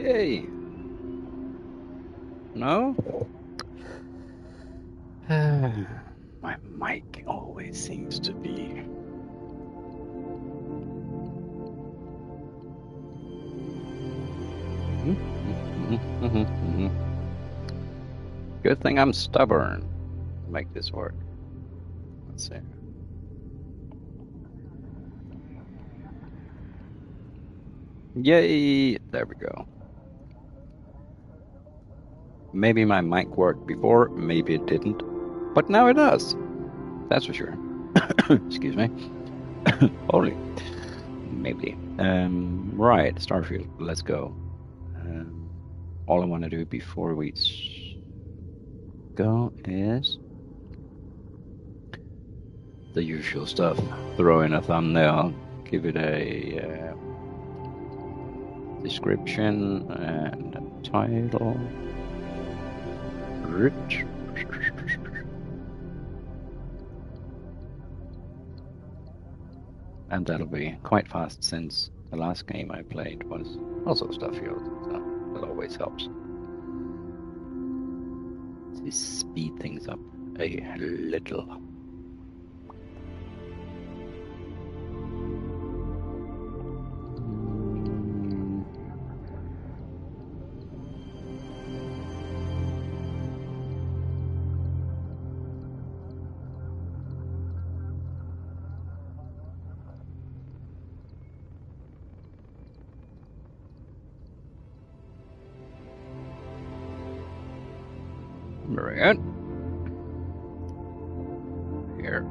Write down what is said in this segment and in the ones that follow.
Yay. No? My mic always seems to be... Good thing I'm stubborn to make this work. Let's see. Yay! There we go. Maybe my mic worked before, maybe it didn't. But now it does. That's for sure. Excuse me. Holy. Maybe. Right, Starfield, let's go. All I want to do before we go is the usual stuff. Throw in a thumbnail, give it a description and a title. Rich. And that'll be quite fast since the last game I played was also Starfield, so that always helps to speed things up a little. Very good. Here.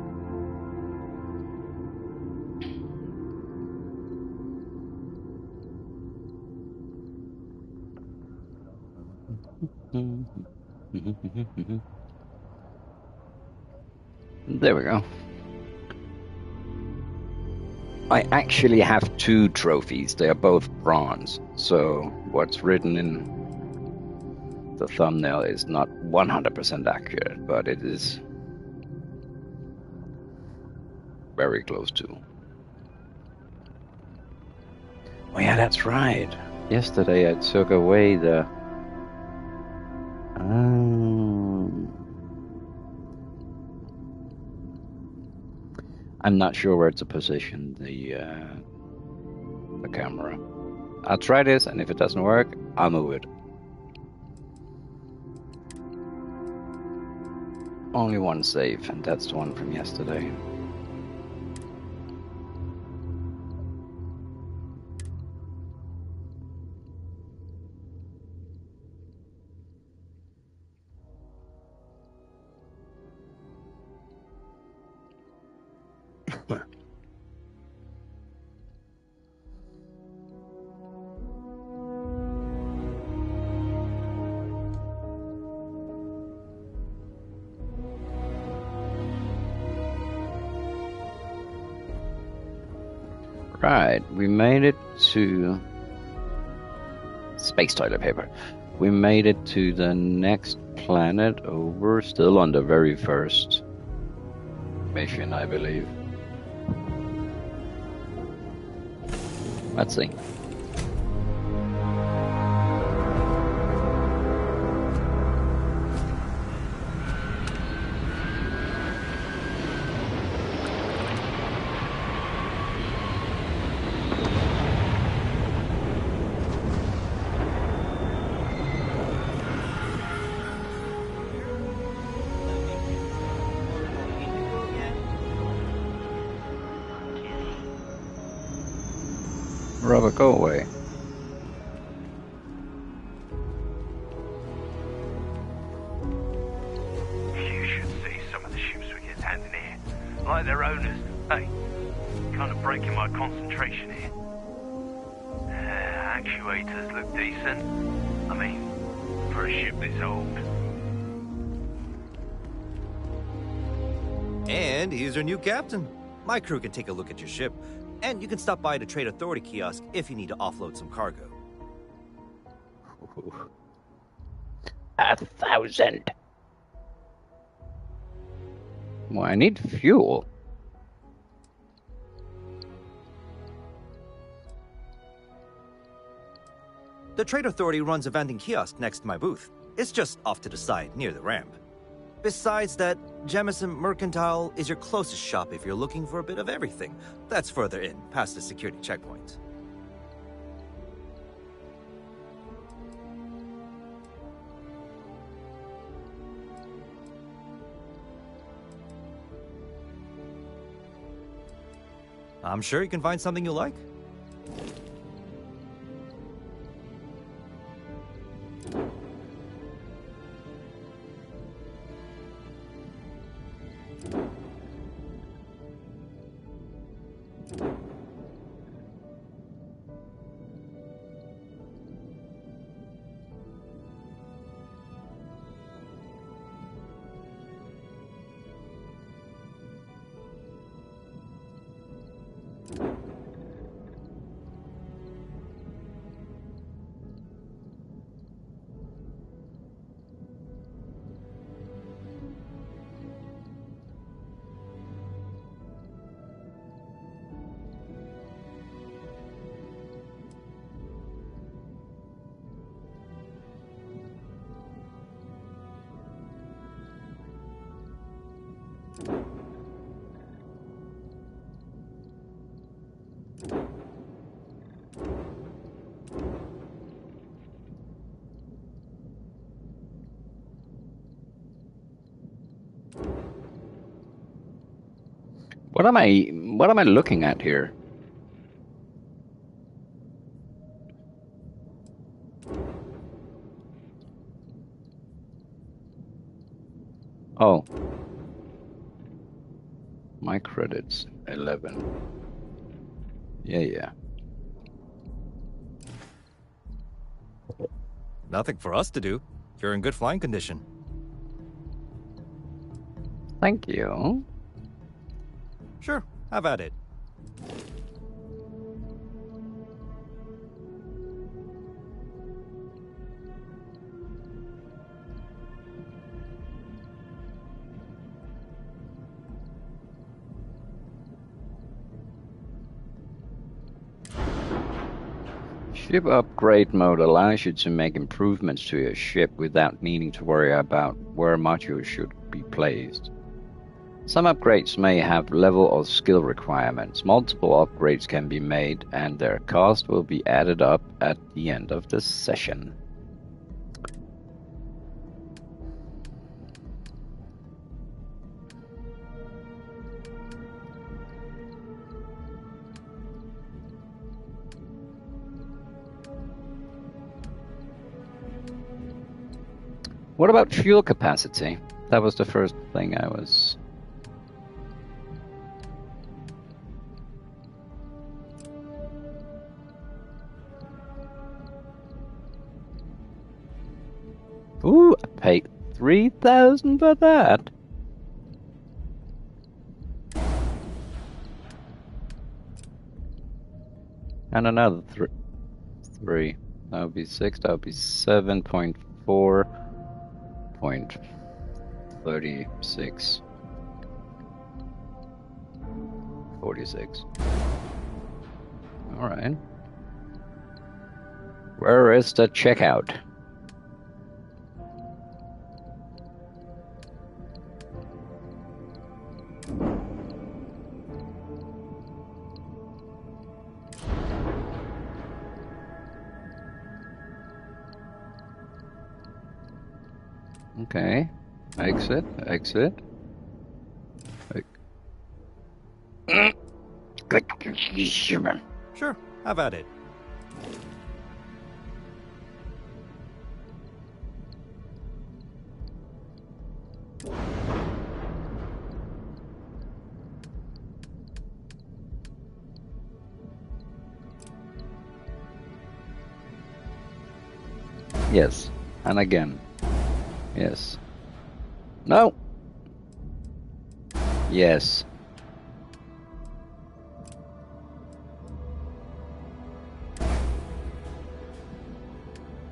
There we go. I actually have 2 trophies. They are both bronze. So what's written in the thumbnail is not 100% accurate, but it is very close to. Oh yeah, that's right. Yesterday I took away the... I'm not sure where to position the camera. I'll try this, and if it doesn't work, I'll move it. Only one save, and that's the one from yesterday. Right, we made it to space toilet paper. We made it to the next planet over, still on the very first mission, I believe. Let's see. Robert, go away. You should see some of the ships we get handing here. Like their owners. Hey, kind of breaking my concentration here. Actuators look decent. I mean, for a ship this old. And here's our new captain. My crew can take a look at your ship. And you can stop by the Trade Authority kiosk if you need to offload some cargo. 1,000. Well, I need fuel. The Trade Authority runs a vending kiosk next to my booth. It's just off to the side, near the ramp. Besides that, Jemison Mercantile is your closest shop if you're looking for a bit of everything. That's further in, past the security checkpoint. I'm sure you can find something you like. What am I looking at here? Oh. My credits 11. Yeah. Nothing for us to do. You're in good flying condition. Thank you. Sure, have at it. Ship upgrade mode allows you to make improvements to your ship without needing to worry about where modules should be placed. Some upgrades may have level or skill requirements. Multiple upgrades can be made, and their cost will be added up at the end of the session. What about fuel capacity? That was the first thing I was... Ooh, I paid 3,000 for that. And another three. That would be 6. That would be 7.4.36. 46. All right. Where is the checkout? Okay. Exit. Sure, have at it. Yes. And again. Yes. No. Yes.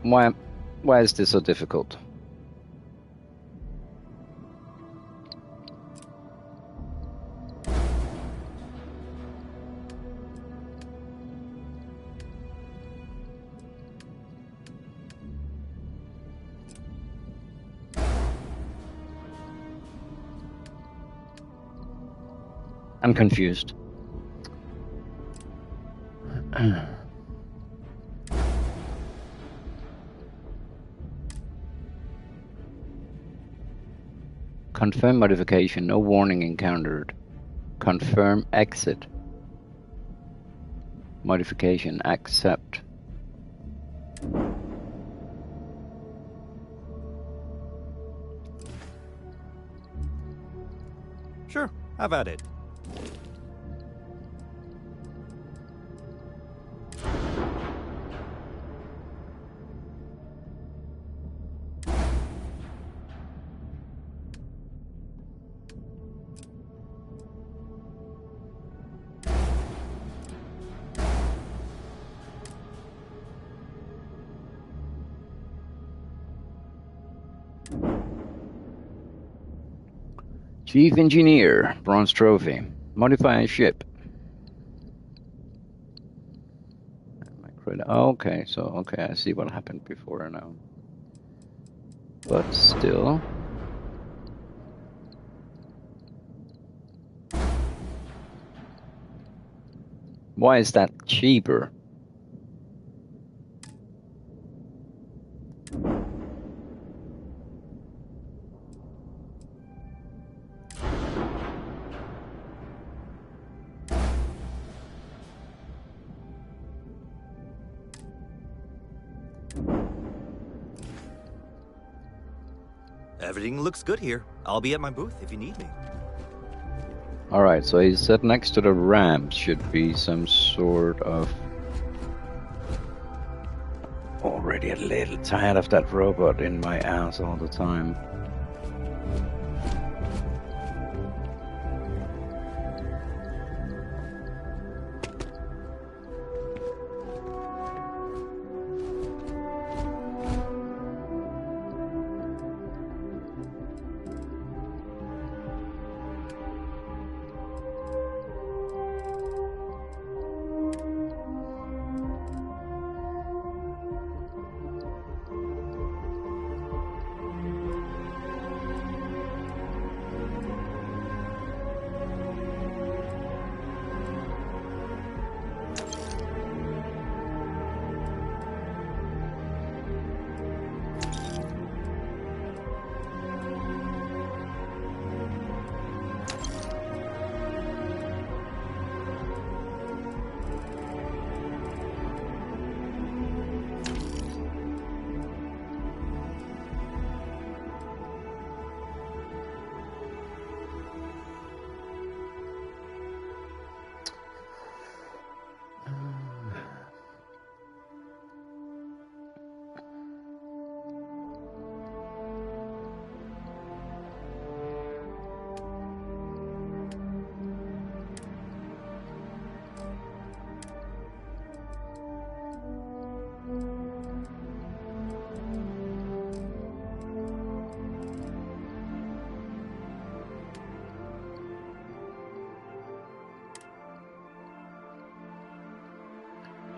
Why is this so difficult? I'm confused. Confirm modification. No warning encountered. Confirm exit. Modification. Accept. Sure, have at it. Chief Engineer. Bronze Trophy. Modify a ship. Okay, so okay, I see what happened before now. But still. Why is that cheaper? Everything looks good here. I'll be at my booth if you need me. Alright, so he said next to the ramp should be some sort of... Already a little tired of that robot in my ass all the time.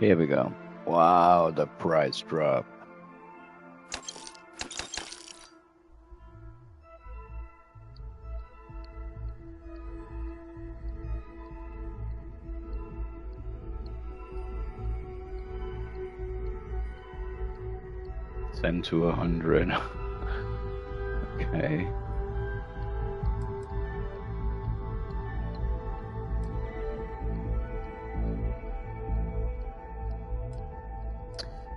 Here we go. Wow, the price drop. $10 to $100. Okay.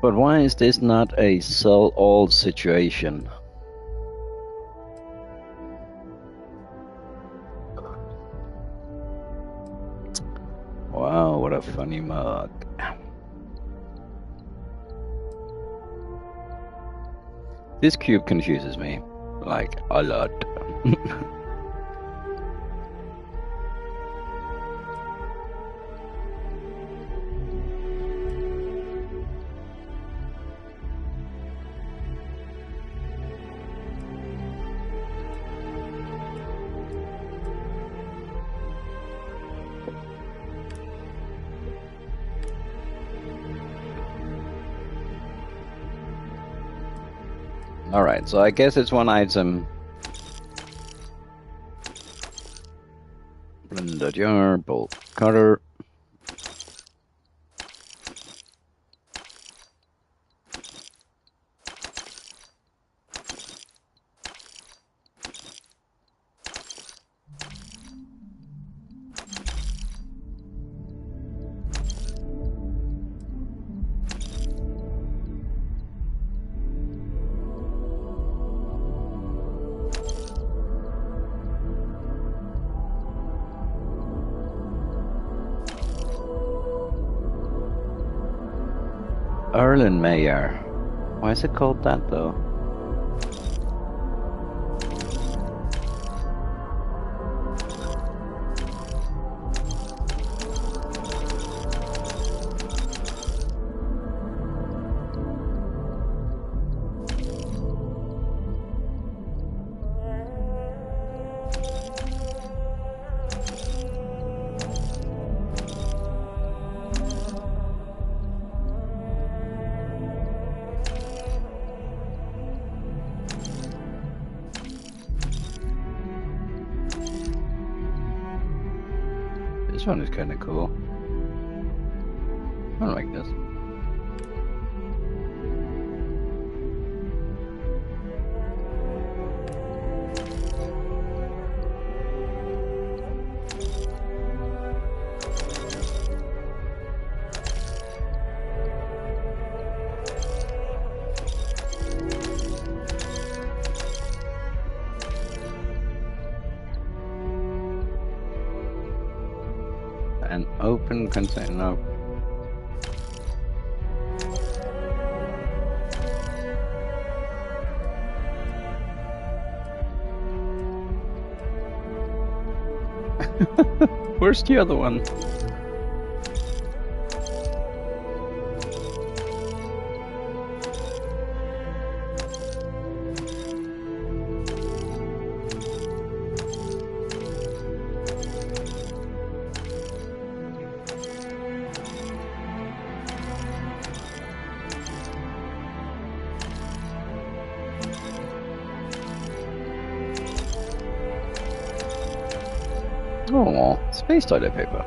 But why is this not a sell all situation? Wow, what a funny mug. This cube confuses me, like, a lot. Alright, so I guess it's one item. Blender jar, bolt cutter. Erlenmeyer. Why is it called that though? This one is kind of cool. I like this. An open container. Where's the other one? Oh, space toilet paper.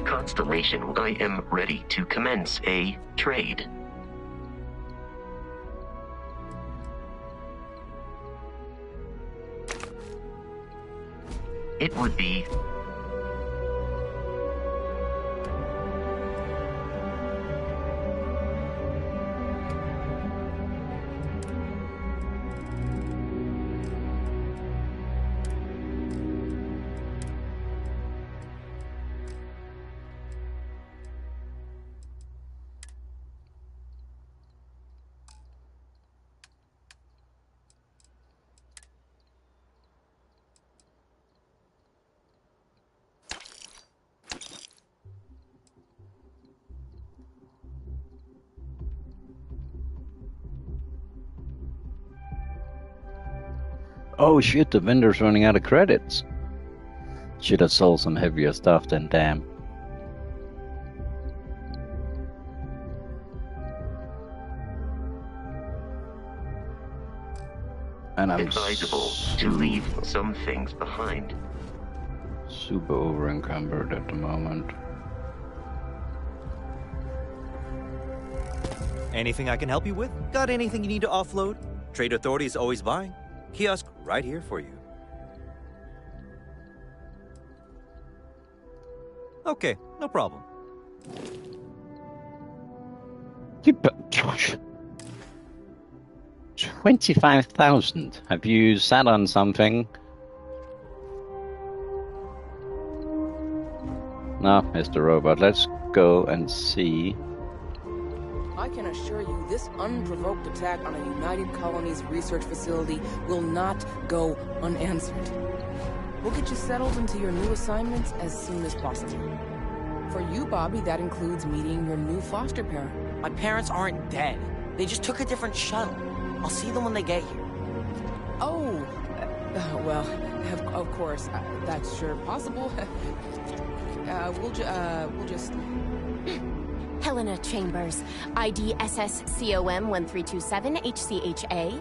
Constellation, I am ready to commence a trade. It would be... Oh shit, the vendor's running out of credits. Should have sold some heavier stuff then, damn. And I'm advisable to leave some things behind. Super over encumbered at the moment. Anything I can help you with? Got anything you need to offload? Trade Authority is always buying. Kiosk right here for you. Okay, no problem. 25,000. Have you sat on something? No, Mr. Robot, let's go and see. I can assure you this unprovoked attack on a United Colonies research facility will not go unanswered. We'll get you settled into your new assignments as soon as possible. For you, Bobby, that includes meeting your new foster parent. My parents aren't dead. They just took a different shuttle. I'll see them when they get here. Oh, well, of course, that's sure possible. We'll just... Helena Chambers, ID SSCOM 1327 HCHA.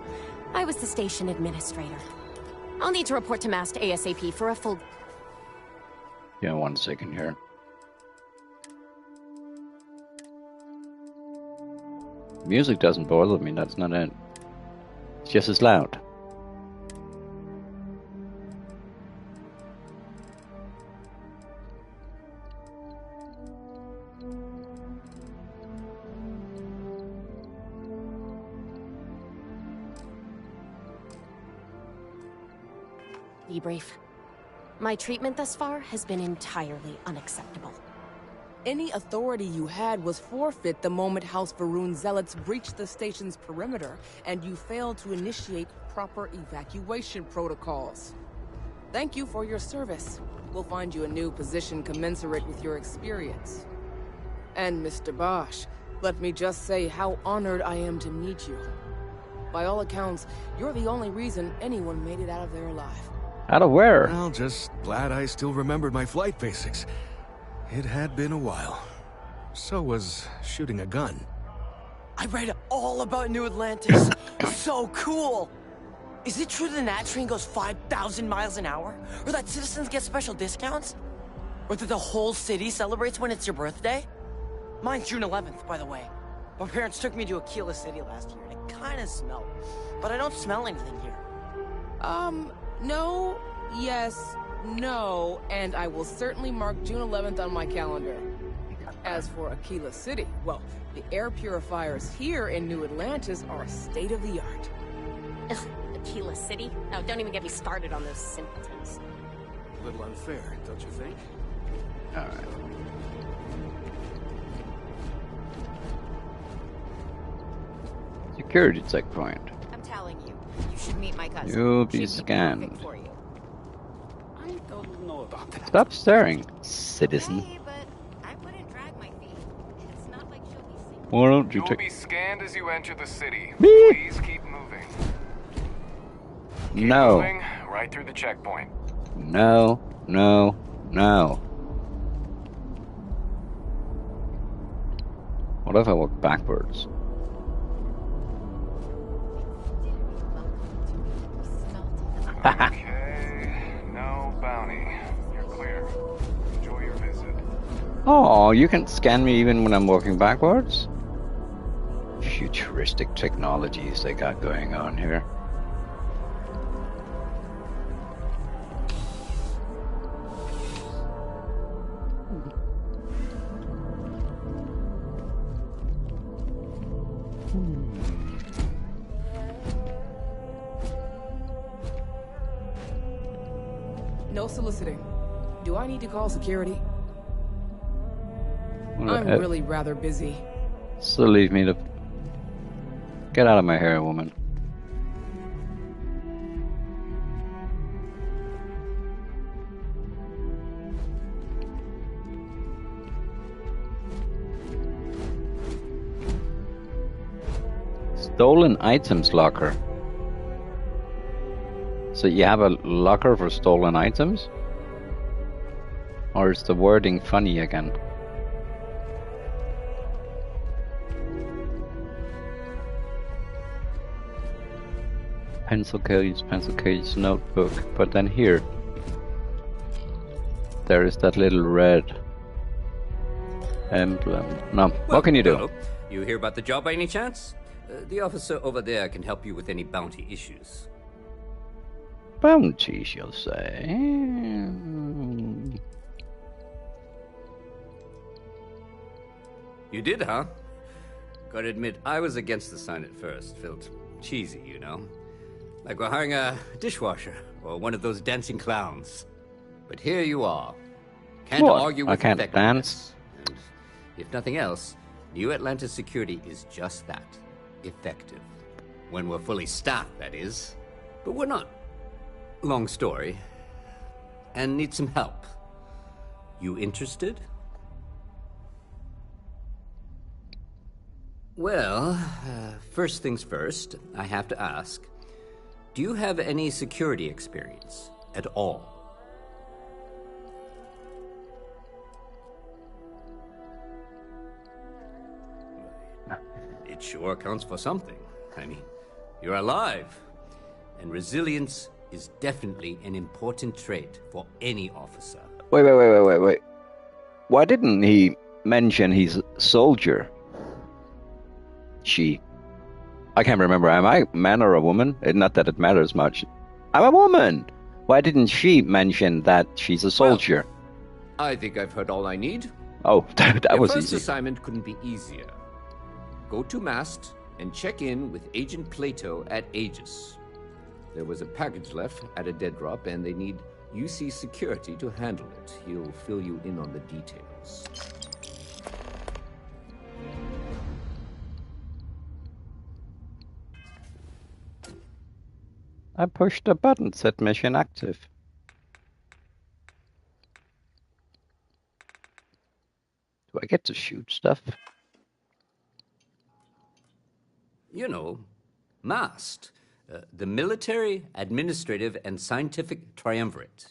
I was the station administrator. I'll need to report to MAST ASAP for a full... Yeah, 1 second here. Music doesn't bother me, that's not it. It's just as loud. Debrief. My treatment thus far has been entirely unacceptable. Any authority you had was forfeit the moment House Varun zealots breached the station's perimeter, and you failed to initiate proper evacuation protocols. Thank you for your service. We'll find you a new position commensurate with your experience. And Mr. Bosch, let me just say how honored I am to meet you. By all accounts, you're the only reason anyone made it out of there alive. Out of where? Well, just glad I still remembered my flight basics. It had been a while. So was shooting a gun. I read all about New Atlantis. So cool! Is it true the Nat train goes 5,000 miles an hour? Or that citizens get special discounts? Or that the whole city celebrates when it's your birthday? Mine's June 11th, by the way. My parents took me to Aquila City last year, and it kinda smelled. But I don't smell anything here. No, yes, no, and I will certainly mark June 11th on my calendar. As for Aquila City, well, the air purifiers here in New Atlantis are state-of-the-art. Ugh, Aquila City? No, don't even get me started on those simpletons. A little unfair, don't you think? Alright. Security checkpoint. I'm telling you, you should meet my cousin. You'll be She'd be scanned. perfect for you. I don't know about that. Stop staring, citizen. Hey, but I wouldn't drag my feet. It's not like she'll be single. Why don't you You'll take... be scanned as you enter the city. Beep. Please keep moving. Keep No. moving right through the checkpoint. No, no, no. What if I walk backwards? Okay, no bounty. You're clear. Enjoy your visit. Oh, you can scan me even when I'm walking backwards? Futuristic technologies they got going on here. No soliciting. Do I need to call security? Well, I'm really rather busy. So leave me to... Get out of my hair, woman. Stolen items locker. So you have a locker for stolen items? Or is the wording funny again? Pencil case, notebook. But then here, there is that little red emblem. No, what can you do? Hello. You hear about the job by any chance? The officer over there can help you with any bounty issues. Bounty, she'll say. You did, huh? Gotta admit, I was against the sign at first. Felt cheesy, you know? Like we're hiring a dishwasher or one of those dancing clowns. But here you are. Can't What? argue I with can't effectiveness. And if nothing else, New Atlantis security is just that. Effective. When we're fully staffed, that is. But we're not. Long story. And need some help. You interested? Well, first things first, I have to ask, do you have any security experience at all? It sure counts for something. I mean, you're alive. And resilience is definitely an important trait for any officer. Wait. Why didn't he mention he's a soldier? She. I can't remember. Am I a man or a woman? Not that it matters much. I'm a woman! Why didn't she mention that she's a soldier? Well, I think I've heard all I need. Oh, that was Your first easy. assignment couldn't be easier. Go to Mast and check in with Agent Plato at Aegis. There was a package left at a dead drop, and they need UC security to handle it. He'll fill you in on the details. I pushed a button, said mission active. Do I get to shoot stuff? You know, MAST, the Military, Administrative, and Scientific Triumvirate.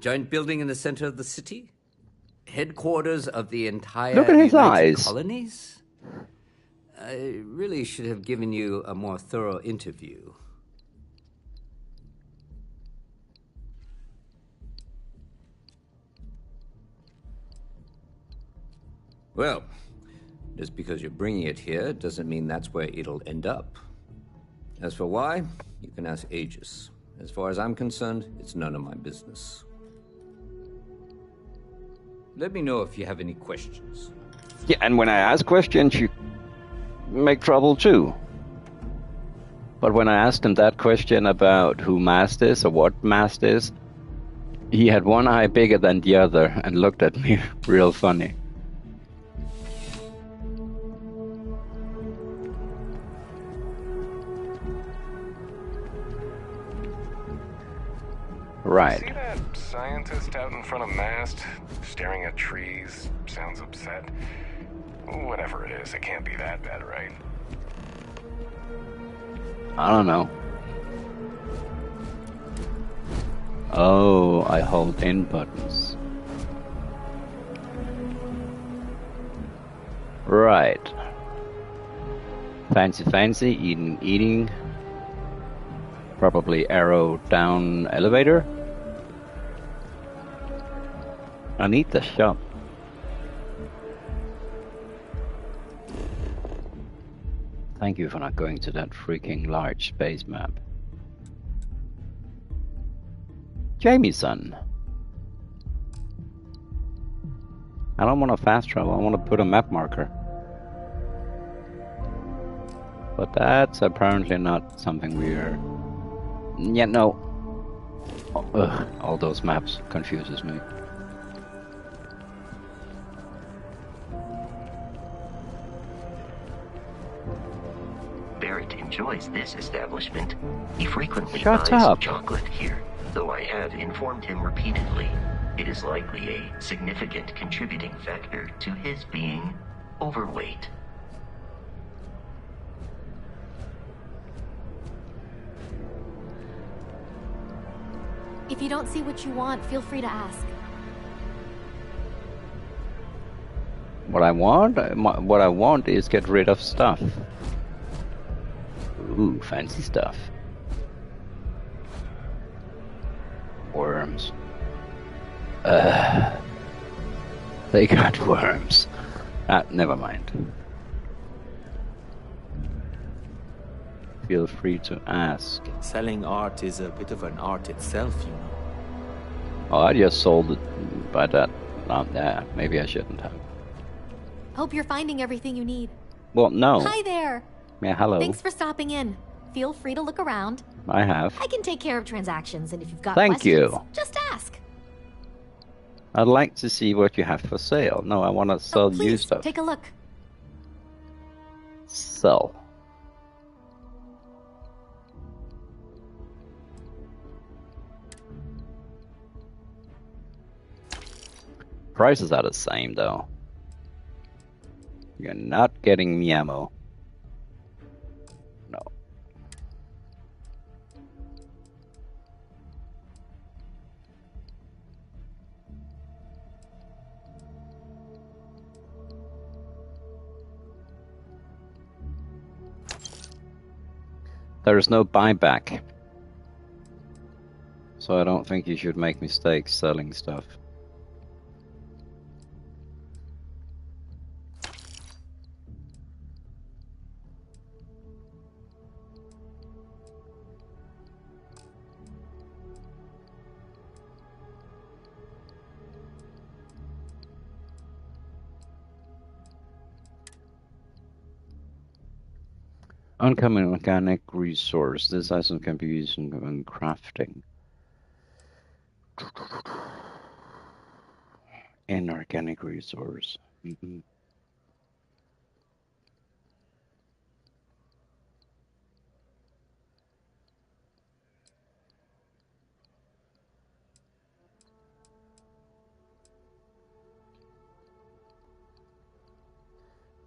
Giant building in the center of the city? Headquarters of the entire Look at his United eyes. Colonies? I really should have given you a more thorough interview. Well, just because you're bringing it here doesn't mean that's where it'll end up. As for why, you can ask Aegis. As far as I'm concerned, it's none of my business. Let me know if you have any questions. Yeah, and when I ask questions, you make trouble too. But when I asked him that question about who Mast is or what Mast is, he had one eye bigger than the other and looked at me real funny. Right. See that scientist out in front of Mast, staring at trees, sounds upset? Whatever it is, it can't be that bad, right? I don't know. Oh, I hold in buttons. Right. Fancy, eating. Probably arrow down elevator. I need the shop. Thank you for not going to that freaking large space map. Jameson. I don't want to fast travel, I want to put a map marker. But that's apparently not something we're... Yeah, no. Ugh, all those maps confuses me. Barrett enjoys this establishment. He frequently Shut buys up. chocolate here, though I have informed him repeatedly it is likely a significant contributing factor to his being overweight. If you don't see what you want, feel free to ask. What I want is get rid of stuff. Ooh, fancy stuff. Worms. They got worms. Never mind. Feel free to ask. Selling art is a bit of an art itself, you know. Oh, I just sold it by that. Yeah, maybe I shouldn't have. Hope you're finding everything you need. Well, no. Hi there. Yeah, hello. Thanks for stopping in. Feel free to look around. I have. I can take care of transactions, and if you've got Thank questions, you. just ask. I'd like to see what you have for sale. No, I want to sell you Please, stuff. take a look. Sell. Prices are the same though. You're not getting me ammo. No. There is no buyback. So I don't think you should make mistakes selling stuff. Uncommon organic resource. This item can be used in crafting. Inorganic resource.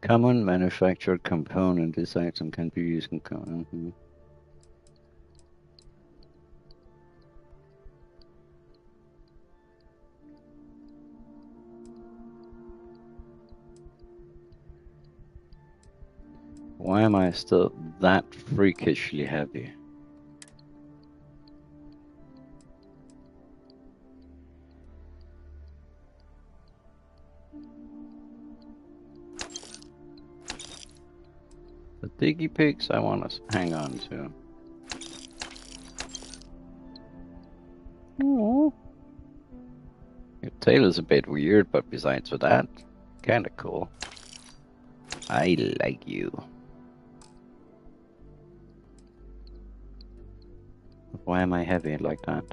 Common manufactured component. This item can be used in Why am I still that freakishly heavy? The diggy pigs I want to hang on to. Aww. Your tail is a bit weird, but besides that, kinda cool. I like you. Why am I heavy like that?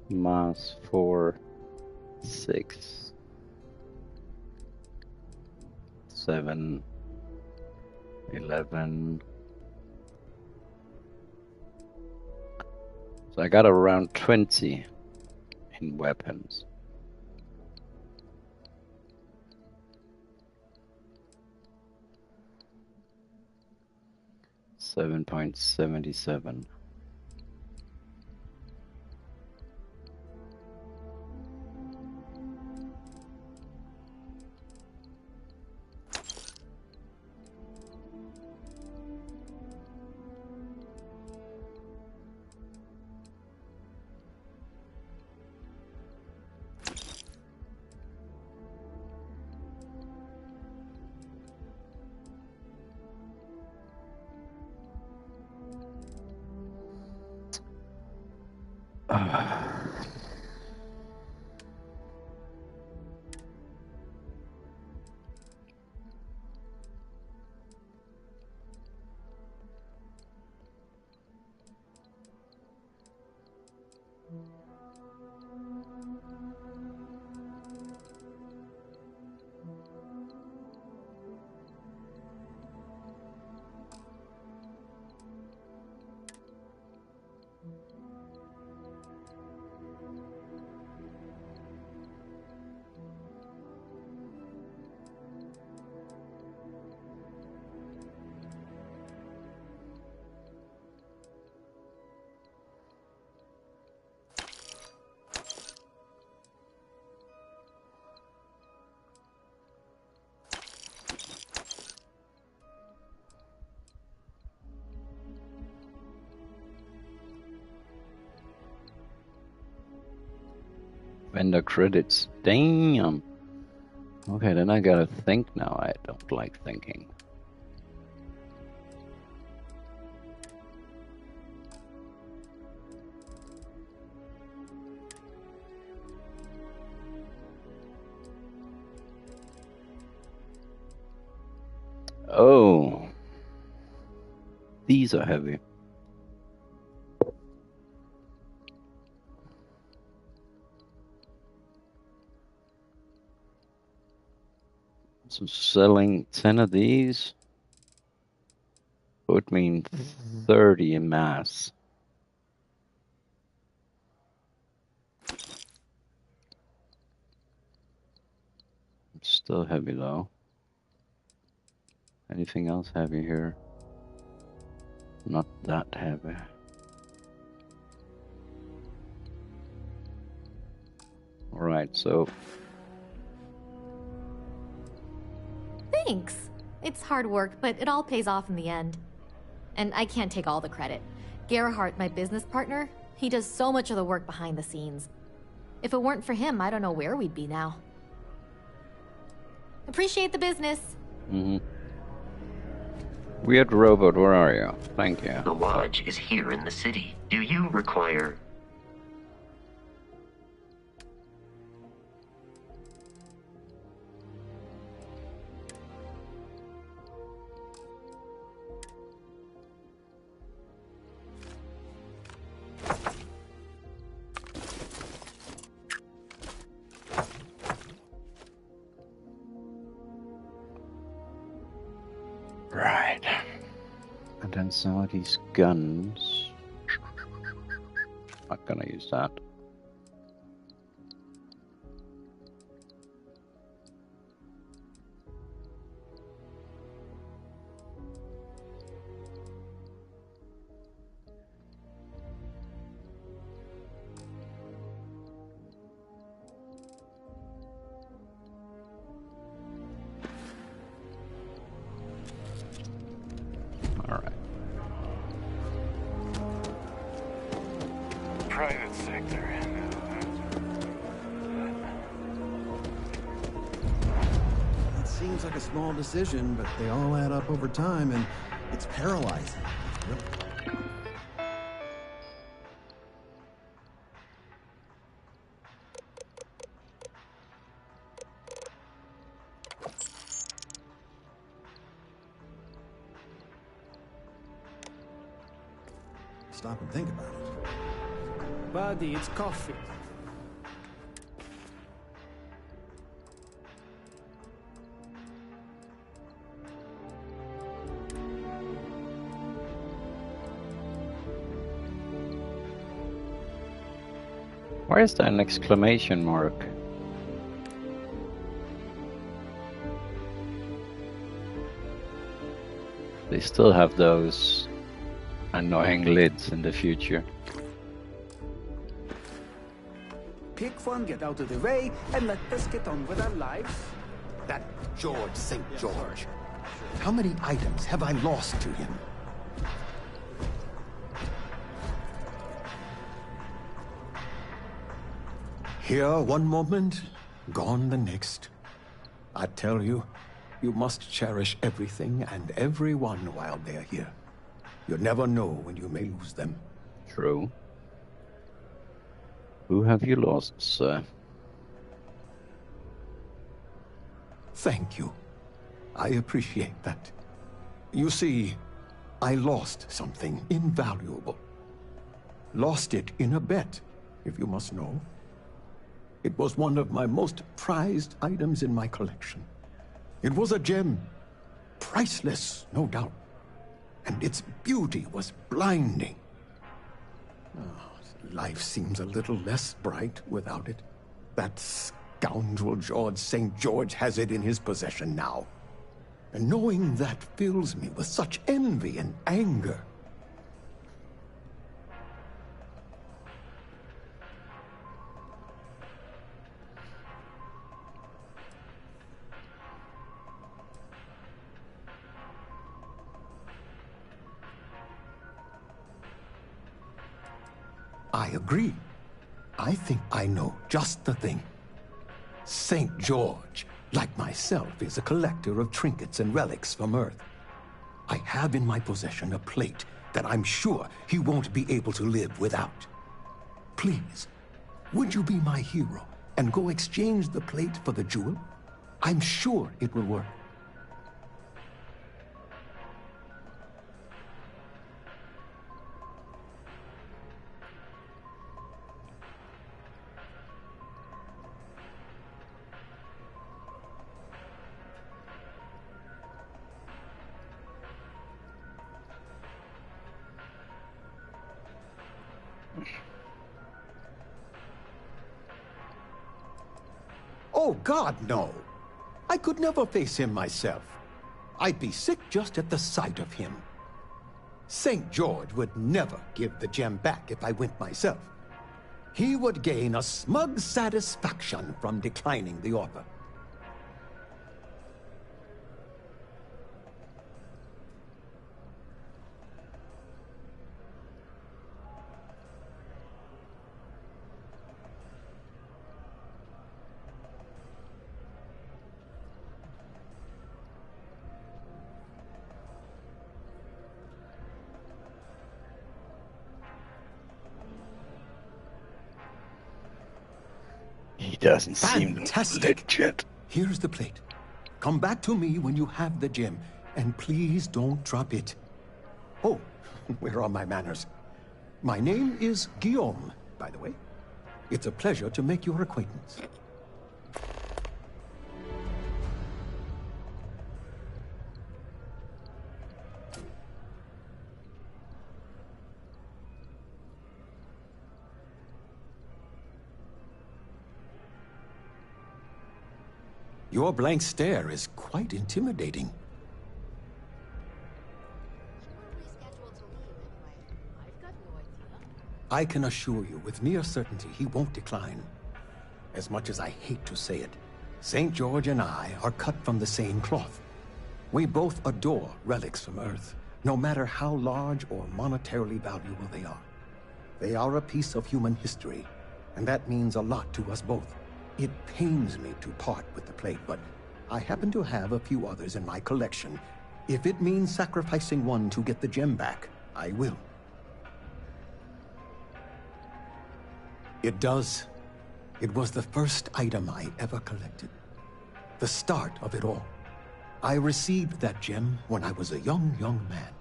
Mass 4, 6, 7, 11. So I got around 20 in weapons. $7.77. Vendor credits. Damn. Okay, then I gotta think now. I don't like thinking. Oh. These are heavy. So selling 10 of these would mean 30 in mass. It's still heavy though. Anything else heavy here? Not that heavy. Alright, so... Thanks. It's hard work, but it all pays off in the end. And I can't take all the credit. Gerhardt, my business partner, he does so much of the work behind the scenes. If it weren't for him, I don't know where we'd be now. Appreciate the business. Mm-hmm. Weird robot, where are you? Thank you. The lodge is here in the city. Do you require... Right. And then some of these guns. Not gonna use that. Private sector. It seems like a small decision, but they all add up over time, and it's paralyzing. Really. Stop and think about it. Buddy, it's coffee. Why is that an exclamation mark? They still have those annoying lids in the future. Pick one, get out of the way, and let us get on with our lives. That George St. George. How many items have I lost to him? Here one moment, gone the next. I tell you, you must cherish everything and everyone while they're here. You never know when you may lose them. True. Who have you lost, sir? Thank you. I appreciate that. You see, I lost something invaluable. Lost it in a bet, if you must know. It was one of my most prized items in my collection. It was a gem. Priceless, no doubt. And its beauty was blinding. Oh, life seems a little less bright without it. That scoundrel George St. George has it in his possession now. And knowing that fills me with such envy and anger. I agree. I think I know just the thing. St. George, like myself, is a collector of trinkets and relics from Earth. I have in my possession a plate that I'm sure he won't be able to live without. Please, would you be my hero and go exchange the plate for the jewel? I'm sure it will work. Oh, God, no. I could never face him myself. I'd be sick just at the sight of him. St. George would never give the gem back if I went myself. He would gain a smug satisfaction from declining the offer. He doesn't seem Fantastic. legit. Here's the plate. Come back to me when you have the gem, and please don't drop it. Oh, where are my manners? My name is Guillaume, by the way. It's a pleasure to make your acquaintance. Your blank stare is quite intimidating. I can assure you with near certainty he won't decline. As much as I hate to say it, St. George and I are cut from the same cloth. We both adore relics from Earth, no matter how large or monetarily valuable they are. They are a piece of human history, and that means a lot to us both. It pains me to part with the plate, but I happen to have a few others in my collection. If it means sacrificing one to get the gem back, I will. It does. It was the first item I ever collected. The start of it all. I received that gem when I was a young man.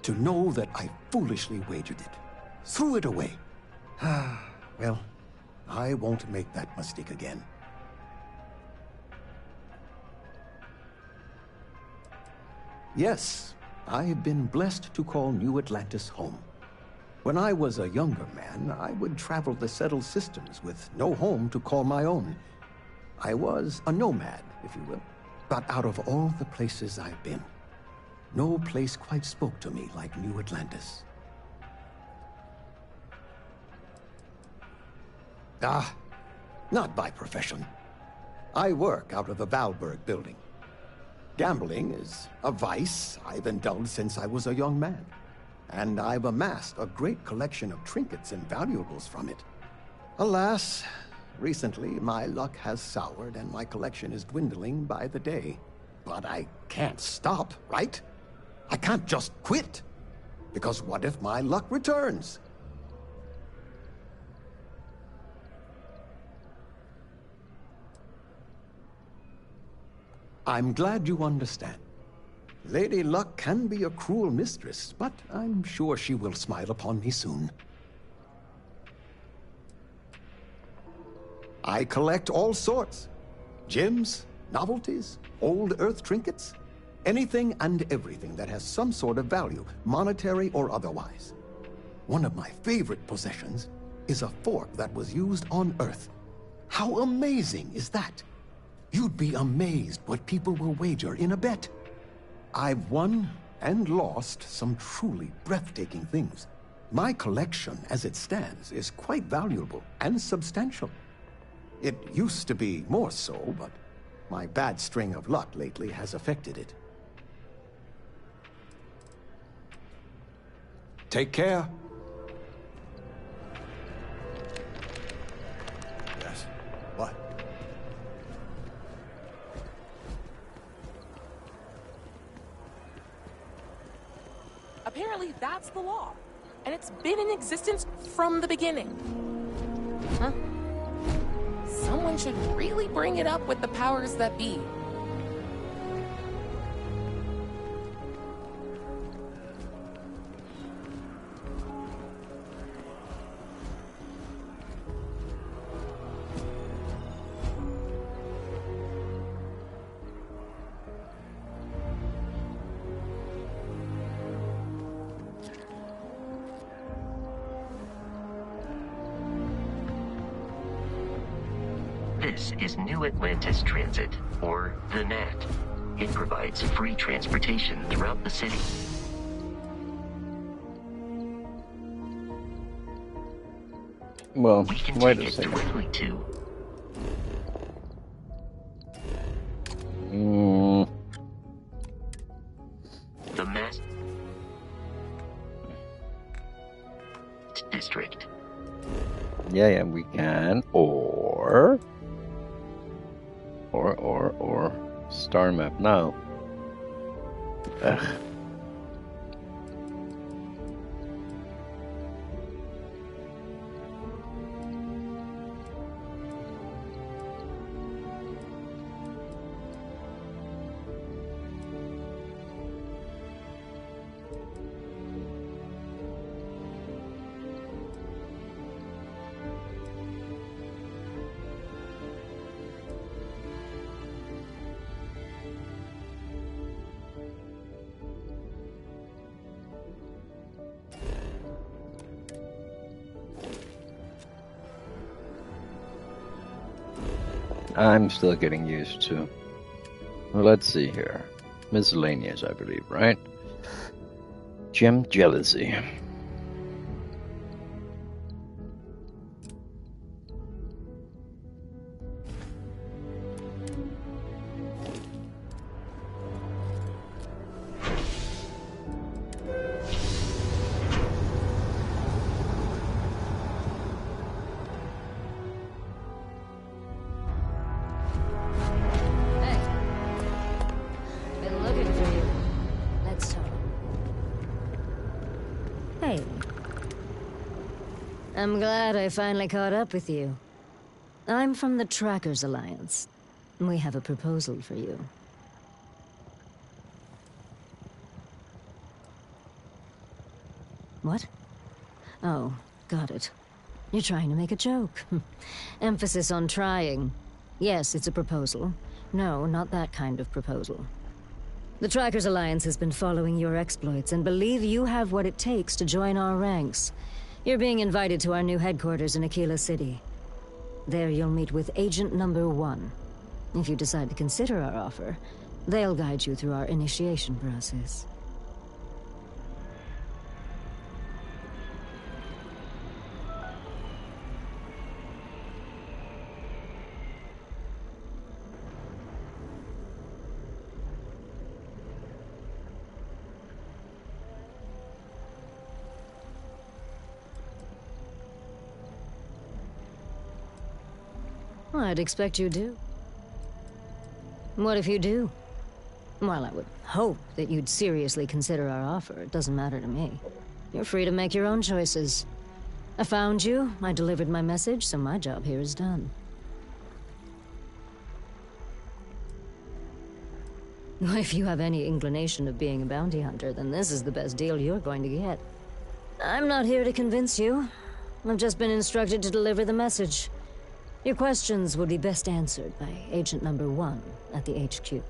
To know that I foolishly wagered it, threw it away. Well, I won't make that mistake again. Yes, I've been blessed to call New Atlantis home. When I was a younger man, I would travel the settled systems with no home to call my own. I was a nomad, if you will. But out of all the places I've been, no place quite spoke to me like New Atlantis. Not by profession. I work out of the Valberg building. Gambling is a vice I've indulged since I was a young man, and I've amassed a great collection of trinkets and valuables from it. Alas, recently my luck has soured and my collection is dwindling by the day. But I can't stop, right? I can't just quit, because what if my luck returns? I'm glad you understand. Lady Luck can be a cruel mistress, but I'm sure she will smile upon me soon. I collect all sorts. Gems, novelties, old Earth trinkets. Anything and everything that has some sort of value, monetary or otherwise. One of my favorite possessions is a fork that was used on Earth. How amazing is that? You'd be amazed what people will wager in a bet. I've won and lost some truly breathtaking things. My collection, as it stands, is quite valuable and substantial. It used to be more so, but my bad string of luck lately has affected it. Take care. Yes. What? Apparently that's the law, and it's been in existence from the beginning. Huh? Someone should really bring it up with the powers that be. This is New Atlantis Transit, or the NAT. It provides free transportation throughout the city. Well, we can wait take a it second. directly to the Mass District. Yeah, we can. Or star map now. Ugh. I'm still getting used to. Well, let's see here. Miscellaneous, I believe, right? Gem jealousy. Been looking for you. Let's talk. Hey. I'm glad I finally caught up with you. I'm from the Trackers Alliance. We have a proposal for you. What? Oh, got it. You're trying to make a joke. Emphasis on trying. Yes, it's a proposal. No, not that kind of proposal. The Trackers Alliance has been following your exploits and believe you have what it takes to join our ranks. You're being invited to our new headquarters in Aquila City. There you'll meet with Agent Number 1. If you decide to consider our offer, they'll guide you through our initiation process. I'd expect you do. What if you do? Well, I would hope that you'd seriously consider our offer. It doesn't matter to me. You're free to make your own choices. I found you, I delivered my message, so my job here is done. If you have any inclination of being a bounty hunter, then this is the best deal you're going to get. I'm not here to convince you. I've just been instructed to deliver the message. Your questions would be best answered by Agent Number 1 at the HQ.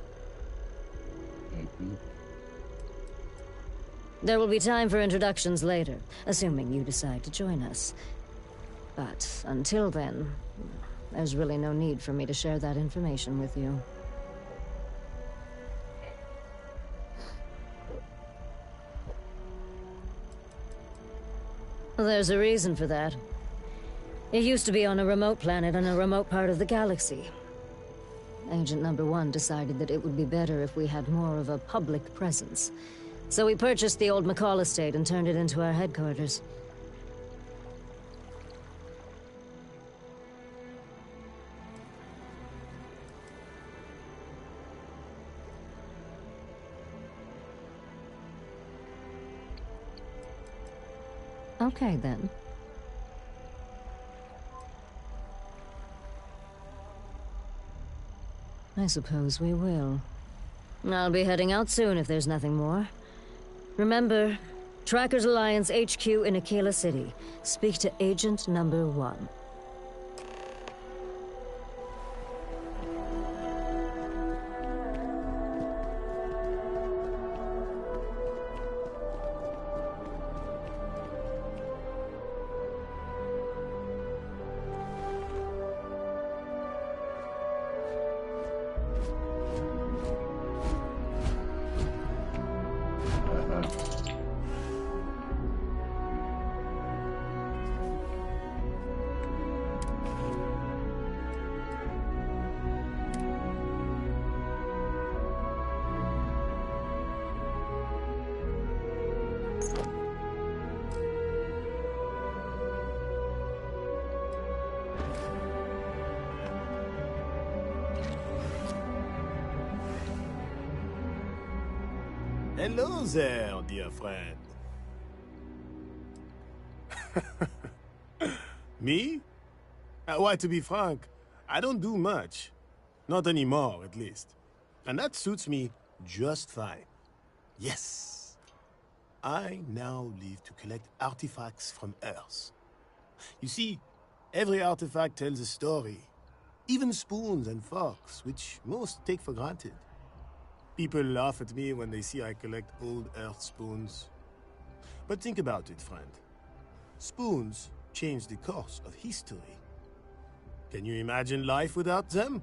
There will be time for introductions later, assuming you decide to join us. But until then, there's really no need for me to share that information with you. There's a reason for that. It used to be on a remote planet in a remote part of the galaxy. Agent Number 1 decided that it would be better if we had more of a public presence. So we purchased the old McCall estate and turned it into our headquarters. Okay, then. I suppose we will. I'll be heading out soon if there's nothing more. Remember, Trackers Alliance HQ in Aquila City. Speak to Agent Number 1. Hello there, dear friend. Me? Why, to be frank, I don't do much. Not anymore, at least. And that suits me just fine. Yes. I now live to collect artifacts from Earth. You see, every artifact tells a story. Even spoons and forks, which most take for granted. People laugh at me when they see I collect old Earth spoons. But think about it, friend. Spoons change the course of history. Can you imagine life without them?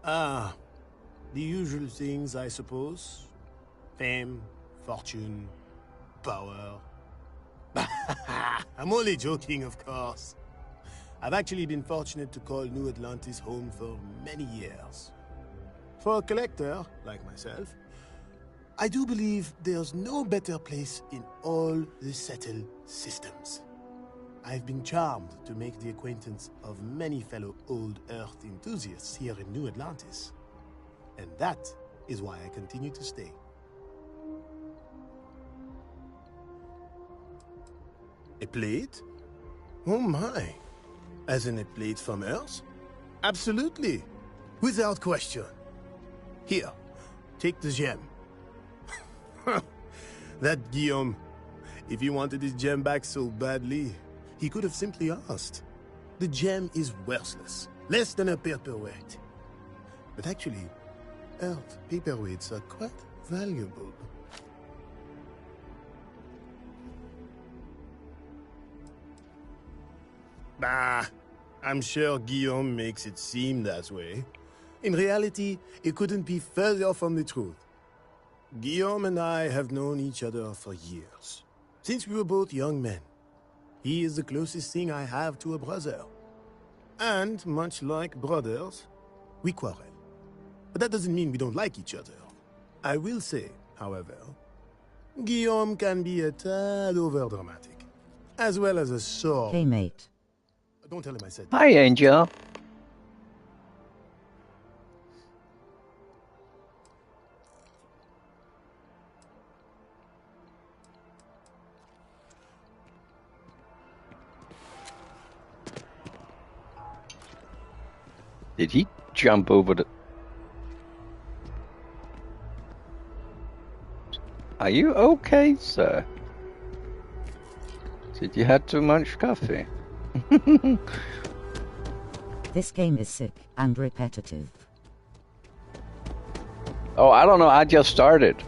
Ah, the usual things, I suppose. Fame, fortune, power. I'm only joking, of course. I've actually been fortunate to call New Atlantis home for many years. For a collector, like myself, I do believe there's no better place in all the settled systems. I've been charmed to make the acquaintance of many fellow old Earth enthusiasts here in New Atlantis. And that is why I continue to stay. A plate? Oh my. As in a plate from Earth? Absolutely. Without question. Here, take the gem. That Guillaume, if he wanted his gem back so badly, he could have simply asked. The gem is worthless, less than a paperweight. But actually, Earth paperweights are quite valuable. Bah, I'm sure Guillaume makes it seem that way. In reality, it couldn't be further from the truth. Guillaume and I have known each other for years, since we were both young men. He is the closest thing I have to a brother. And, much like brothers, we quarrel. But that doesn't mean we don't like each other. I will say, however, Guillaume can be a tad overdramatic, as well as a sore... Hey, mate. Don't tell him I said... Hi, Angel. Did he jump over the... Are you okay, sir? Did you have too much coffee? This game is sick and repetitive. Oh, I don't know. I just started.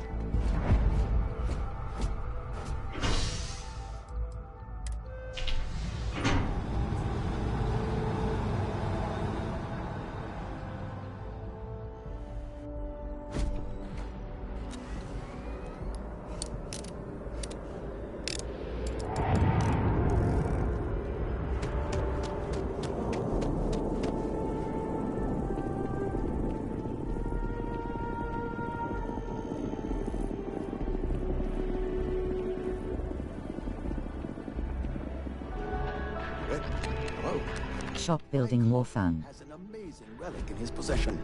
Shop building more fun. Has an amazing relic in his possession.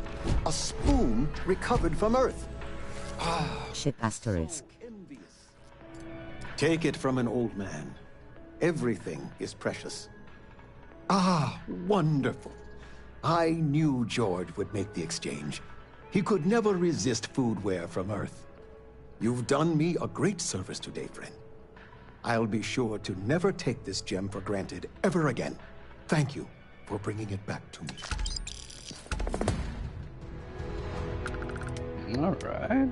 A spoon recovered from Earth. Ship asterisk. Take it from an old man. Everything is precious. Ah, wonderful. I knew George would make the exchange. He could never resist foodware from Earth. You've done me a great service today, friend. I'll be sure to never take this gem for granted ever again. Thank you for bringing it back to me. All right.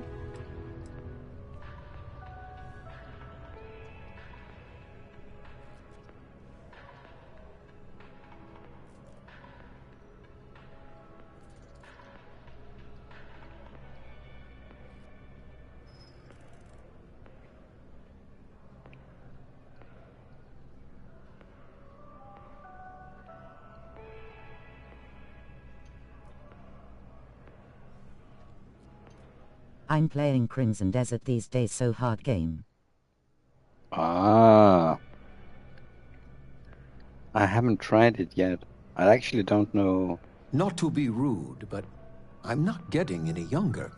I'm playing Crimson Desert these days, so hard game. Ah. I haven't tried it yet. I actually don't know Not to be rude, but I'm not getting any younger.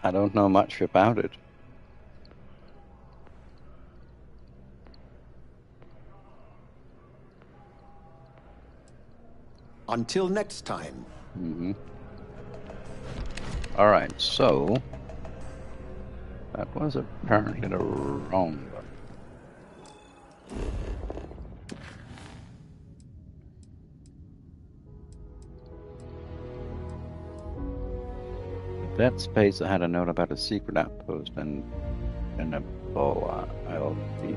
I don't know much about it. Until next time. Mm-hmm. Alright, so... that was apparently the wrong one. That space I had a note about a secret outpost and a boa. I'll be...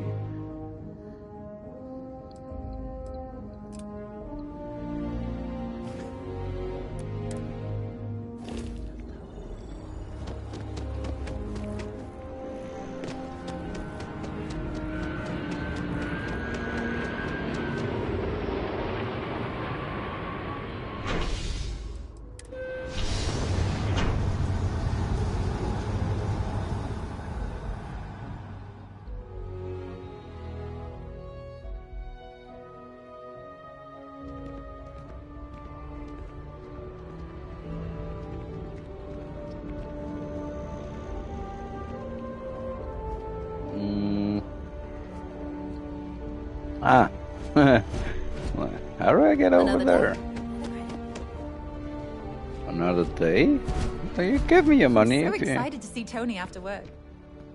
Ah. How do I get over there? Another day? Well, you give me your money I'm if so you... excited to see Tony after work.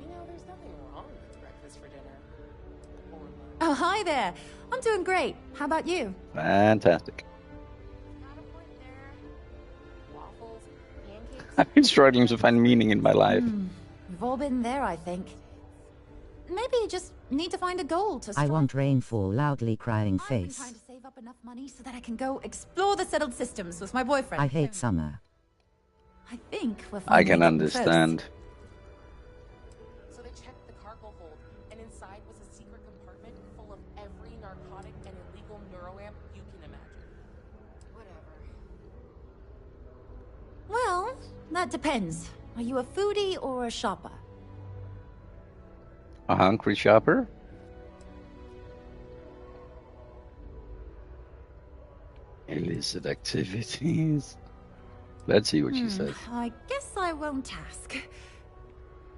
You know, there's nothing wrong with breakfast for dinner. Oh, hi there. I'm doing great. How about you? Fantastic. Got a point there. Waffles, pancakes. I've been struggling to find meaning in my life. We've all been there, I think. Maybe you just need to find a goal to I want rainfall, loudly crying I've been face. trying to save up enough money so that I can go explore the settled systems with my boyfriend. I hate summer. I think we're I finally can getting close. understand. So they checked the cargo hold, and inside was a secret compartment full of every narcotic and illegal neuroamp you can imagine. Whatever. Well, that depends. Are you a foodie or a shopper? A hungry shopper? Illicit activities. Let's see what she says. I guess I won't ask.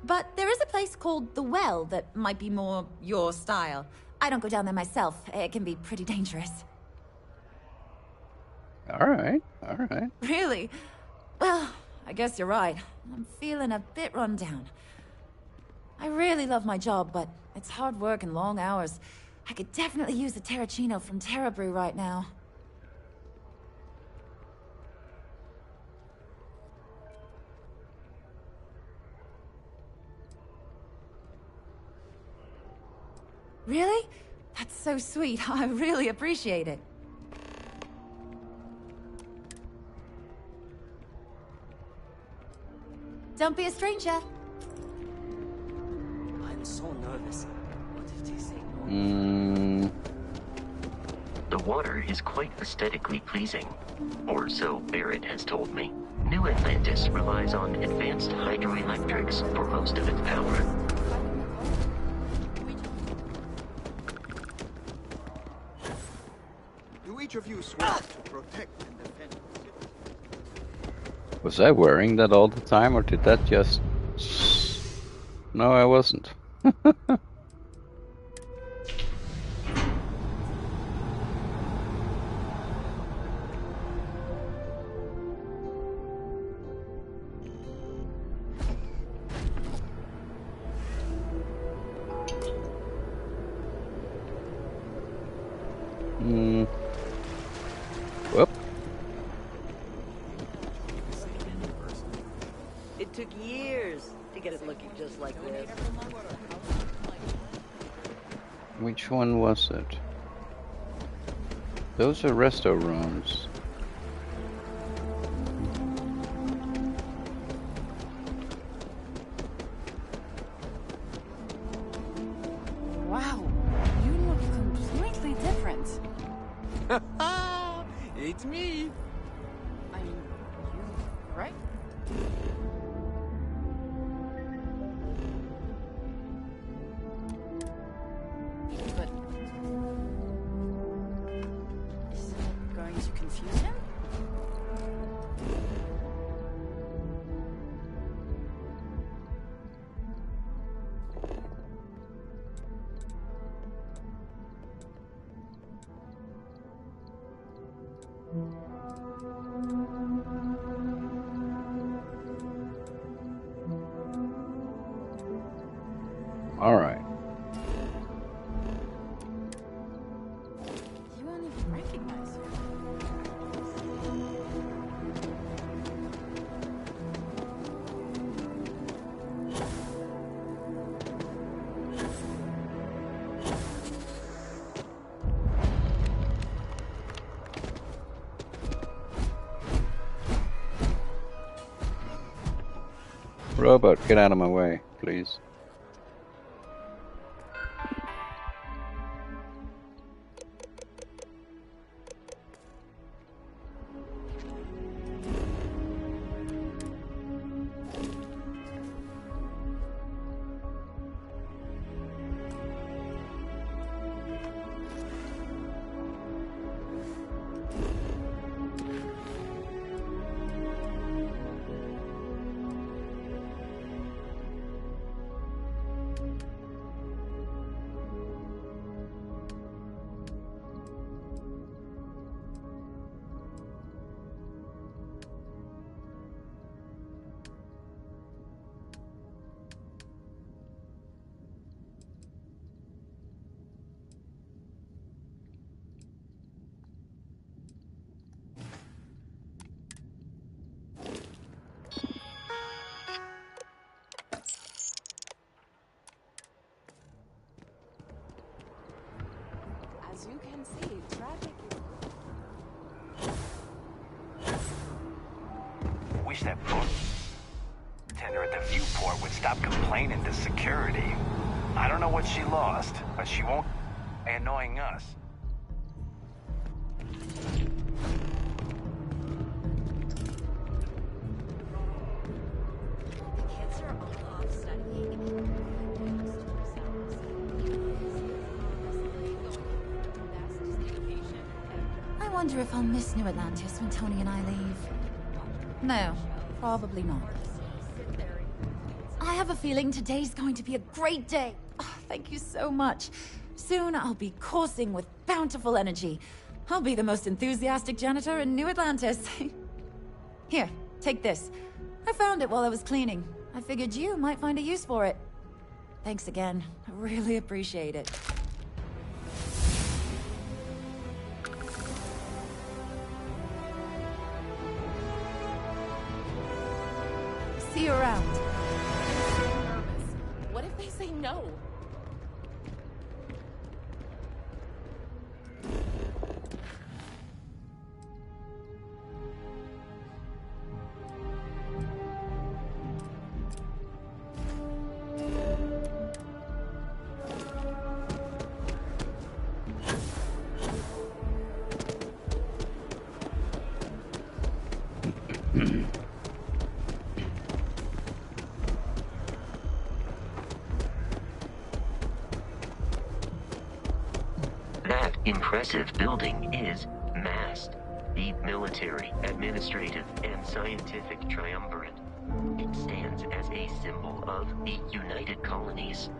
But there is a place called The Well that might be more your style. I don't go down there myself. It can be pretty dangerous. Alright, alright. Really? Well, I guess you're right. I'm feeling a bit run down. I really love my job, but it's hard work and long hours. I could definitely use a Terracino from Terrabrew right now. Really? That's so sweet. I really appreciate it. Don't be a stranger. I'm so nervous. What if they say no? The water is quite aesthetically pleasing, or so Barrett has told me. New Atlantis relies on advanced hydroelectrics for most of its power. Do each of you swear to protect and defend? Was I wearing that all the time, or did that just... No, I wasn't. Whoop. It took years to get it looking just like this. Which one was it? Those are resto rooms. Wow, you look completely different. It's me. I mean, you right? But is that going to confuse him? Robot, get out of my way, please. As you can see, traffic Wish that bartender at the viewport would stop complaining to security. I don't know what she lost, but she won't be annoying us. I wonder if I'll miss New Atlantis when Tony and I leave. No, probably not. I have a feeling today's going to be a great day. Oh, thank you so much. Soon I'll be coursing with bountiful energy. I'll be the most enthusiastic janitor in New Atlantis. Here, take this. I found it while I was cleaning. I figured you might find a use for it. Thanks again. I really appreciate it. See you around. What if they say no? That impressive building is MAST, the military, administrative, and scientific triumvirate. It stands as a symbol of the United Colonies.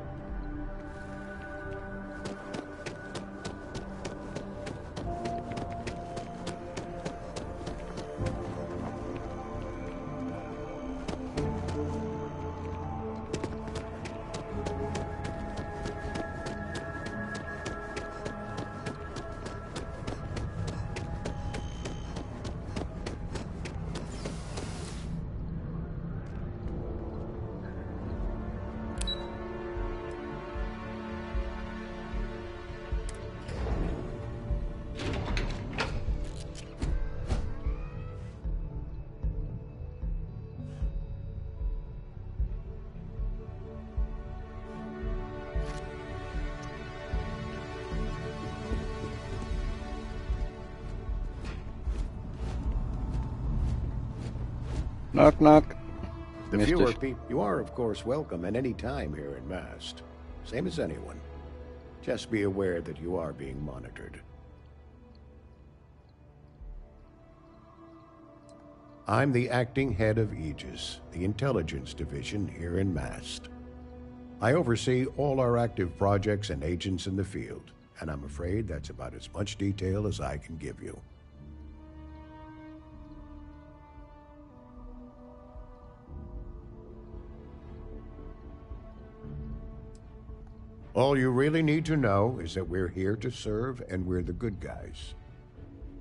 Knock, knock. The Mr. fewer people, you are, of course, welcome at any time here in Mast. Same as anyone. Just be aware that you are being monitored. I'm the acting head of Aegis, the intelligence division here in Mast. I oversee all our active projects and agents in the field, and I'm afraid that's about as much detail as I can give you. All you really need to know is that we're here to serve, and we're the good guys.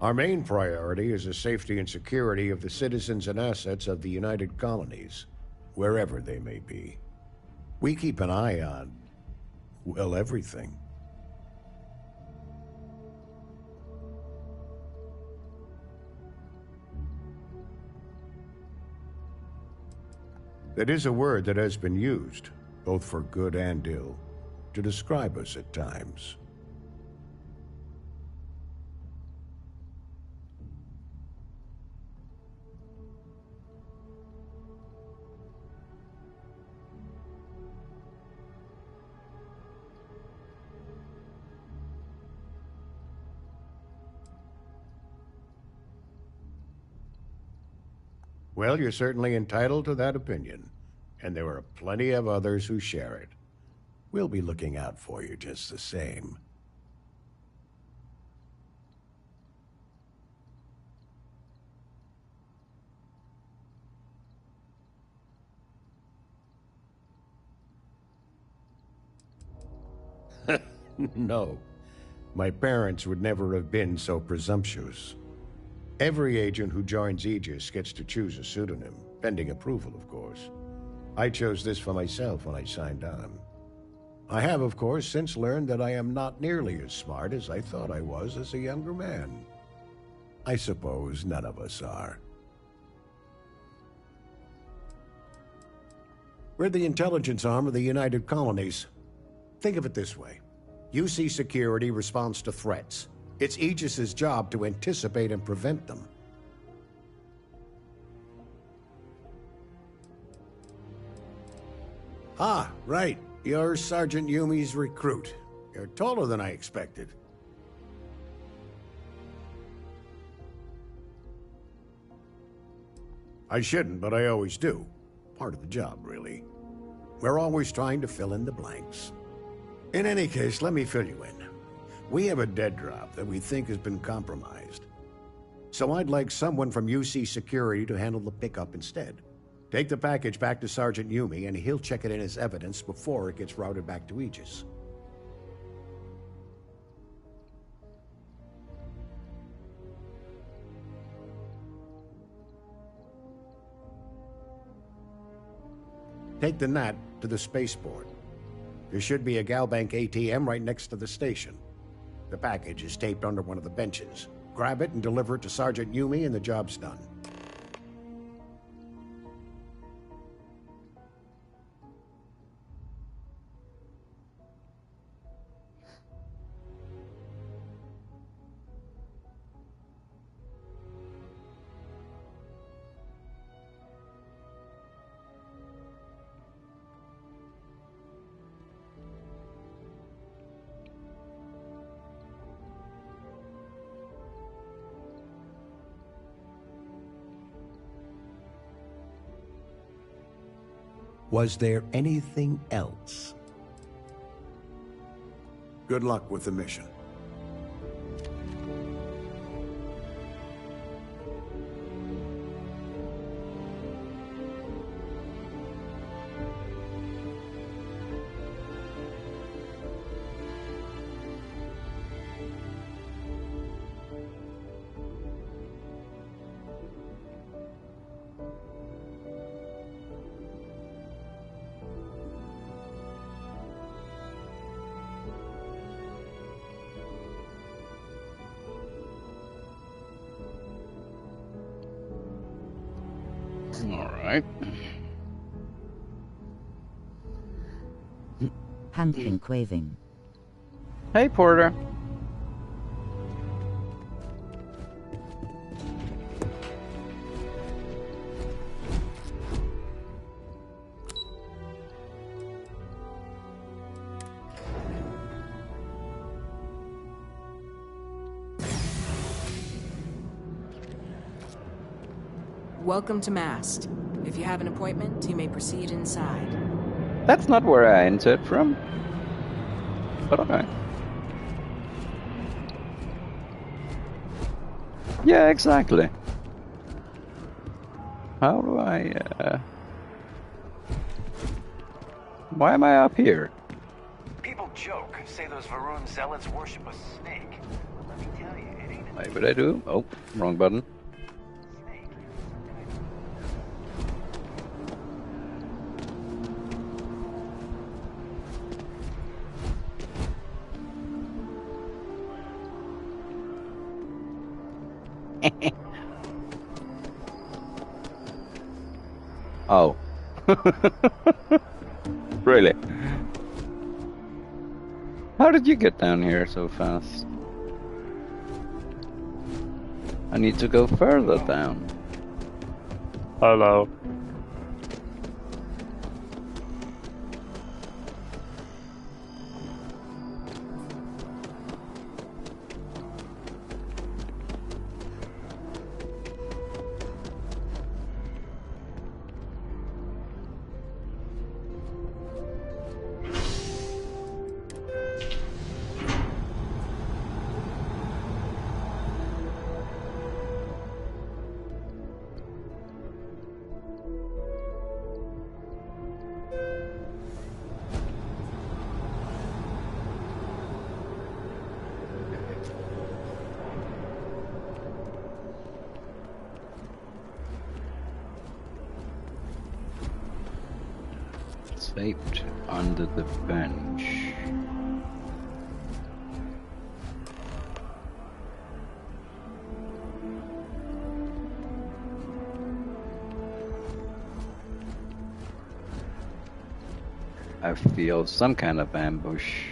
Our main priority is the safety and security of the citizens and assets of the United Colonies, wherever they may be. We keep an eye on, well, everything. That is a word that has been used, both for good and ill, to describe us at times. Well, you're certainly entitled to that opinion, and there are plenty of others who share it. We'll be looking out for you just the same. No, my parents would never have been so presumptuous. Every agent who joins Aegis gets to choose a pseudonym, pending approval, of course. I chose this for myself when I signed on. I have, of course, since learned that I am not nearly as smart as I thought I was as a younger man. I suppose none of us are. We're the intelligence arm of the United Colonies. Think of it this way. UC Security responds to threats. It's Aegis's job to anticipate and prevent them. Ah, right. You're Sergeant Yumi's recruit. You're taller than I expected. I shouldn't, but I always do. Part of the job, really. We're always trying to fill in the blanks. In any case, let me fill you in. We have a dead drop that we think has been compromised. So I'd like someone from UC Security to handle the pickup instead. Take the package back to Sergeant Yumi, and he'll check it in as evidence before it gets routed back to Aegis. Take the Nat to the spaceport. There should be a Galbank ATM right next to the station. The package is taped under one of the benches. Grab it and deliver it to Sergeant Yumi, and the job's done. Was there anything else? Good luck with the mission. Alright. Handling Quaving. Hey, Porter. Welcome to Mast. If you have an appointment, you may proceed inside. That's not where I entered from. But okay. Yeah, exactly. How do I, Why am I up here? People joke, say those Varun zealots worship a snake. Let me tell you, it ain't a... Maybe they do. Oh, wrong button. Oh. Really? How did you get down here so fast? I need to go further down. Hello. Saved under the bench. I feel some kind of ambush.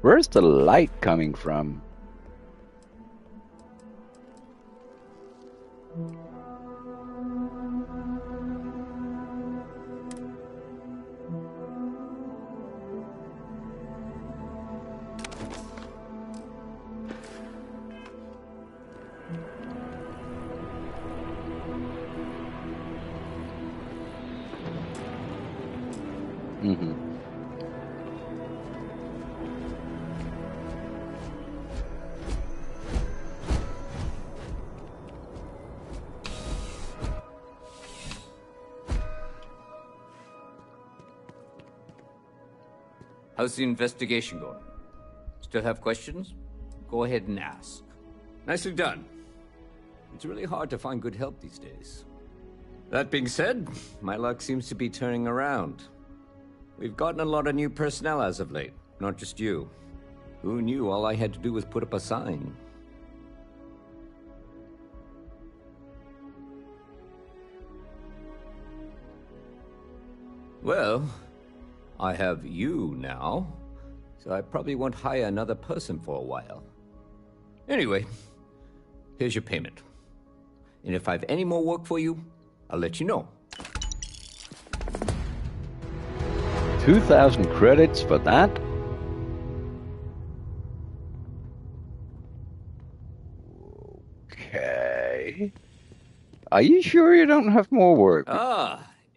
Where's the light coming from? Mm-hmm. How's the investigation going? Still have questions? Go ahead and ask. Nicely done. It's really hard to find good help these days. That being said, my luck seems to be turning around. We've gotten a lot of new personnel as of late, not just you. Who knew all I had to do was put up a sign? Well, I have you now, so I probably won't hire another person for a while. Anyway, here's your payment. And if I have any more work for you, I'll let you know. 2,000 credits for that? Okay. Are you sure you don't have more work?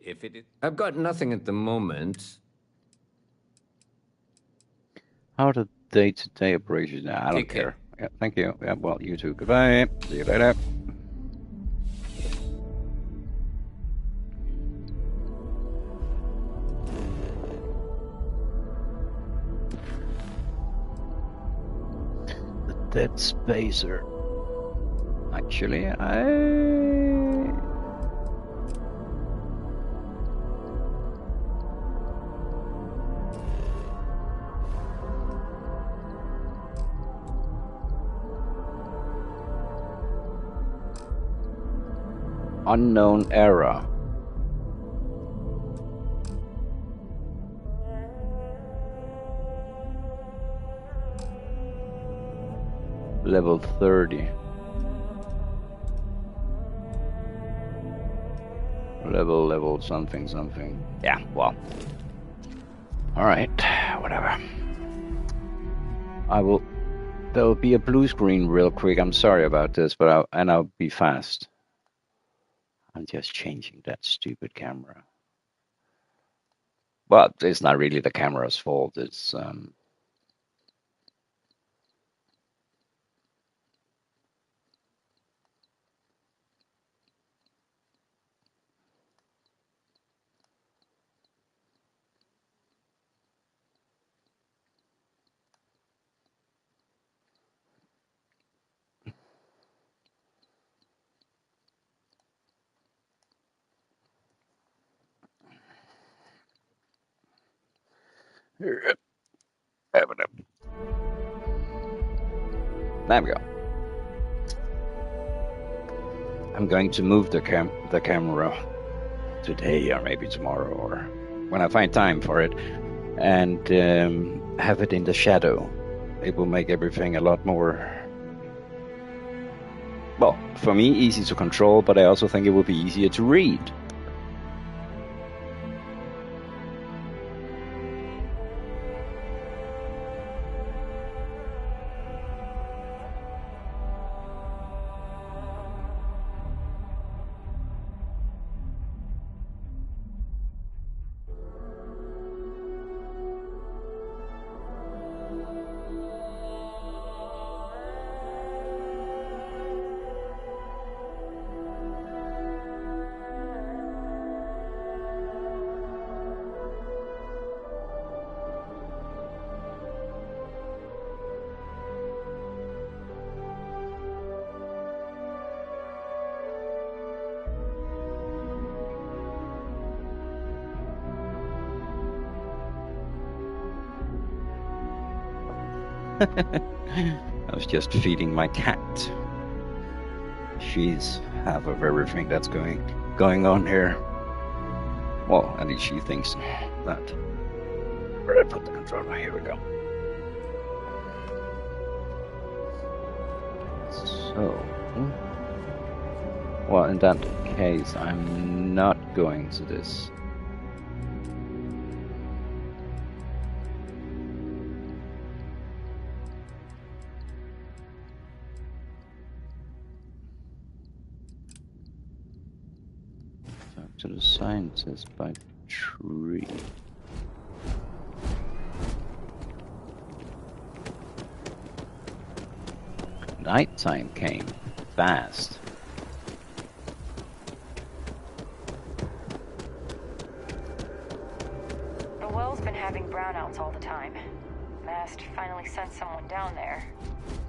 If it is... I've got nothing at the moment. How the day-to-day operations? I don't care. Yeah, thank you. Yeah, well, you too. Goodbye. See you later. The Dead Spacer. Actually, Unknown era. Level 30. Level something. Yeah, well. Alright, whatever. There'll be a blue screen real quick. I'm sorry about this, but I'll be fast. I'm just changing that stupid camera. Well, it's not really the camera's fault. It's There we go. I'm going to move the camera today or maybe tomorrow or when I find time for it and have it in the shadow. It will make everything a lot more, well, for me, easy to control, but I also think it will be easier to read. I was just feeding my cat. She's half of everything that's going on here. Well, at least she thinks that. Where did I put the controller? Here we go. So, well, in that case, I'm not going to this. To the scientist by tree. Nighttime came fast. The well's been having brownouts all the time. Mast finally sent someone down there,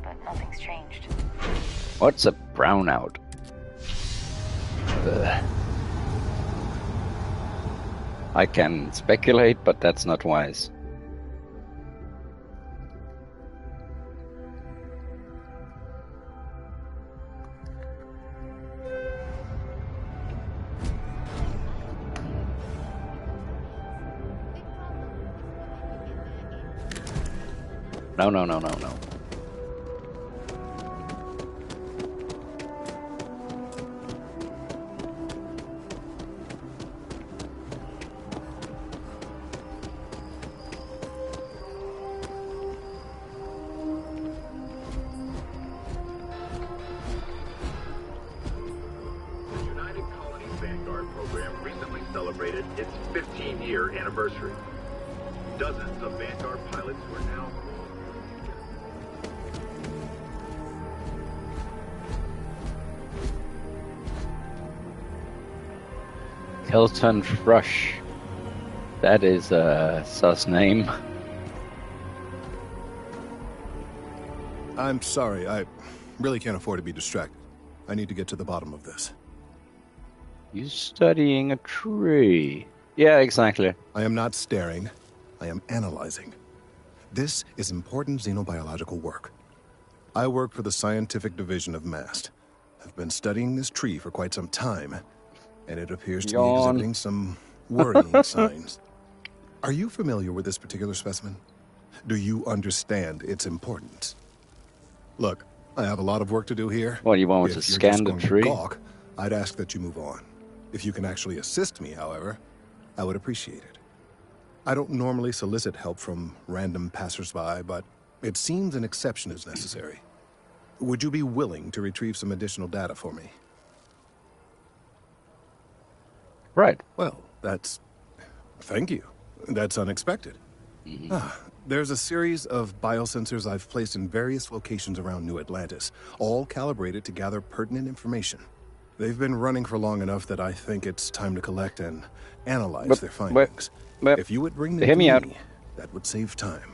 but nothing's changed. What's a brownout? I can speculate, but that's not wise. No. Its 15-year anniversary. Dozens of Vanguard pilots were now... Kelton Thrush. That is a sus name. I'm sorry, I really can't afford to be distracted. I need to get to the bottom of this. You studying a tree. Yeah, exactly. I am not staring. I am analyzing. This is important xenobiological work. I work for the scientific division of MAST. I've been studying this tree for quite some time, and it appears to be exhibiting some worrying signs. Are you familiar with this particular specimen? Do you understand its importance? Look, I have a lot of work to do here. What, you want me to scan the tree? Gawk, I'd ask that you move on. If you can actually assist me, however, I would appreciate it. I don't normally solicit help from random passersby, but it seems an exception is necessary. Would you be willing to retrieve some additional data for me? Right. Well, that's... Thank you. That's unexpected. There's a series of biosensors I've placed in various locations around New Atlantis, all calibrated to gather pertinent information. They've been running for long enough that I think it's time to collect and analyze their findings. If you would bring them to me, that would save time.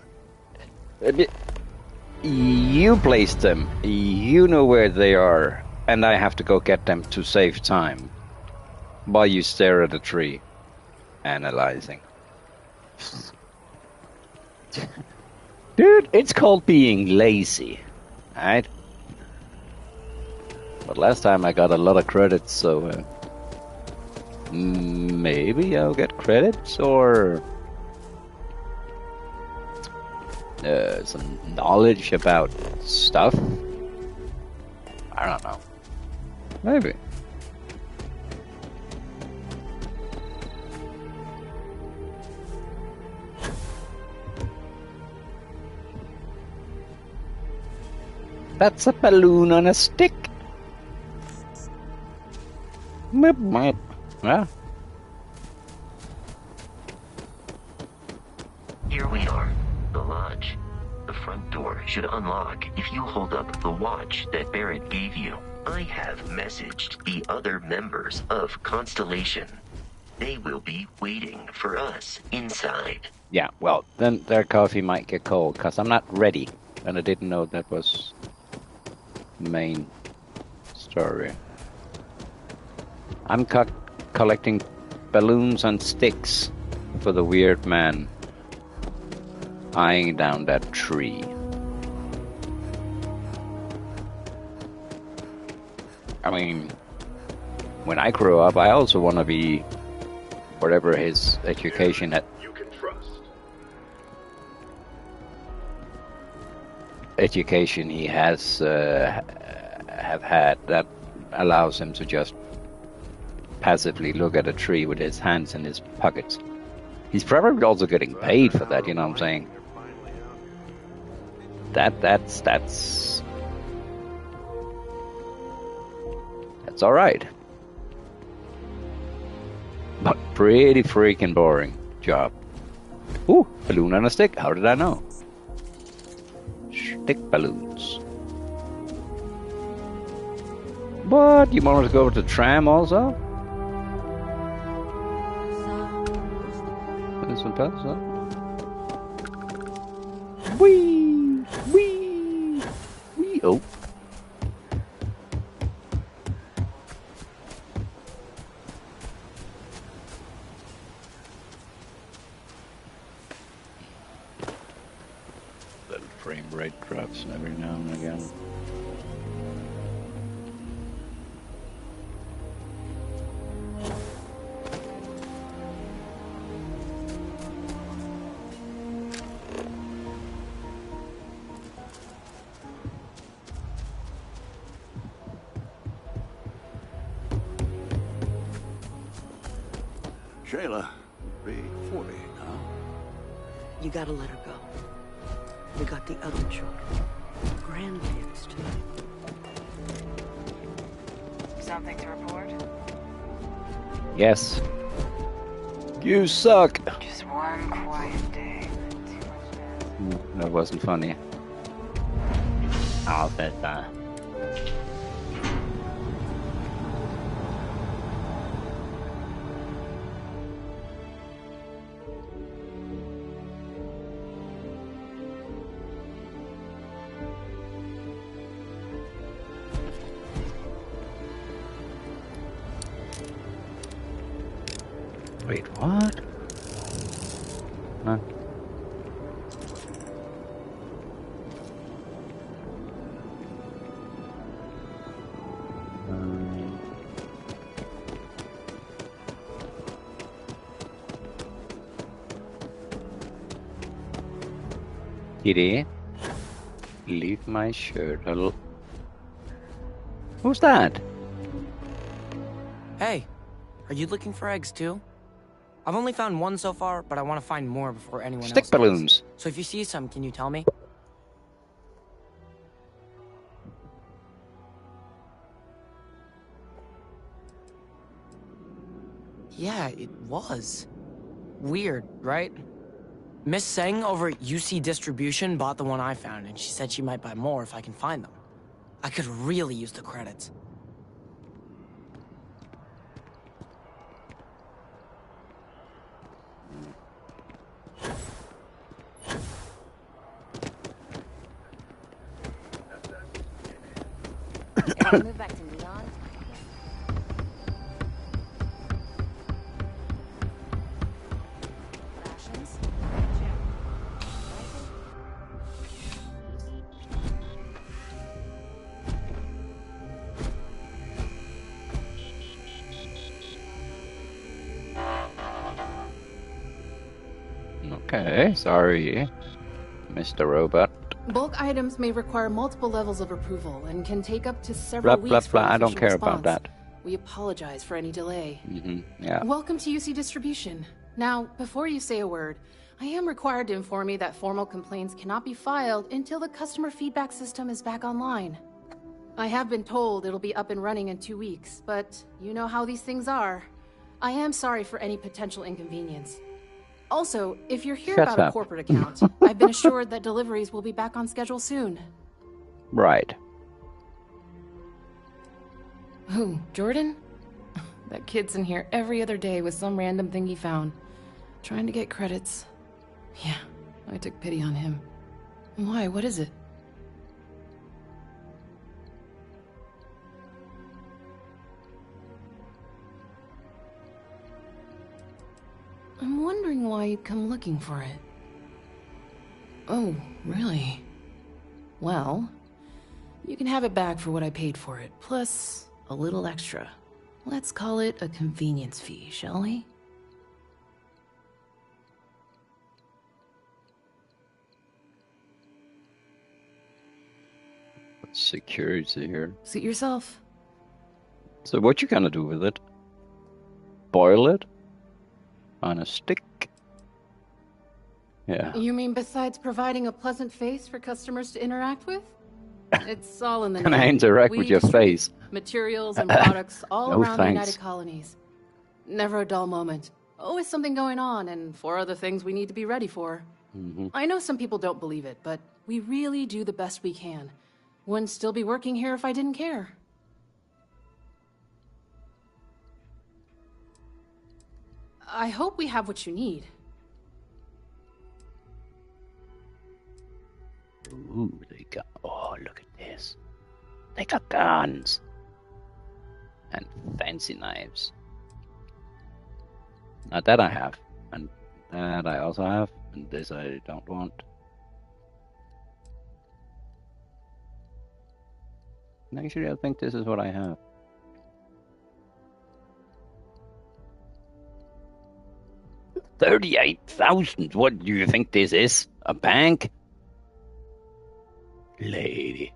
You placed them. You know where they are. And I have to go get them to save time. While you stare at a tree. Analyzing. Dude, it's called being lazy, right? But last time I got a lot of credits, so maybe I'll get credits or some knowledge about stuff. I don't know. Maybe. That's a balloon on a stick. Mip, mip. Yeah. Here we are, the lodge. The front door should unlock if you hold up the watch that Barrett gave you. I have messaged the other members of Constellation. They will be waiting for us inside. Yeah, well, then their coffee might get cold, because I'm not ready. And I didn't know that was the main story. I'm collecting balloons and sticks for the weird man eyeing down that tree. I mean, when I grow up, I also want to be whatever his education at. You can trust. Education he has have had that allows him to just passively look at a tree with his hands in his pockets. He's probably also getting paid for that, you know what I'm saying? That's all right. But pretty freaking boring job. Ooh, balloon on a stick. How did I know? Stick balloons. What? You want to go to the tram also? This one pass, huh? Wee! Wee! Wee! Oh. Little frame rate drops every now and again. Shayla, be 40 now. You gotta let her go. We got the other children. Grandkids, too. Something to report? Yes. You suck. Just one quiet day. That wasn't funny. I'll bet that. Wait, what? Huh? Kitty, leave my shirt a little. Who's that? Hey, are you looking for eggs too? I've only found one so far, but I want to find more before anyone Stick else balloons. does. So if you see some, can you tell me? Yeah, it was. Weird, right? Miss Seng over at UC Distribution bought the one I found, and she said she might buy more if I can find them. I could really use the credits. Move back to Neon. Rations. Okay, sorry, Mr. Robot. Bulk items may require multiple levels of approval and can take up to several Blah, blah, weeks for blah. an I don't official care response. about that. We apologize for any delay. Yeah. Welcome to UC Distribution. Now, before you say a word, I am required to inform you that formal complaints cannot be filed until the customer feedback system is back online. I have been told it'll be up and running in 2 weeks, but you know how these things are. I am sorry for any potential inconvenience. Also, if you're here Shut about up. a corporate account, I've been assured that deliveries will be back on schedule soon. Right. Who, Jordan? That kid's in here every other day with some random thing he found. Trying to get credits. Yeah, I took pity on him. Why, what is it? I'm wondering why you'd come looking for it. Oh, really? Well, you can have it back for what I paid for it, plus a little extra. Let's call it a convenience fee, shall we? Security here. Suit yourself. So what you gonna do with it? Boil it? On a stick? Yeah. You mean besides providing a pleasant face for customers to interact with? It's all in the Can I name. interact We with your distribute face? materials and products all No, around the thanks. United Colonies. Never a dull moment. Always something going on, and 4 other things we need to be ready for. I know some people don't believe it, but we really do the best we can. Wouldn't still be working here if I didn't care. I hope we have what you need. Ooh, they got. Oh, look at this. They got guns. And fancy knives. Now that I have. And that I also have. And this I don't want. Actually, I think this is what I have. $38,000. What do you think this is? A bank? Lady.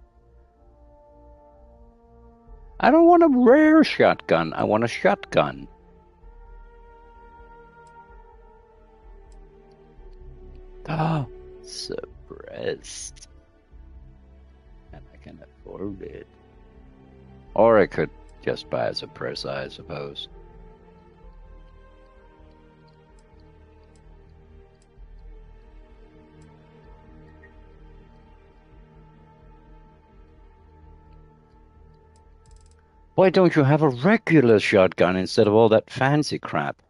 I don't want a rare shotgun. I want a shotgun. Oh, suppressed. And I can afford it. Or I could just buy a suppressor, I suppose. Why don't you have a regular shotgun instead of all that fancy crap?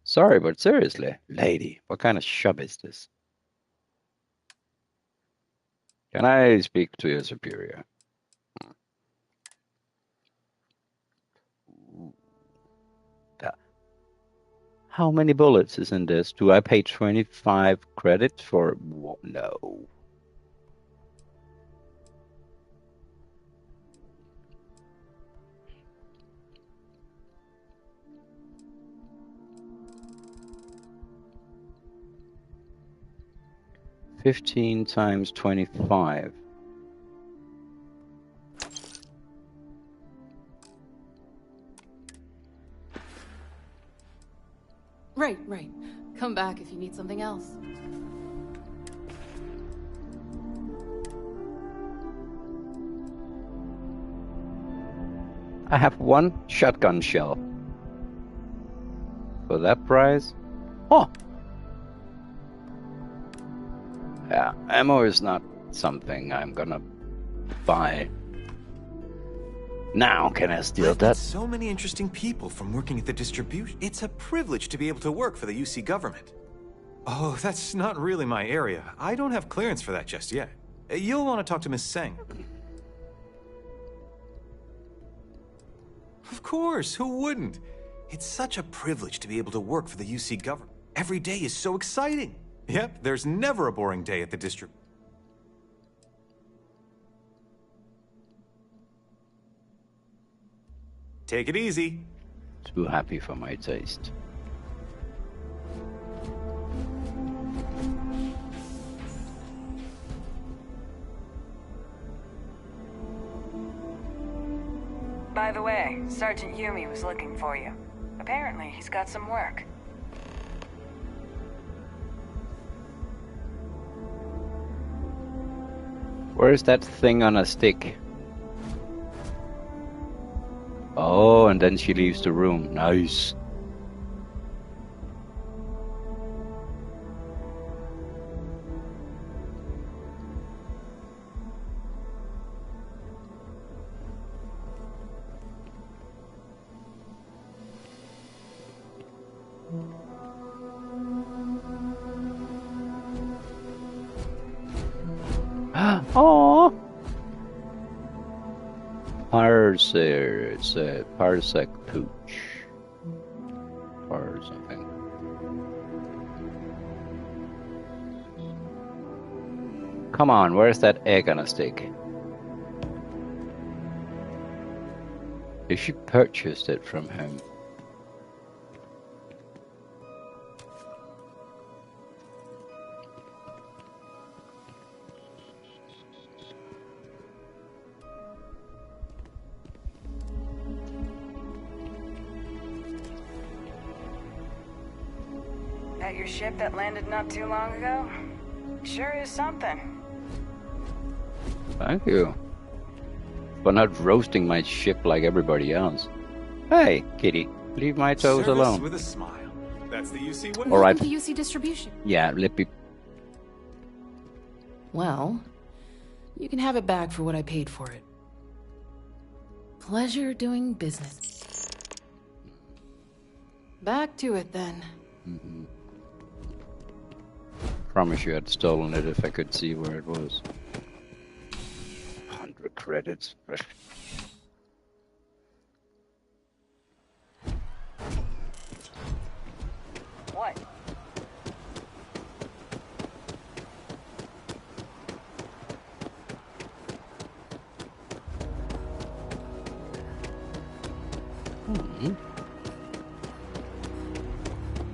Sorry, but seriously, lady, what kind of shove is this? Can I speak to your superior? How many bullets is in this? Do I pay 25 credits for? No. $15 times 25. Right. Come back if you need something else. I have 1 shotgun shell. For that price? Oh! Yeah, ammo is not something I'm gonna buy. Now, can I steal I've that? met so many interesting people from working at the distribution. It's a privilege to be able to work for the UC government. Oh, that's not really my area. I don't have clearance for that just yet. You'll want to talk to Miss Seng. Of course, who wouldn't? It's such a privilege to be able to work for the UC government. Every day is so exciting. Yep, there's never a boring day at the district. Take it easy. Too happy for my taste. By the way, Sergeant Yumi was looking for you. Apparently, he's got some work. Where's that thing on a stick? Oh, and then she leaves the room. Nice. Oh, Parser. It's a Parsec pooch. Or something. Come on, where's that egg on a stick? If she purchased it from him. That your ship that landed not too long ago? Sure is something. Thank you. For not roasting my ship like everybody else. Hey, kitty, leave my toes Service alone. with a smile. That's the UC way. All right. Welcome to UC Distribution. Yeah, let me. Well, you can have it back for what I paid for it. Pleasure doing business. Back to it then. Promise you I'd stolen it if I could see where it was. 100 credits. What?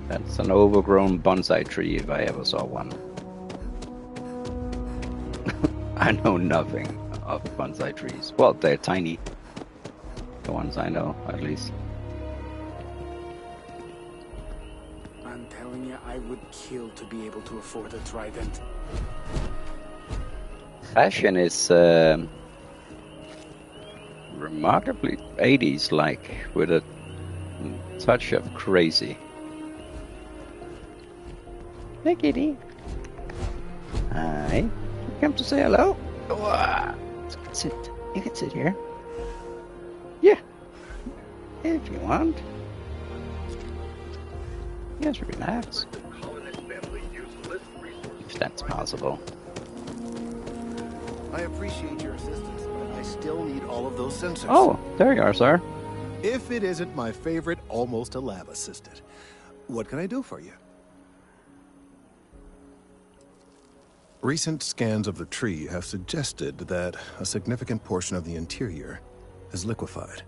That's an overgrown bonsai tree if I ever saw one. I know nothing of bonsai trees. Well, they're tiny. The ones I know, at least. I'm telling you, I would kill to be able to afford a trident. Fashion is remarkably 80s-like, with a touch of crazy. Hey, kitty. Hi. You come to say hello? Sit. You can sit here. Yeah. If you want. Just relax. If that's possible. I appreciate your assistance, but I still need all of those sensors. Oh, there you are, sir. If it isn't my favorite almost a lab assistant, what can I do for you? Recent scans of the tree have suggested that a significant portion of the interior is liquefied.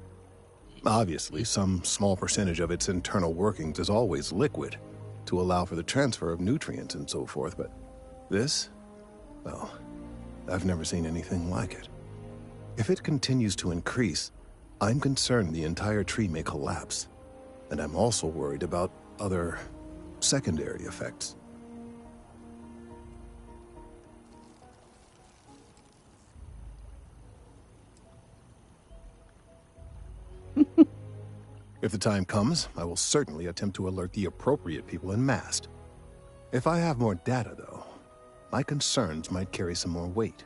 Obviously, some small percentage of its internal workings is always liquid to allow for the transfer of nutrients and so forth, but this, well, I've never seen anything like it. If it continues to increase, I'm concerned the entire tree may collapse, and I'm also worried about other secondary effects. If the time comes, I will certainly attempt to alert the appropriate people in MAST. If I have more data, though, my concerns might carry some more weight.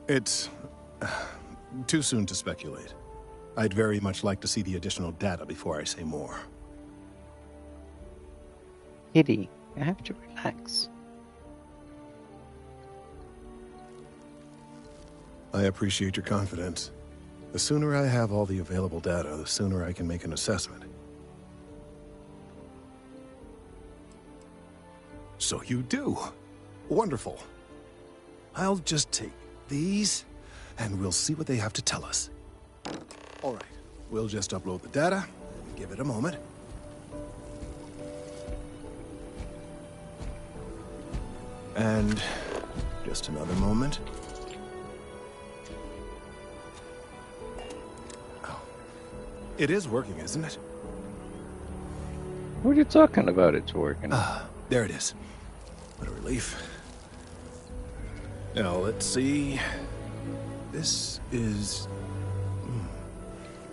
It's too soon to speculate. I'd very much like to see the additional data before I say more. Kitty, you have to relax. I appreciate your confidence. The sooner I have all the available data, the sooner I can make an assessment. So you do. Wonderful. I'll just take these, and we'll see what they have to tell us. All right, we'll just upload the data. Give it a moment. And just another moment. It is working, isn't it? What are you talking about? It's working. Ah, there it is. What a relief. Now, let's see. This is...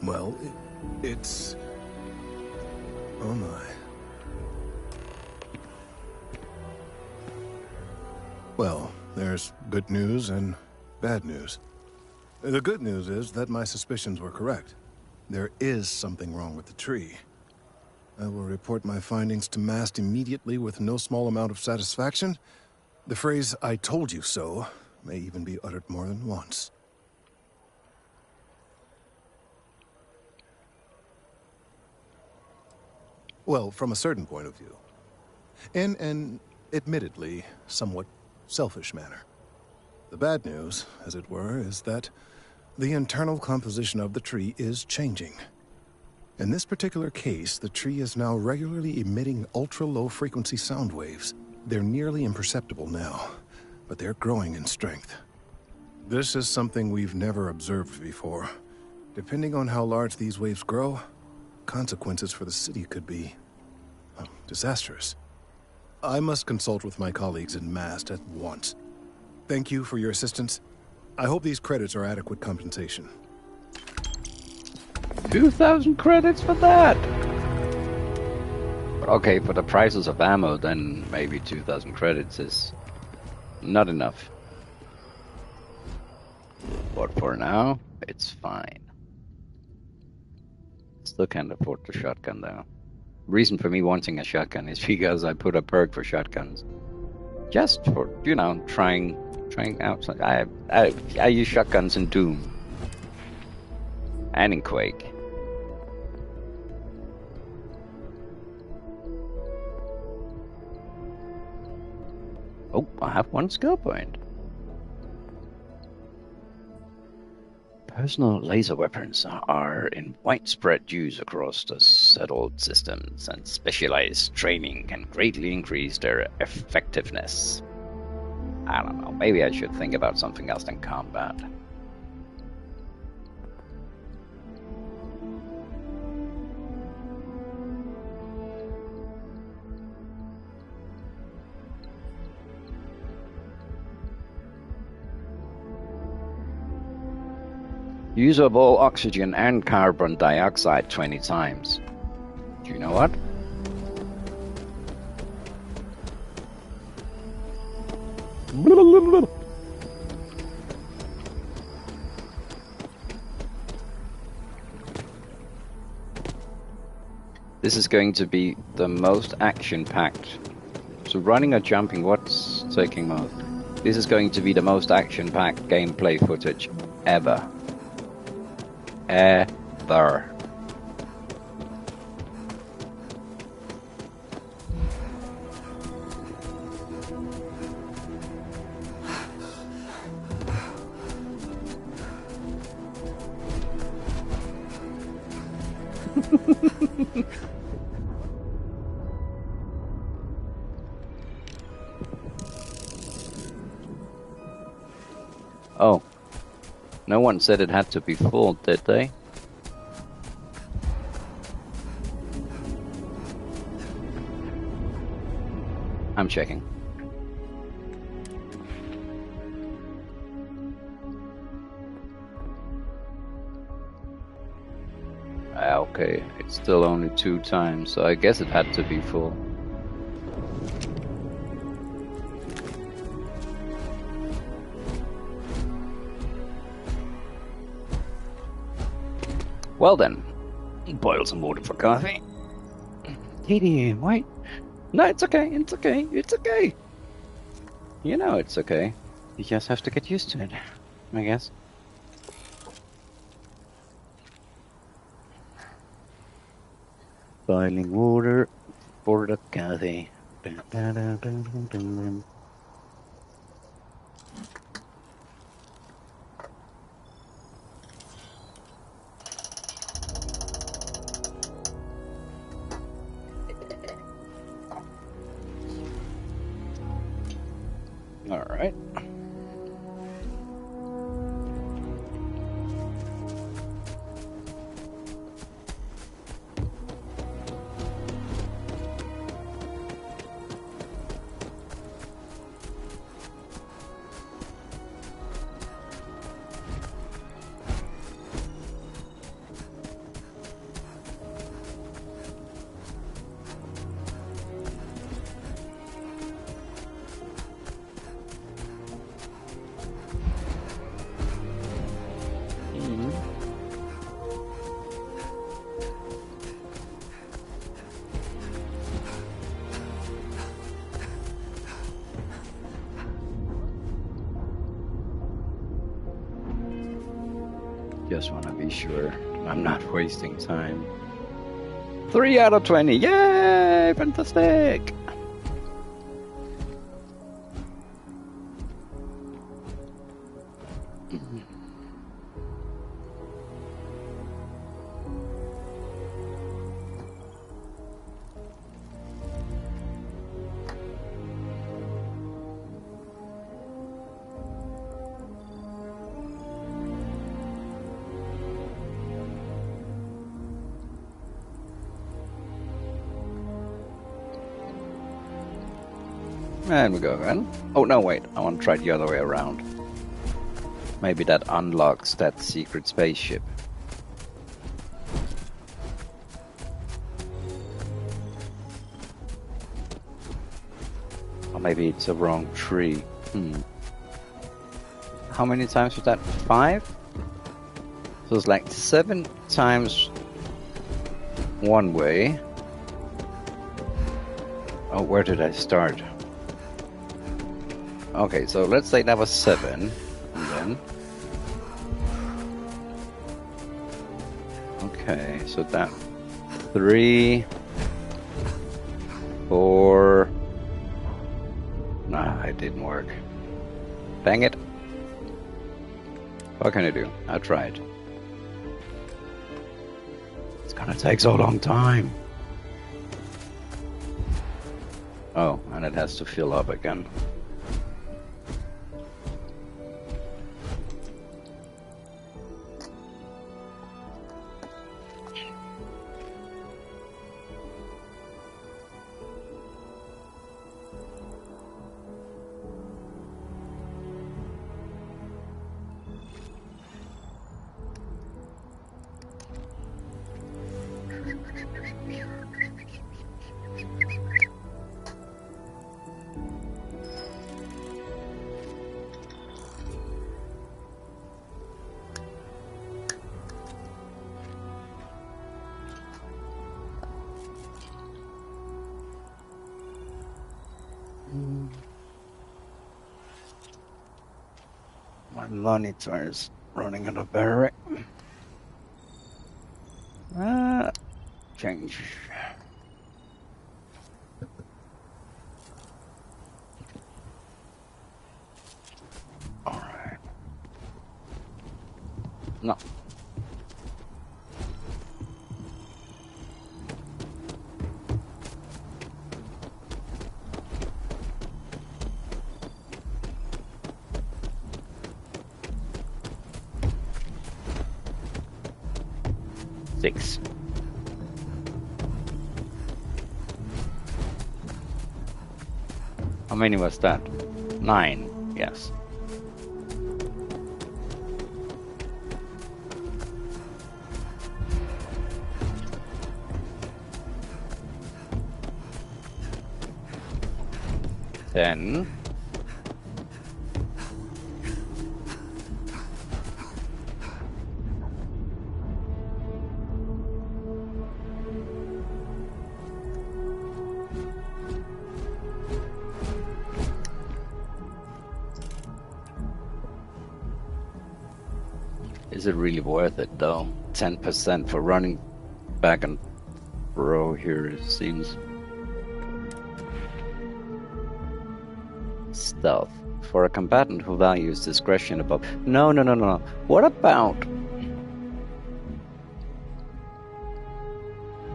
Well, it's... Oh my. Well, there's good news and bad news. The good news is that my suspicions were correct. There is something wrong with the tree. I will report my findings to MAST immediately with no small amount of satisfaction. The phrase, "I told you so," may even be uttered more than once. Well, from a certain point of view. In an, admittedly, somewhat selfish manner. The bad news, as it were, is that the internal composition of the tree is changing. In this particular case, the tree is now regularly emitting ultra-low frequency sound waves. They're nearly imperceptible now, but they're growing in strength. This is something we've never observed before. Depending on how large these waves grow, consequences for the city could be disastrous. I must consult with my colleagues in MAST at once. Thank you for your assistance. I hope these credits are adequate compensation. 2,000 credits for that! But okay, for the prices of ammo, then maybe 2,000 credits is not enough. But for now, it's fine. Still can't afford the shotgun though. Reason for me wanting a shotgun is because I put a perk for shotguns. Just for, you know, trying out. I use shotguns in Doom. And in Quake. Oh, I have one skill point. Personal laser weapons are in widespread use across the settled systems, and specialized training can greatly increase their effectiveness. I don't know, maybe I should think about something else than combat. Use of all oxygen and carbon dioxide 20 times. Do you know what? This is going to be the most action-packed. So running or jumping, what's taking most? This is going to be the most action-packed gameplay footage ever. Ever. Oh. No one said it had to be full, did they? I'm checking. Okay, it's still only 2 times, so I guess it had to be full. Well then, boil some water for coffee. Katie, wait. No, it's okay, it's okay, it's okay. You know it's okay. You just have to get used to it, I guess. Boiling water for the coffee. All right. Just want to be sure I'm not wasting time. 3 out of 20. Yay! Fantastic! And we go again. Oh no, wait. I want to try the other way around. Maybe that unlocks that secret spaceship. Or maybe it's a wrong tree. How many times was that? 5? So it's like 7 times one way. Oh, where did I start? Okay, so let's say that was 7, and then... Okay, so that... 3... 4... Nah, it didn't work. Dang it. What can I do? I tried. It's gonna take so long time. Oh, and it has to fill up again. My monitor is running out of battery. Change. Alright. No. Six. How many was that? 9, yes. Then is it really worth it though? 10% for running back and row here, it seems. Stealth. For a combatant who values discretion above... No. What about...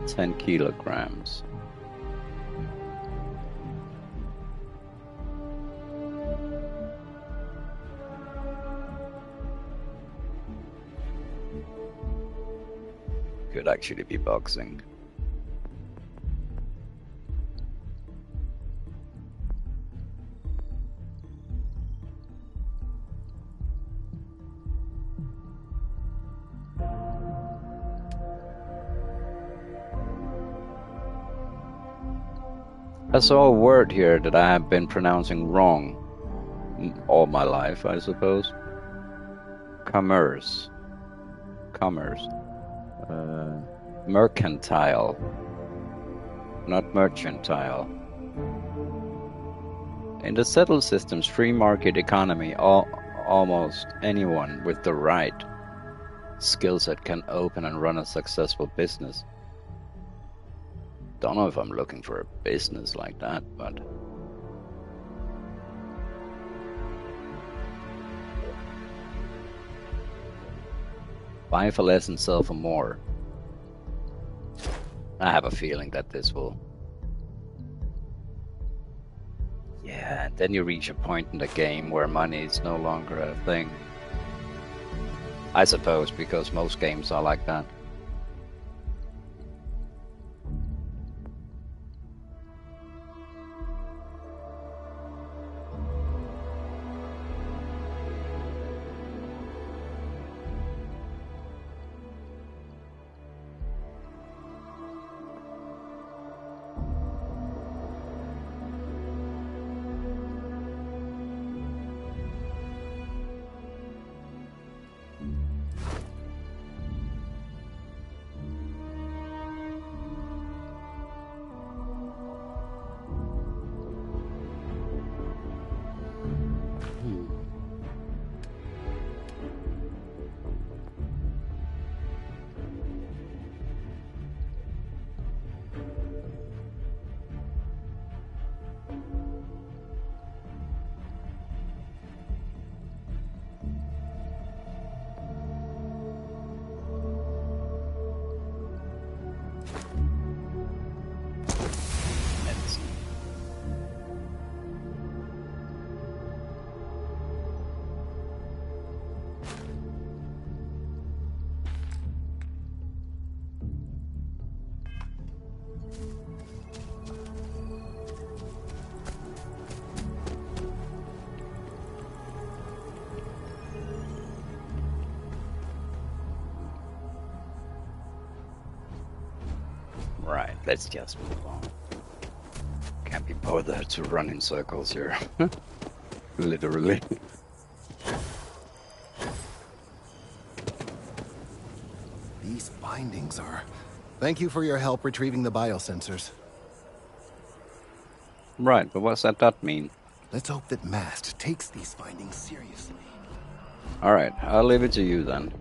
10 kilograms? Could actually be boxing. I saw a word here that I have been pronouncing wrong all my life, I suppose. Commerce. Mercantile. Not mercantile. In the settled system's free market economy, almost anyone with the right skill set can open and run a successful business. Don't know if I'm looking for a business like that, but... Buy for less and sell for more. I have a feeling that this will... Yeah, then you reach a point in the game where money is no longer a thing. I suppose, because most games are like that. Right, let's just move on. Can't be bothered to run in circles here. Literally. These findings are... Thank you for your help retrieving the biosensors. Right, but what's that mean? Let's hope that MAST takes these findings seriously. Alright, I'll leave it to you then.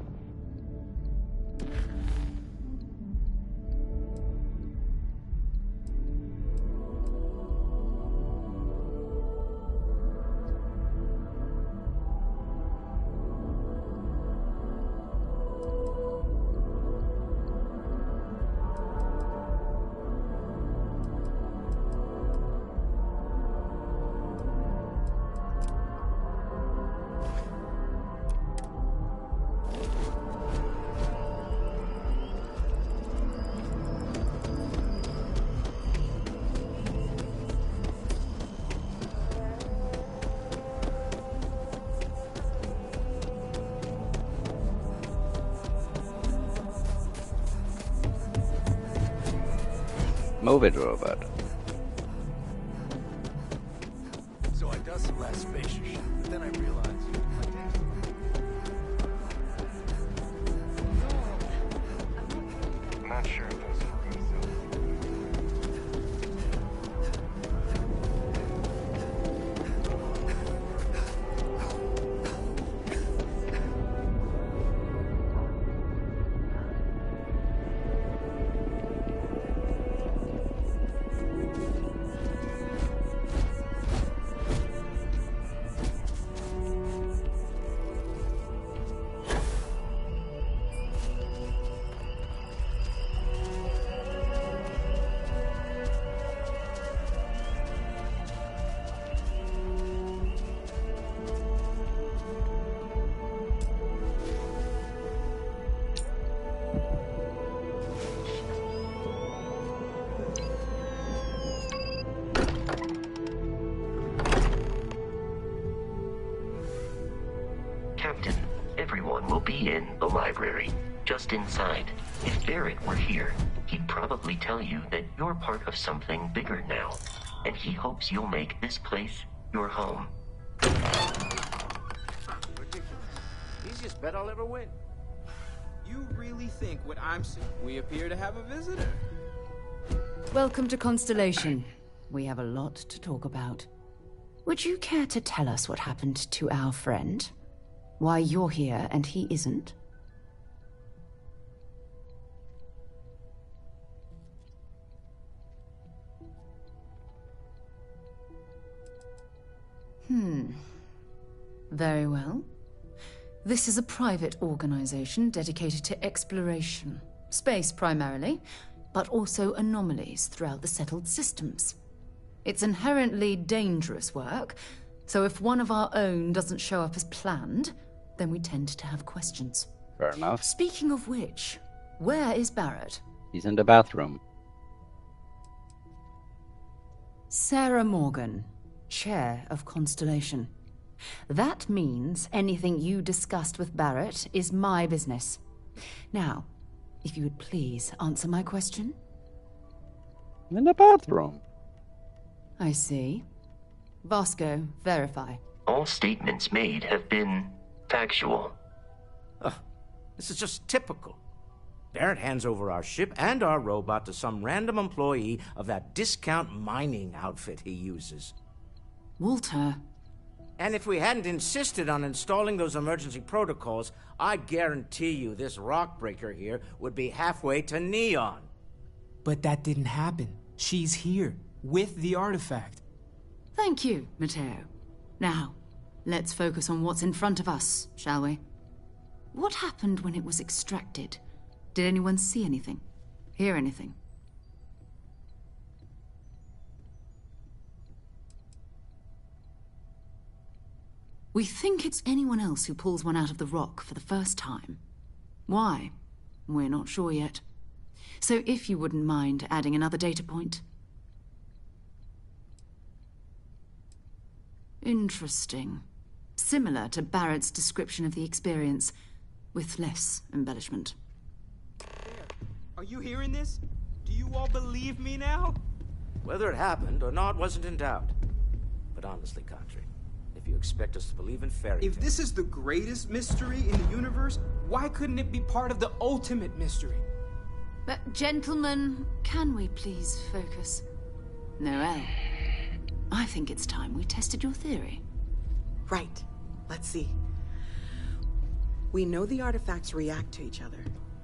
Move it, robot. So I got some last spacious, but then I realized... I'm not sure if those are good, Captain, everyone will be in the library, just inside. If Barrett were here, he'd probably tell you that you're part of something bigger now, and he hopes you'll make this place your home. Easiest bet I'll ever win. You really think what I'm saying? We appear to have a visitor. Welcome to Constellation. We have a lot to talk about. Would you care to tell us what happened to our friend? Why you're here and he isn't? Very well. This is a private organization dedicated to exploration. Space primarily, but also anomalies throughout the settled systems. It's inherently dangerous work, so if one of our own doesn't show up as planned, then we tend to have questions. Fair enough. Speaking of which, where is Barrett? He's in the bathroom. Sarah Morgan, Chair of Constellation. That means anything you discussed with Barrett is my business. Now, if you would please answer my question. In the bathroom. I see. Vasco, verify. All statements made have been factual. This is just typical. Barrett hands over our ship and our robot to some random employee of that discount mining outfit he uses. Walter. And if we hadn't insisted on installing those emergency protocols, I guarantee you this rock breaker here would be halfway to Neon. But that didn't happen. She's here, with the artifact. Thank you, Matteo. Now, let's focus on what's in front of us, shall we? What happened when it was extracted? Did anyone see anything? Hear anything? We think it's anyone else who pulls one out of the rock for the first time. Why? We're not sure yet. So if you wouldn't mind adding another data point. Interesting. Similar to Barrett's description of the experience, with less embellishment. Are you hearing this? Do you all believe me now? Whether it happened or not wasn't in doubt. But honestly, Country, if you expect us to believe in fairy tales... If this is the greatest mystery in the universe, why couldn't it be part of the ultimate mystery? But gentlemen, can we please focus? Noelle, I think it's time we tested your theory. Right. Let's see. We know the artifacts react to each other.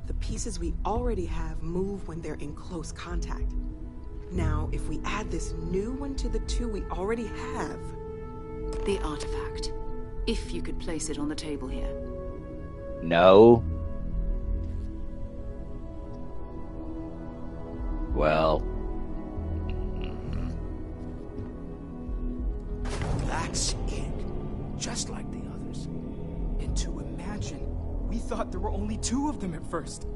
The pieces we already have move when they're in close contact. Now, if we add this new one to the two we already have... The artifact. If you could place it on the table here. No. Well. That's it. Just like the others. And to imagine, we thought there were only two of them at first.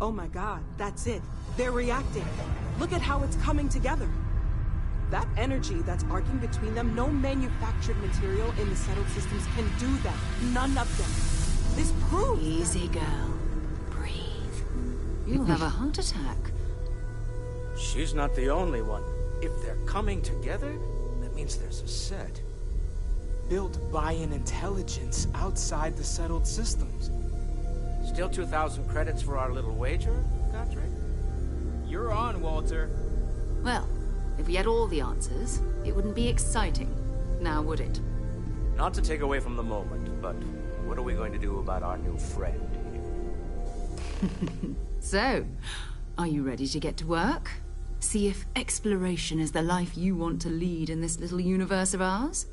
Oh my god, that's it. They're reacting. Look at how it's coming together. That energy that's arcing between them, no manufactured material in the settled systems can do that. None of them. This proves... Easy, girl. Breathe. You'll have a heart attack. She's not the only one. If they're coming together, that means there's a set. Built by an intelligence outside the settled systems. Still 2,000 credits for our little wager, Country? You're on, Walter. Well, if we had all the answers, it wouldn't be exciting. Now, would it? Not to take away from the moment, but what are we going to do about our new friend here? So, are you ready to get to work? See if exploration is the life you want to lead in this little universe of ours?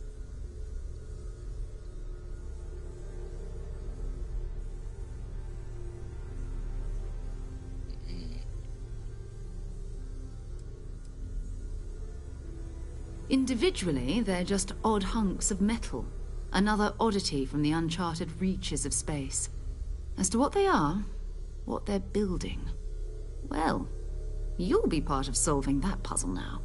Individually, they're just odd hunks of metal. Another oddity from the uncharted reaches of space. As to what they are, what they're building, well, you'll be part of solving that puzzle now.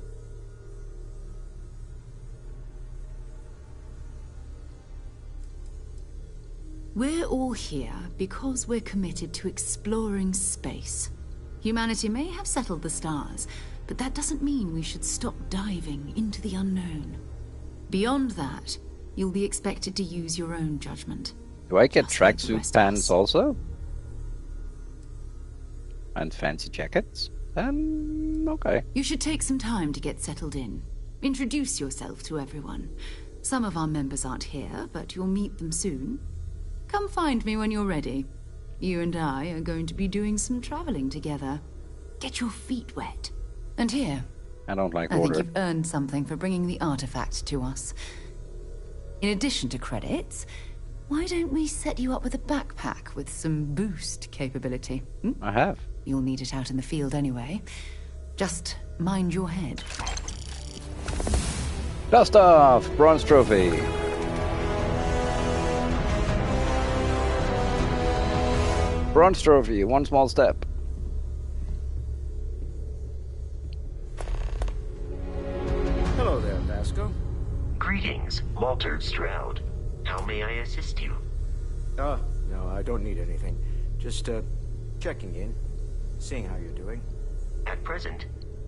We're all here because we're committed to exploring space. Humanity may have settled the stars, but that doesn't mean we should stop diving into the unknown. Beyond that, you'll be expected to use your own judgment. Do I get tracksuit pants also? And fancy jackets? Okay. You should take some time to get settled in. Introduce yourself to everyone. Some of our members aren't here, but you'll meet them soon. Come find me when you're ready. You and I are going to be doing some traveling together. Get your feet wet. And here, I don't like I think water. you've earned something for bringing the artifact to us. In addition to credits, why don't we set you up with a backpack with some boost capability? I have. You'll need it out in the field anyway. Just mind your head. Dust off! Bronze trophy. Bronze trophy, one small step. Hello there, Vasco. Greetings, Walter Stroud. How may I assist you? Oh, no, I don't need anything. Just, checking in, seeing how you're doing. At present,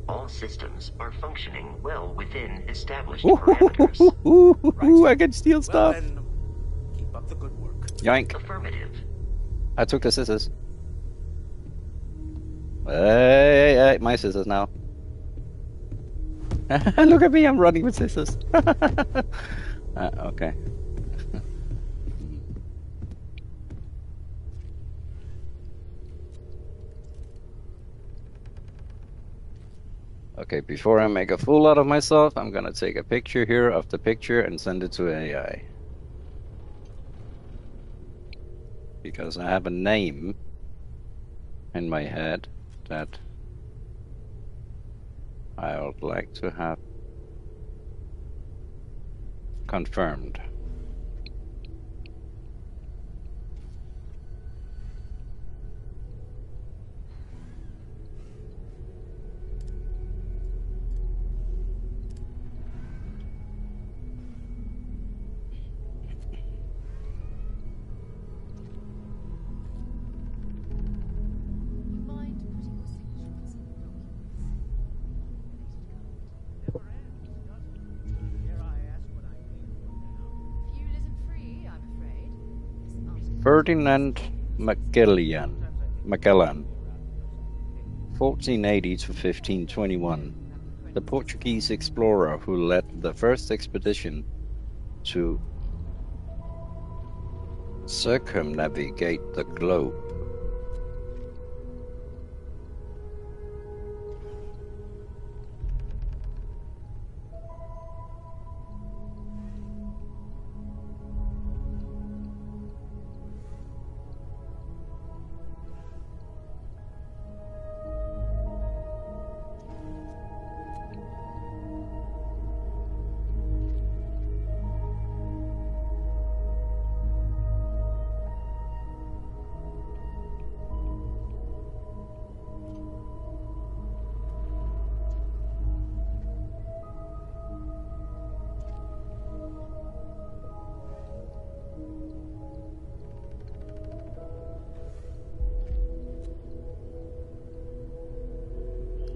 all systems are functioning well within established parameters. I can steal stuff. Well, then, keep up the good work. Yoink. Affirmative. I took the scissors. Hey, my scissors now. Look at me, I'm running with scissors. Okay. Okay, before I make a fool out of myself, I'm gonna take a picture here of the picture and send it to AI. Because I have a name in my head that I would like to have confirmed. Ferdinand Magellan, 1480 to 1521, the Portuguese explorer who led the first expedition to circumnavigate the globe.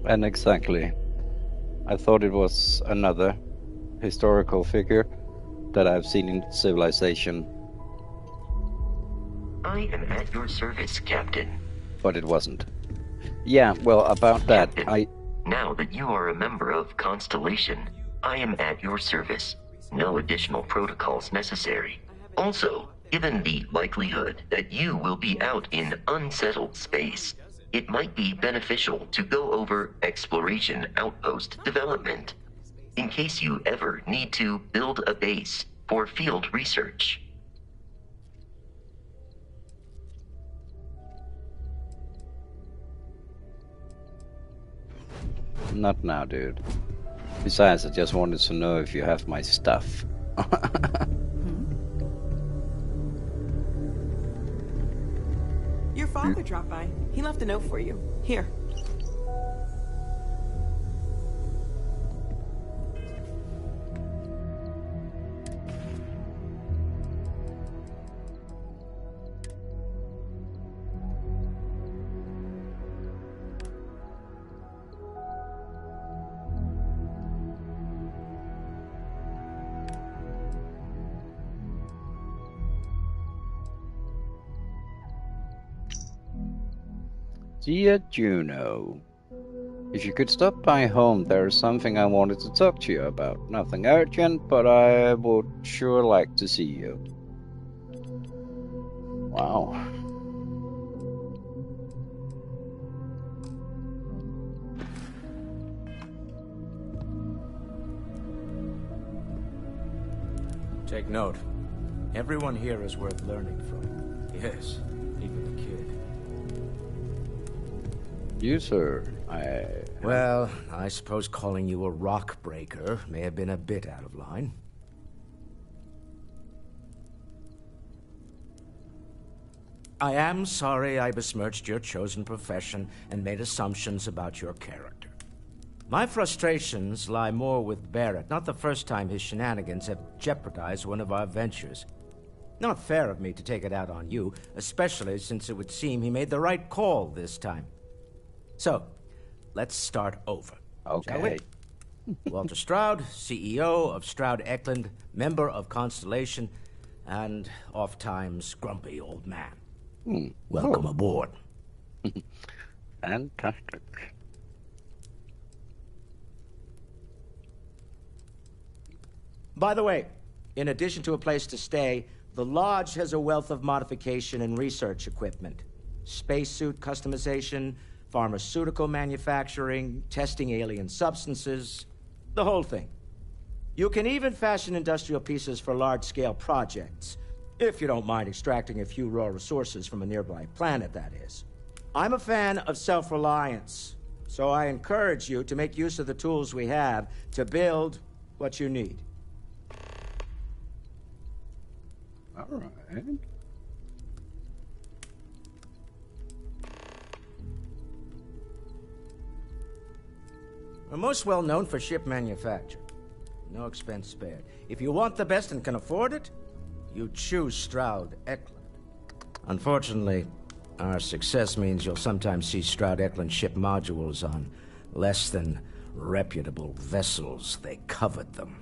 And exactly. I thought it was another historical figure that I've seen in Civilization. I am at your service, Captain. But it wasn't. Yeah, well, about that, Captain, now that you are a member of Constellation, I am at your service. No additional protocols necessary. Also, given the likelihood that you will be out in unsettled space, it might be beneficial to go over exploration outpost development, in case you ever need to build a base for field research. Not now, dude. Besides, I just wanted to know if you have my stuff. Your father dropped by. He left a note for you. Here. Dear Juno, if you could stop by home, there's something I wanted to talk to you about. Nothing urgent, but I would sure like to see you. Wow. Take note. Everyone here is worth learning from. Yes, even the kid. You, sir, Well, I suppose calling you a rock breaker may have been a bit out of line. I am sorry I besmirched your chosen profession and made assumptions about your character. My frustrations lie more with Barrett, not the first time his shenanigans have jeopardized one of our ventures. Not fair of me to take it out on you, especially since it would seem he made the right call this time. So, let's start over. Okay. Shall we? Walter Stroud, CEO of Stroud Eklund, member of Constellation, and oft-times grumpy old man. Welcome aboard. Fantastic. By the way, in addition to a place to stay, the Lodge has a wealth of modification and research equipment. Spacesuit customization, pharmaceutical manufacturing, testing alien substances, the whole thing. You can even fashion industrial pieces for large-scale projects, if you don't mind extracting a few raw resources from a nearby planet, that is. I'm a fan of self-reliance, so I encourage you to make use of the tools we have to build what you need. All right. We're most well known for ship manufacture. No expense spared. If you want the best and can afford it, you choose Stroud Eklund. Unfortunately, our success means you'll sometimes see Stroud Eklund ship modules on less than reputable vessels. They covet them.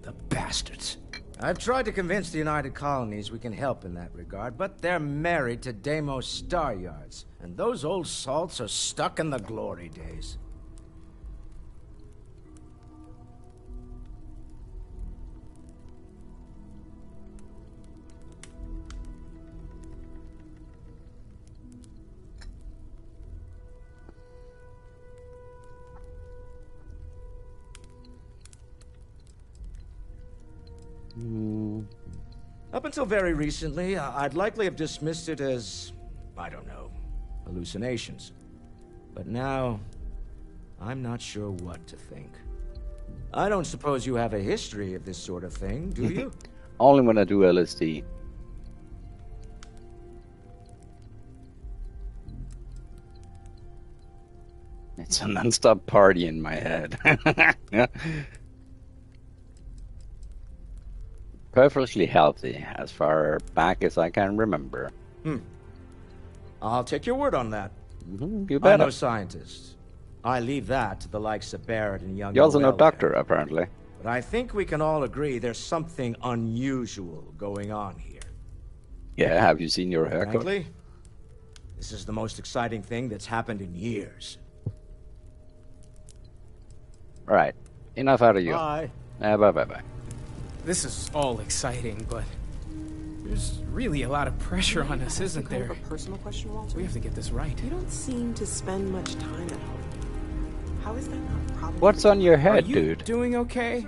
The bastards. I've tried to convince the United Colonies we can help in that regard, but they're married to Deimos Star Yards, and those old salts are stuck in the glory days. Up until very recently, I'd likely have dismissed it as, I don't know, hallucinations. But now, I'm not sure what to think. I don't suppose you have a history of this sort of thing, do you? Only when I do LSD. It's a non-stop party in my head. Yeah. Perfectly healthy, as far back as I can remember. I'll take your word on that. You bet. I'm no scientist. I leave that to the likes of Barrett and young. You're also no Noel doctor, there. apparently. But I think we can all agree there's something unusual going on here. Yeah, have you seen your haircut? Frankly, this is the most exciting thing that's happened in years. All right, enough out of you. Bye. Bye. This is all exciting, but there's really a lot of pressure on us, isn't there? Kind of a personal question, Walter. We have to get this right. You don't seem to spend much time at home. How is that not a problem? What's on your head, Are you dude? doing okay?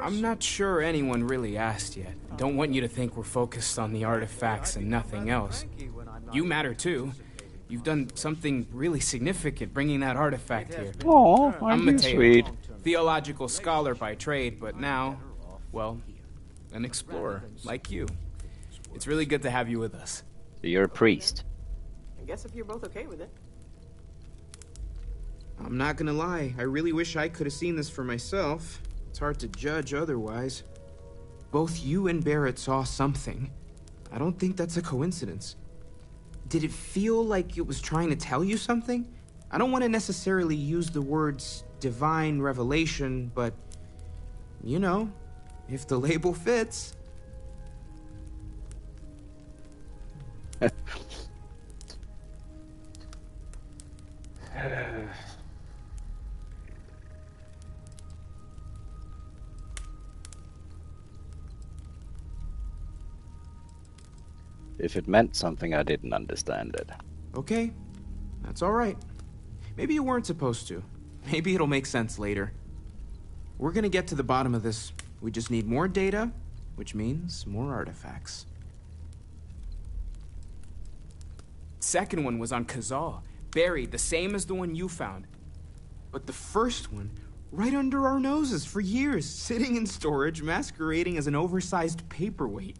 I'm not sure anyone really asked yet. Don't want you to think we're focused on the artifacts and nothing else. You matter too. You've done something really significant bringing that artifact here. Oh, I'm aren't you sweet? theological scholar by trade, but now, well, an explorer like you. It's really good to have you with us. So you're a priest. I guess if you're both okay with it. I'm not gonna lie, I really wish I could have seen this for myself. It's hard to judge otherwise. Both you and Barrett saw something. I don't think that's a coincidence. Did it feel like it was trying to tell you something? I don't want to necessarily use the words divine revelation, but, you know, if the label fits. If it meant something, I didn't understand it. Okay, that's all right. Maybe you weren't supposed to. Maybe it'll make sense later. We're gonna get to the bottom of this. We just need more data which means more artifacts. Second one was on Kazal, buried, the same as the one you found. But the first one, right under our noses for years, sitting in storage, masquerading as an oversized paperweight.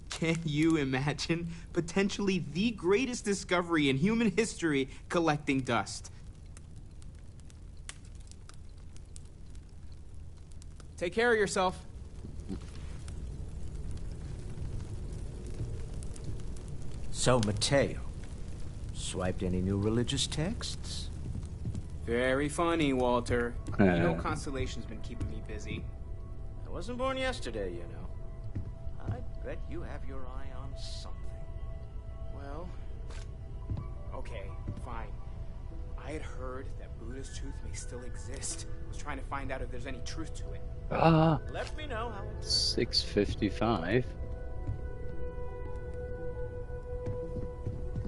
Can you imagine potentially the greatest discovery in human history collecting dust? Take care of yourself. So, Mateo, swiped any new religious texts? Very funny, Walter. You know Constellation's been keeping me busy. I wasn't born yesterday, you know. I bet you have your eye on something. Well, okay, fine. I had heard that Buddha's tooth may still exist. I was trying to find out if there's any truth to it. Let me know how it's 6:55.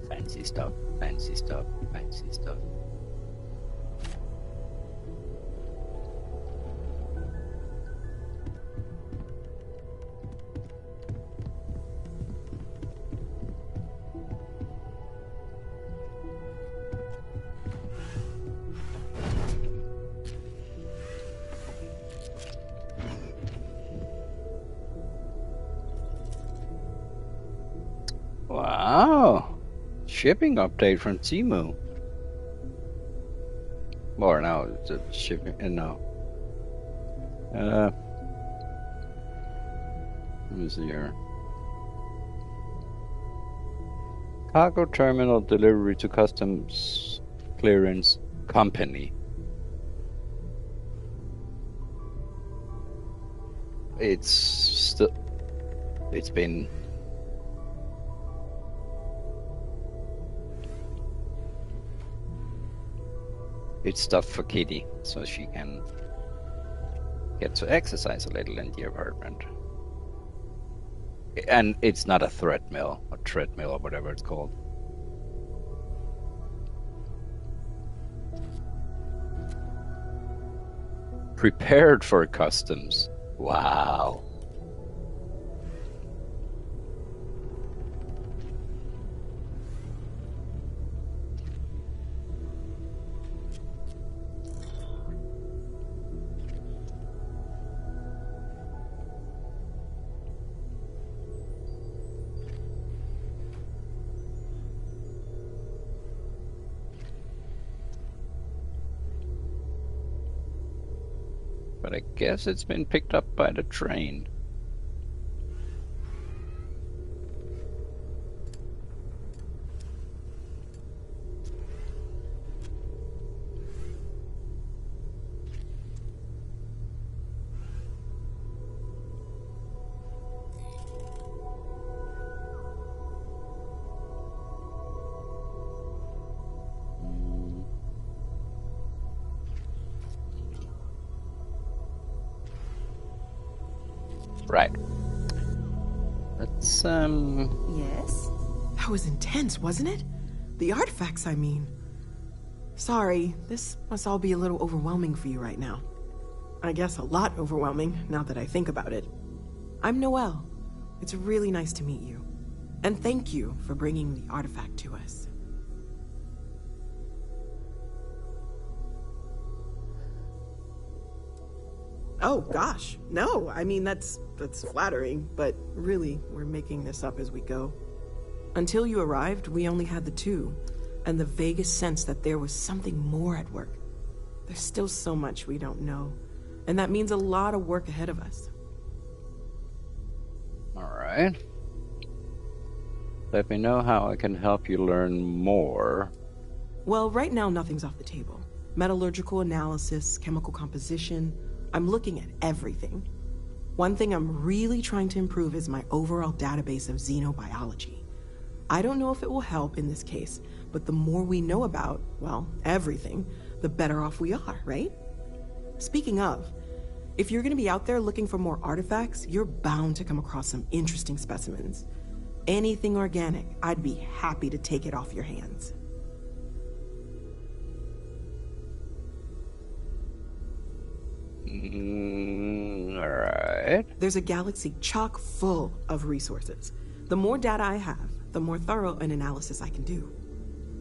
Fancy stuff, fancy stuff, fancy stuff. Wow. Shipping update from Temu. Or no, it's a shipping, no. Let me see here. Cargo terminal delivery to customs clearance company. It's been it's stuff for Kitty, so she can get to exercise a little in the apartment. And it's not a treadmill or whatever it's called. Prepared for customs. Wow. But I guess it's been picked up by the train. Right. Let's, Yes? That was intense, wasn't it? The artifacts, I mean. Sorry, this must all be a little overwhelming for you right now. I guess a lot overwhelming, now that I think about it. I'm Noelle. It's really nice to meet you. And thank you for bringing the artifact to us. Oh, gosh. No, I mean, that's flattering, but really, we're making this up as we go. Until you arrived, we only had the two, and the vaguest sense that there was something more at work. There's still so much we don't know, and that means a lot of work ahead of us. Alright. Let me know how I can help you learn more. Well, right now, nothing's off the table. Metallurgical analysis, chemical composition. I'm looking at everything. One thing I'm really trying to improve is my overall database of xenobiology. I don't know if it will help in this case, but the more we know about, well, everything, the better off we are, right? Speaking of, if you're gonna be out there looking for more artifacts, you're bound to come across some interesting specimens. Anything organic, I'd be happy to take it off your hands. Alright. Right. There's a galaxy chock full of resources. The more data I have, the more thorough an analysis I can do.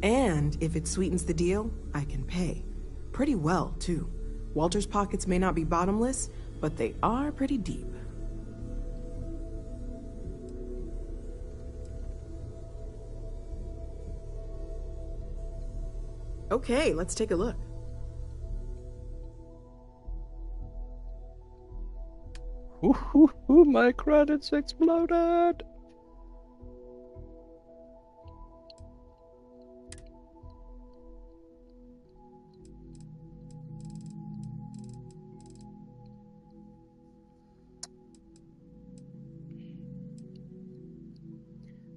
And if it sweetens the deal, I can pay. Pretty well, too. Walter's pockets may not be bottomless, but they are pretty deep. Okay, let's take a look. Ooh, my credits exploded.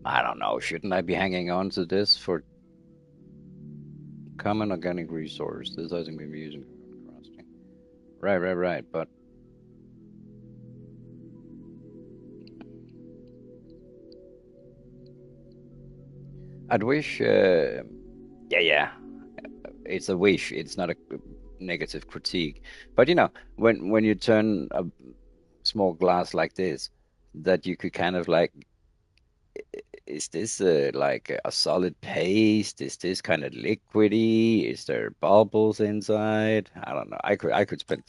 I don't know, shouldn't I be hanging on to this for common organic resource? This hasn't been using crossing. Right, but I'd wish, yeah, it's a wish, it's not a negative critique. But you know, when you turn a small glass like this, that you could kind of like, is this like a solid paste? Is this kind of liquidy? Is there bubbles inside? I don't know. I could spend,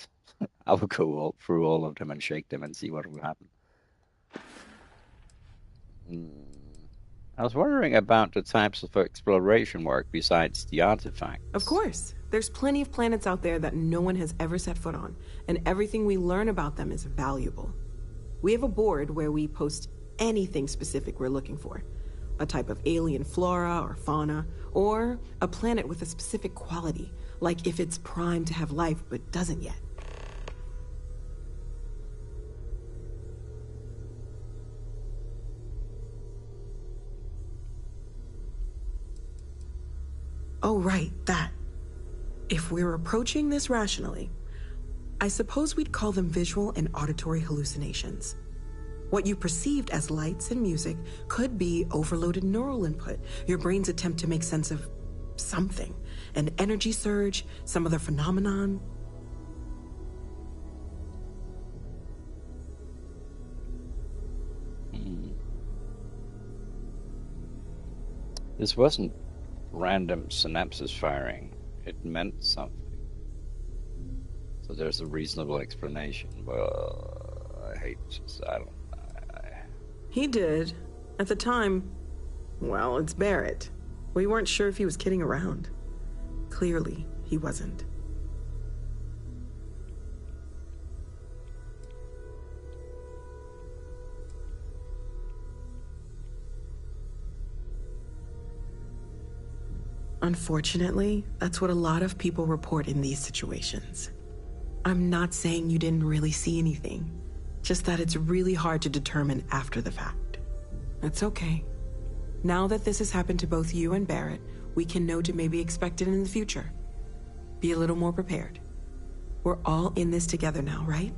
I would go through all of them and shake them and see what will happen. I was wondering about the types of exploration work besides the artifacts. Of course. There's plenty of planets out there that no one has ever set foot on, and everything we learn about them is valuable. We have a board where we post anything specific we're looking for. A type of alien flora or fauna, or a planet with a specific quality, like if it's primed to have life but doesn't yet. Oh, right, that. If we're approaching this rationally, I suppose we'd call them visual and auditory hallucinations. What you perceived as lights and music could be overloaded neural input, your brain's attempt to make sense of something, an energy surge, some other phenomenon. This wasn't random synapses firing. It meant something. So there's a reasonable explanation. Well, I hate this. I don't. He did. At the time, well, it's Barrett. We weren't sure if he was kidding around. Clearly, he wasn't. Unfortunately, that's what a lot of people report in these situations. I'm not saying you didn't really see anything, just that it's really hard to determine after the fact. It's okay. Now that this has happened to both you and Barrett, we can know to maybe expect it in the future. Be a little more prepared. We're all in this together now, right?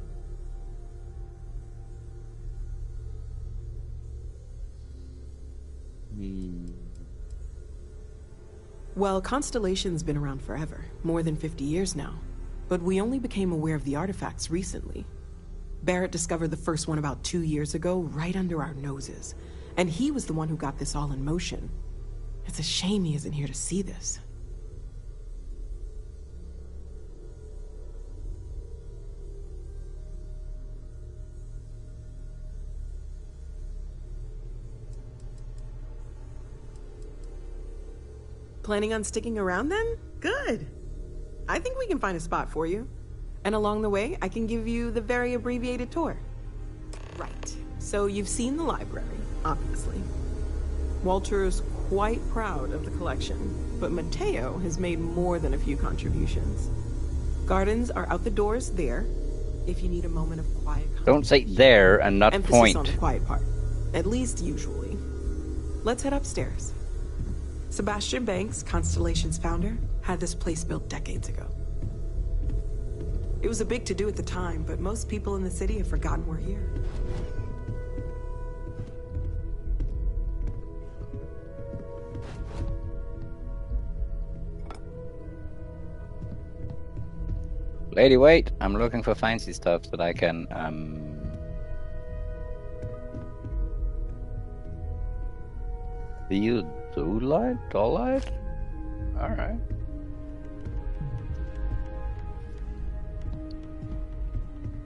Well, Constellation's been around forever, more than 50 years now. But we only became aware of the artifacts recently. Barrett discovered the first one about 2 years ago, right under our noses. And he was the one who got this all in motion. It's a shame he isn't here to see this. Planning on sticking around then? Good. I think we can find a spot for you. And along the way, I can give you the very abbreviated tour. Right. So you've seen the library, obviously. Walter's quite proud of the collection, but Mateo has made more than a few contributions. Gardens are out the doors there, if you need a moment of quiet. Don't say there and not Emphasis point. on the quiet part. At least usually. Let's head upstairs. Sebastian Banks, Constellation's founder, had this place built decades ago. It was a big to-do at the time, but most people in the city have forgotten we're here. Lady, wait. I'm looking for fancy stuff that I can Theodolite? Alright.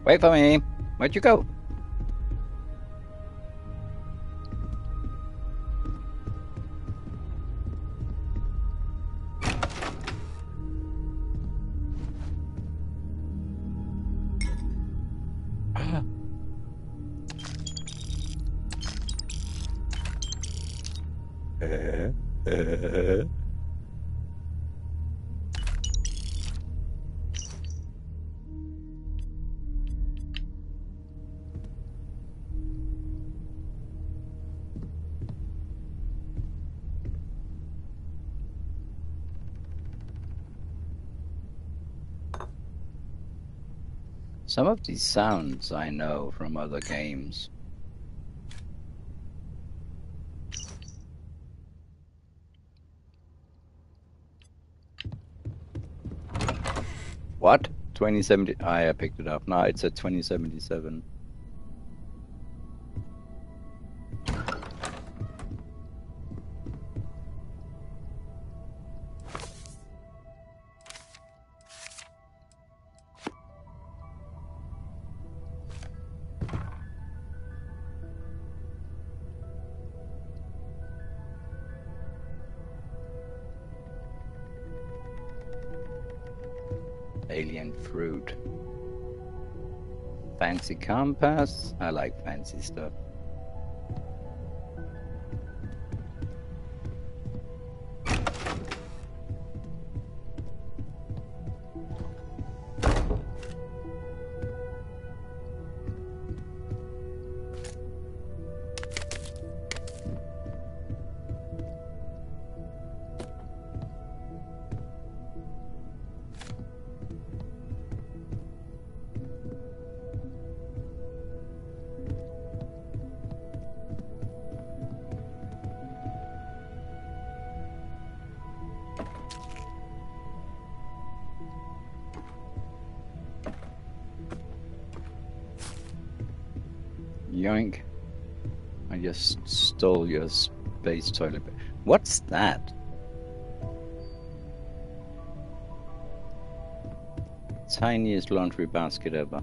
Wait for me! Where'd you go? Some of these sounds I know from other games. What? 2070? I picked it up. No, it's at 2077. Alien fruit. Fancy compass. I like fancy stuff. Yoink. I just stole your space toilet. What's that? Tiniest laundry basket ever.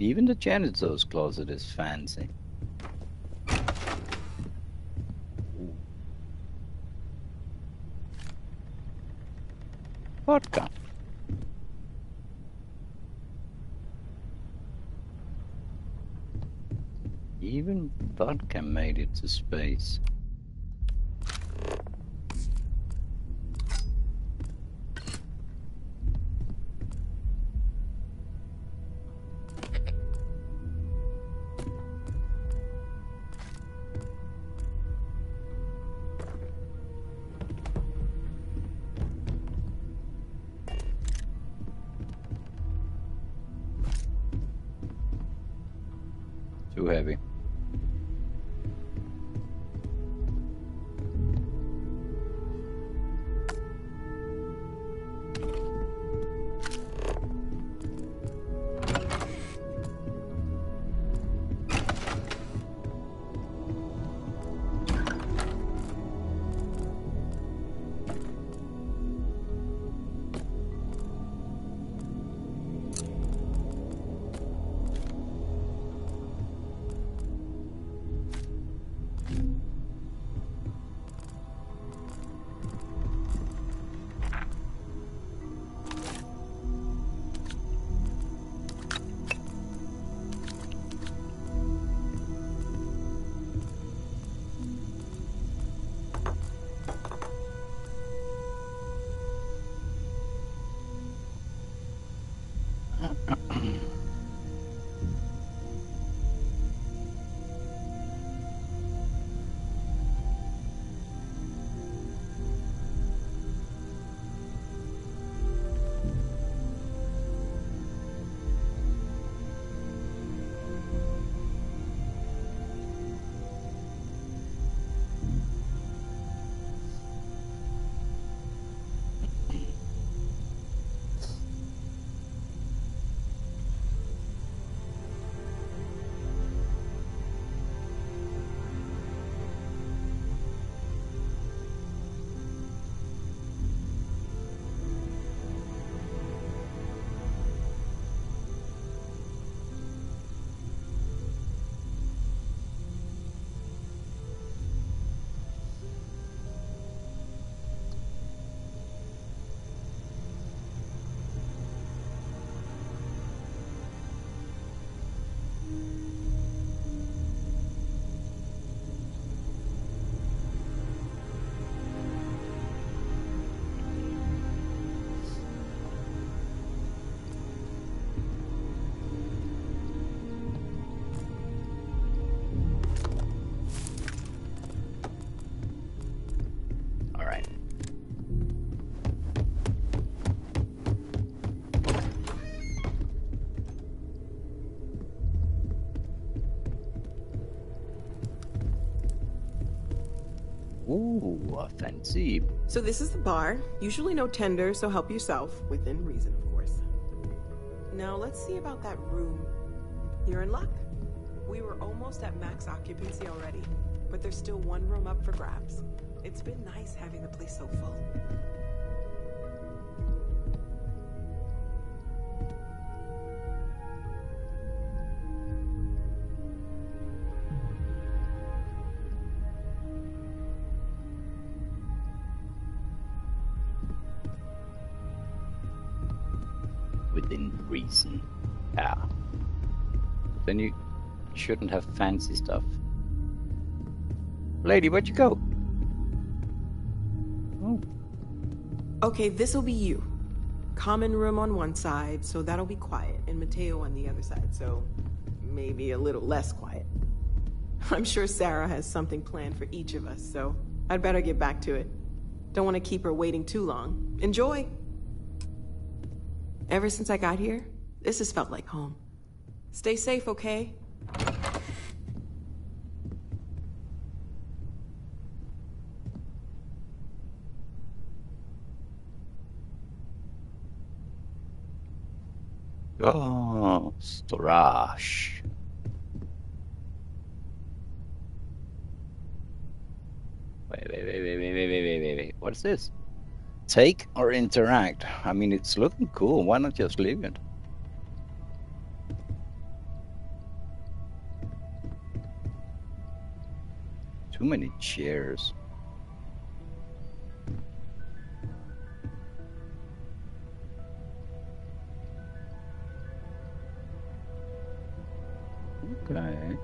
Even the janitor's closet is fancy. Vodka. Even vodka made it to space. Too heavy. Ooh, fancy. So this is the bar. Usually no tender, so help yourself. Within reason, of course. Now let's see about that room. You're in luck. We were almost at max occupancy already, but there's still one room up for grabs. It's been nice having the place so full. Within reason. Yeah. Then you shouldn't have fancy stuff. Lady, where'd you go? Oh. Okay, this'll be you. Common room on one side, so that'll be quiet, and Mateo on the other side, so maybe a little less quiet. I'm sure Sarah has something planned for each of us, so I'd better get back to it. Don't want to keep her waiting too long. Enjoy! Ever since I got here, this has felt like home. Stay safe, okay? Oh, storage. Wait. What is this? Take or interact? I mean, it's looking cool. Why not just leave it? Too many chairs. Okay.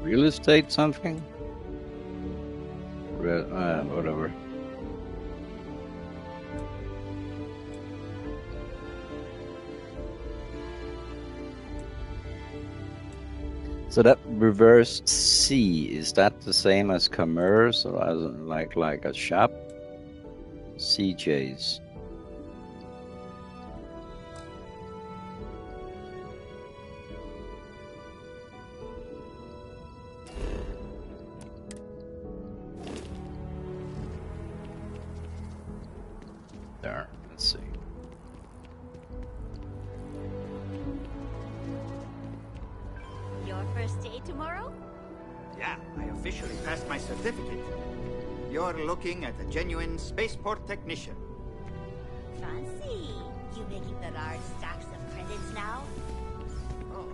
Real estate something? Whatever. So that reverse C, is that the same as commerce or as like a shop? CJ's. There, let's see. Your first day tomorrow? Yeah, I officially passed my certificate. You're looking at a genuine spaceport technician. Fancy. You making the large stacks of credits now? Oh,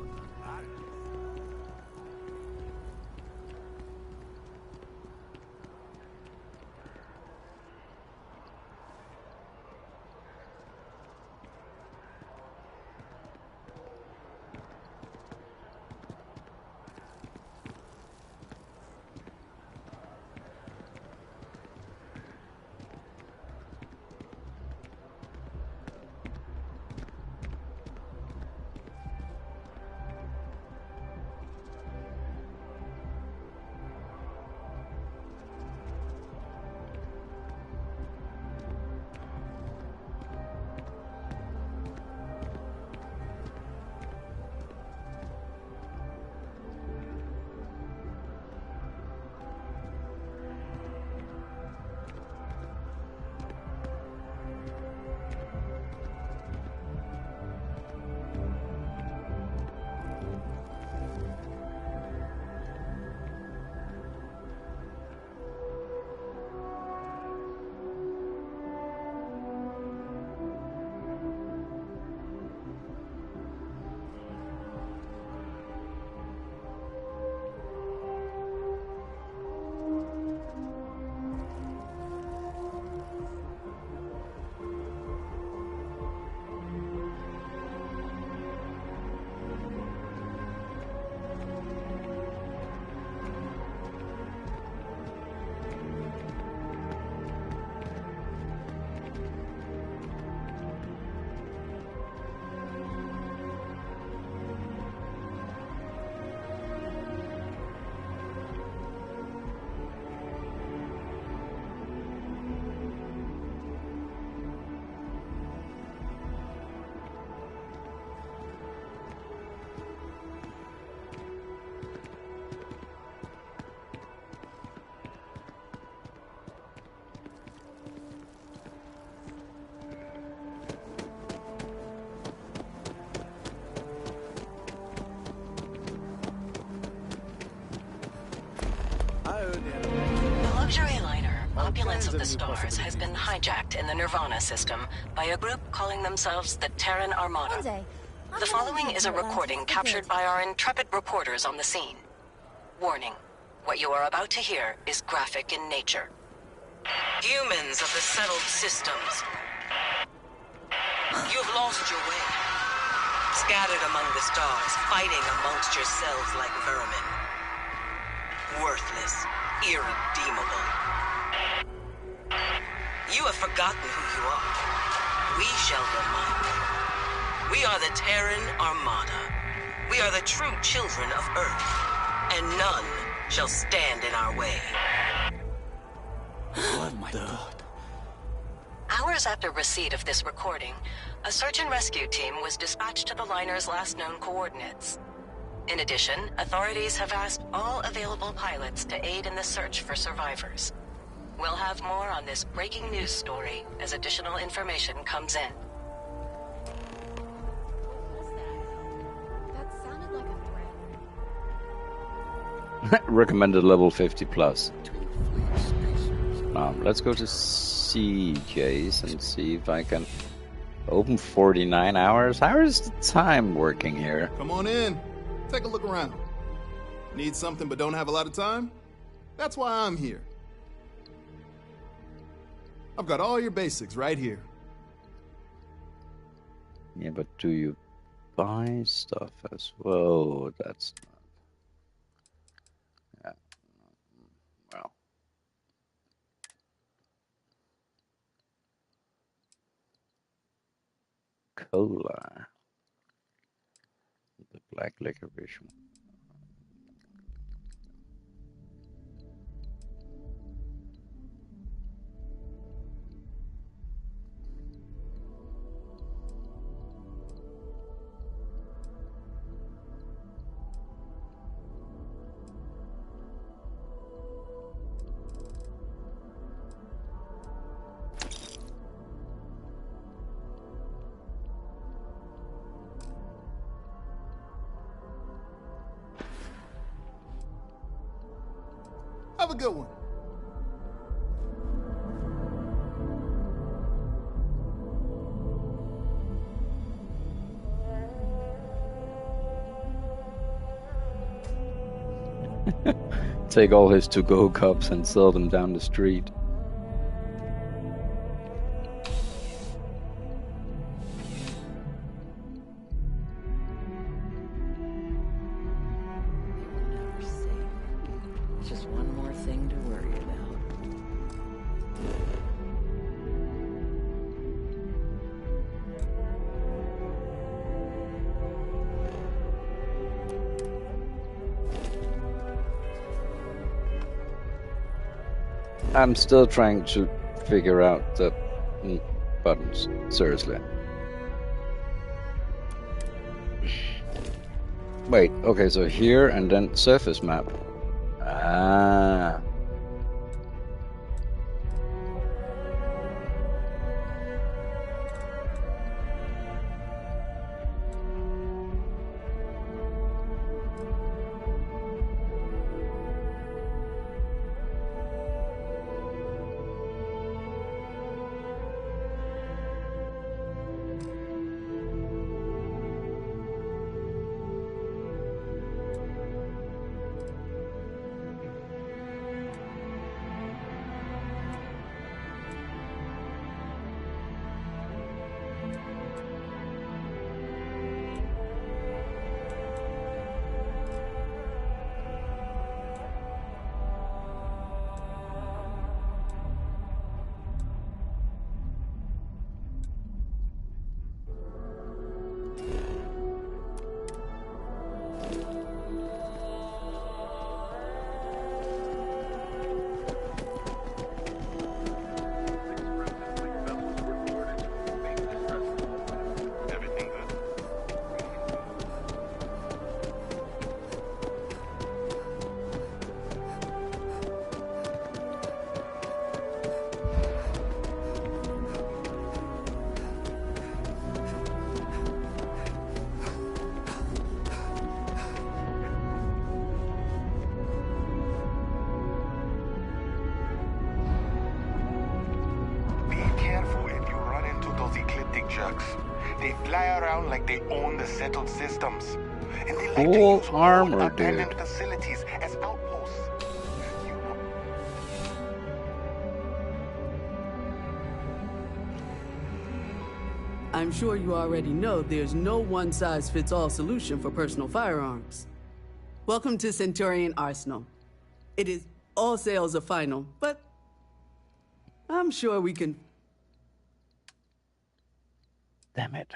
The luxury liner, Opulence of the Stars, has been hijacked in the Nirvana system by a group calling themselves the Terran Armada. The following is a recording captured by our intrepid reporters on the scene. Warning, what you are about to hear is graphic in nature. Humans of the settled systems, you've lost your way. Scattered among the stars, fighting amongst yourselves like vermin. Worthless, irredeemable. You have forgotten who you are. We shall remind you. We are the Terran Armada. We are the true children of Earth, and none shall stand in our way. Oh my God. Hours after receipt of this recording, a search and rescue team was dispatched to the liner's last known coordinates. In addition, authorities have asked all available pilots to aid in the search for survivors. We'll have more on this breaking news story as additional information comes in. Recommended level 50 plus. Let's go to CJ's and see if I can open 49 hours. How is the time working here? Come on in. Take a look around. Need something but don't have a lot of time? That's why I'm here. I've got all your basics right here. Yeah, but do you buy stuff as well? That's not... Yeah. Well. Cola. The black licorice one. Have a good one. Take all his to-go cups and sell them down the street. Just one more thing to worry about. I'm still trying to figure out the buttons. Seriously. Wait, okay, so here and then surface map. Ah. They fly around like they own the settled systems. And they like Full to use armor, old abandoned dude. facilities as outposts. I'm sure you already know there's no one-size-fits-all solution for personal firearms. Welcome to Centurion Arsenal. It is all sales are final, but I'm sure we can... Damn it.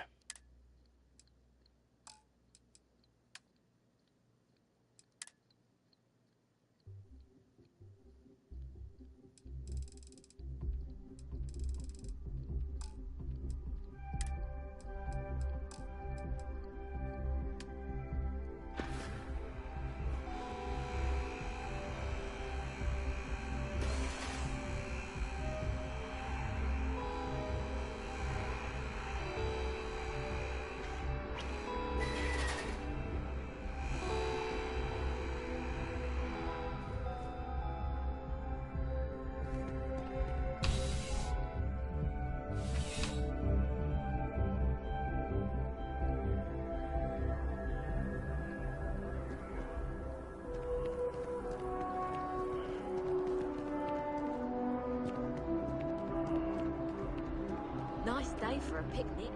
picnic.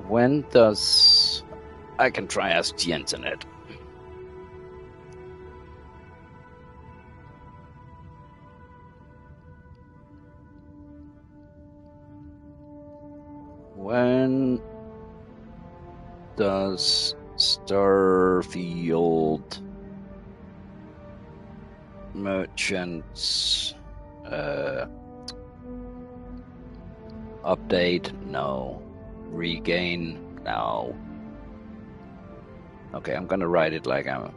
When does... I can try ask the internet. When does Starfield Merchants update? No. Regain? No. Okay, I'm gonna write it like I'm...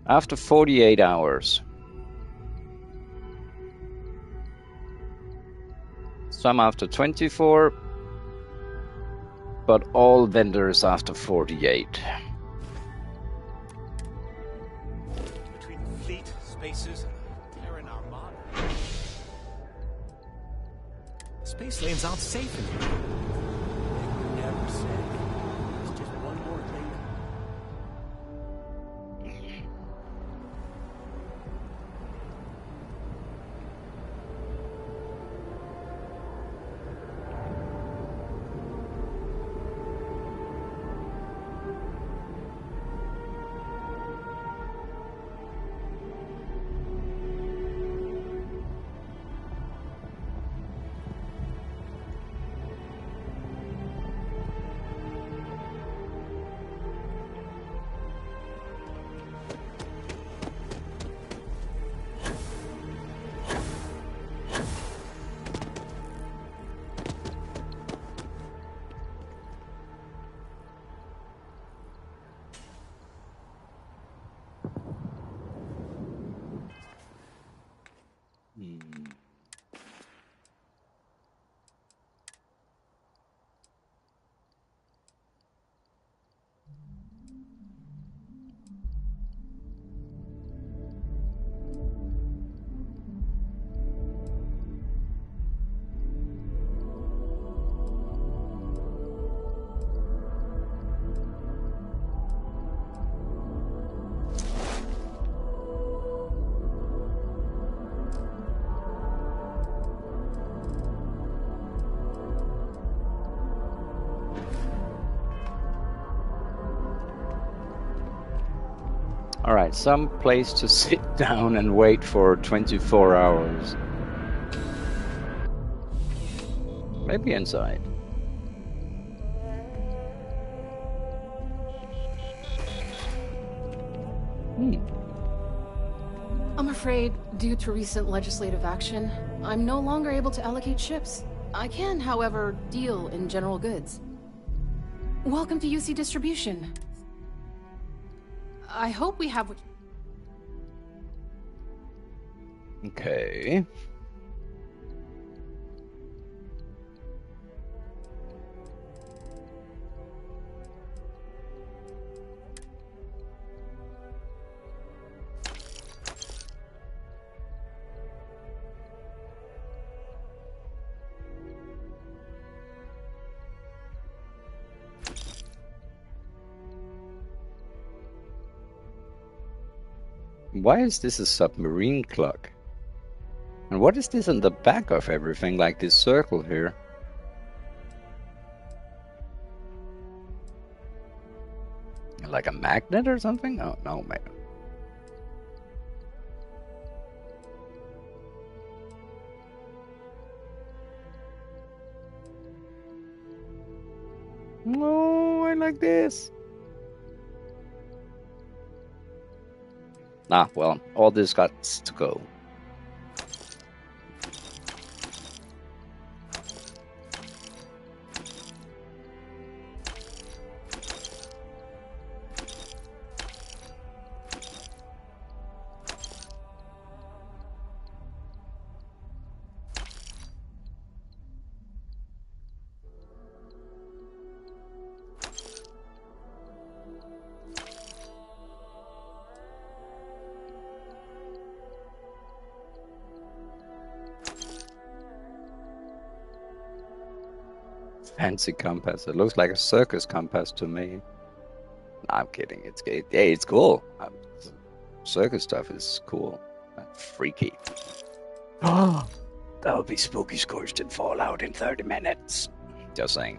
After 48 hours. Some after 24, but all vendors after 48. Between the fleet, spaces, and Terran Armada. Space lanes aren't safe anymore. They were never safe. It's just one more thing. Alright, some place to sit down and wait for 24 hours. Maybe inside. I'm afraid, due to recent legislative action, I'm no longer able to allocate ships. I can, however, deal in general goods. Welcome to UC Distribution. I hope we have... Okay. Why is this a submarine clock? And what is this on the back of everything, like this circle here? Like a magnet or something? Oh, no, man. No. I like this? Ah, well, all this got to go. Fancy compass. It looks like a circus compass to me. No, I'm kidding. It's cool. Circus stuff is cool. Freaky. Oh, that'll be spooky scorched in Fallout in 30 minutes. Just saying.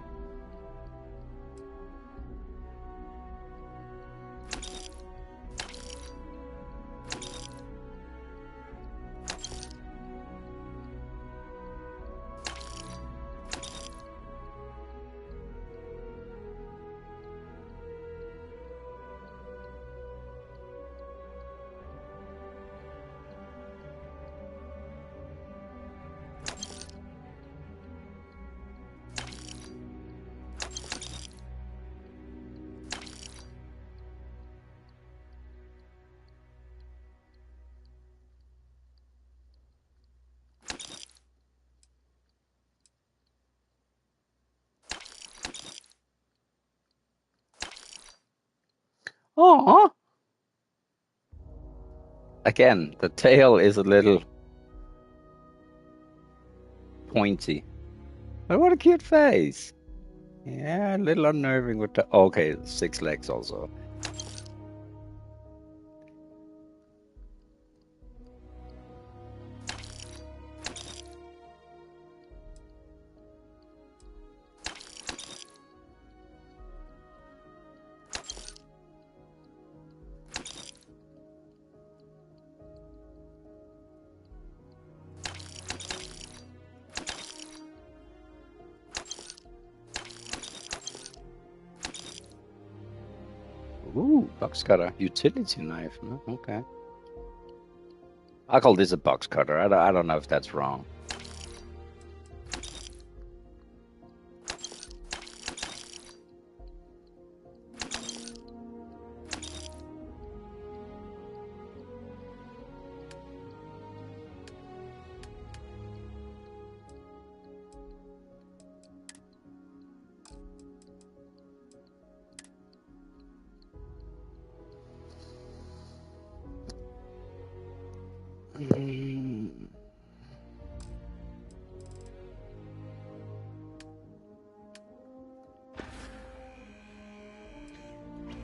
Oh, again, the tail is a little pointy. But what a cute face. Yeah, a little unnerving with the... Okay, 6 legs also. Ooh, box cutter. Utility knife. Okay. I call this a box cutter. I don't know if that's wrong.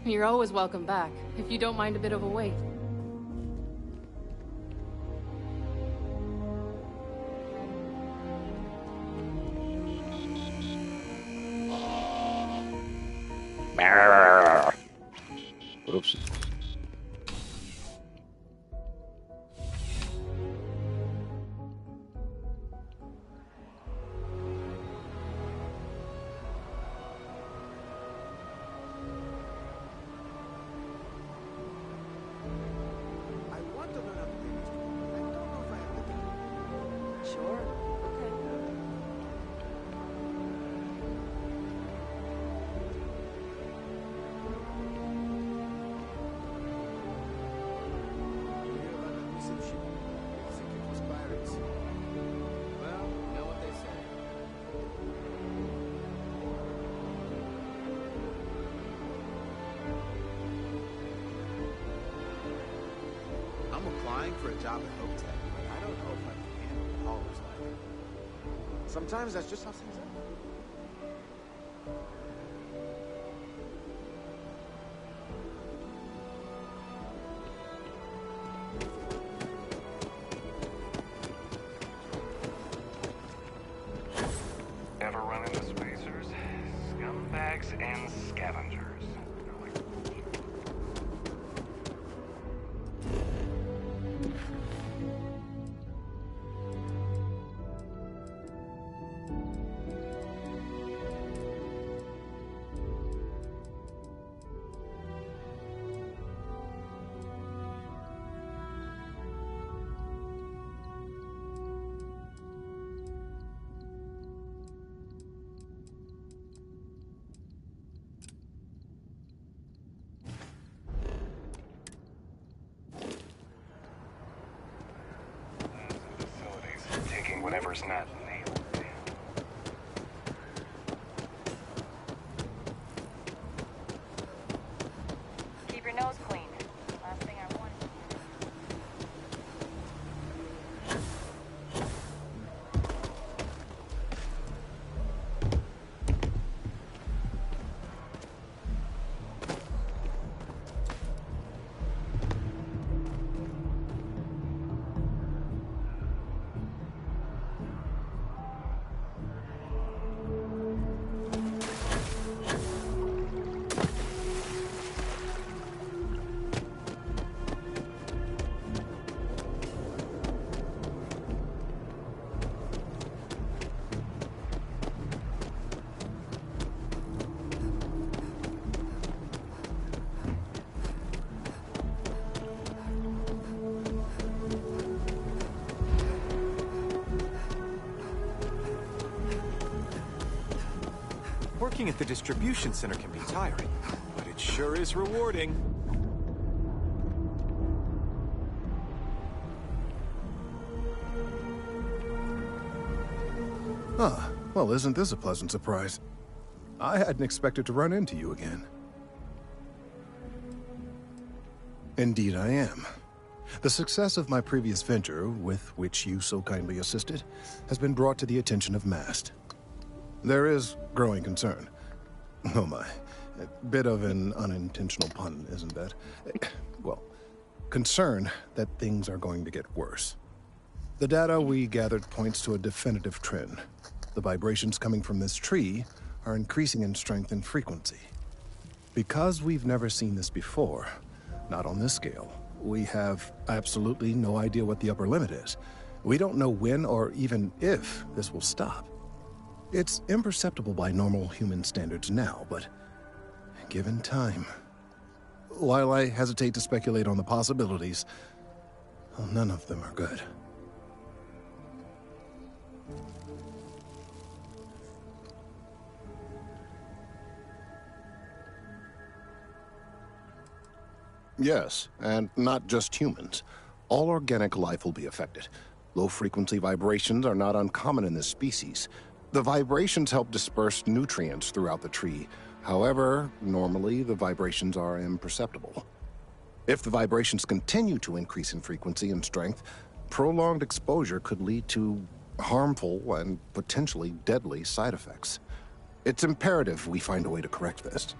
You're always welcome back, if you don't mind a bit of a wait. Oops. Sure. Okay. Well, you know what they say. I'm applying for a job at Hope Tech, but I don't know if I can handle callers like it. Sometimes that's just how things are. Ever run into spacers? Scumbags and scavengers. whatever's not nailed. Keep your nose clean. Last thing I want. Working at the distribution center can be tiring, but it sure is rewarding. Ah, well, isn't this a pleasant surprise? I hadn't expected to run into you again. Indeed I am. The success of my previous venture, with which you so kindly assisted, has been brought to the attention of MAST. There is growing concern. Oh my. A bit of an unintentional pun, isn't that? Well, concern that things are going to get worse. The data we gathered points to a definitive trend. The vibrations coming from this tree are increasing in strength and frequency. Because we've never seen this before, not on this scale, we have absolutely no idea what the upper limit is. We don't know when or even if this will stop. It's imperceptible by normal human standards now, but given time... While I hesitate to speculate on the possibilities, well, none of them are good. Yes, and not just humans. All organic life will be affected. Low-frequency vibrations are not uncommon in this species. The vibrations help disperse nutrients throughout the tree. However, normally the vibrations are imperceptible. If the vibrations continue to increase in frequency and strength, prolonged exposure could lead to harmful and potentially deadly side effects. It's imperative we find a way to correct this.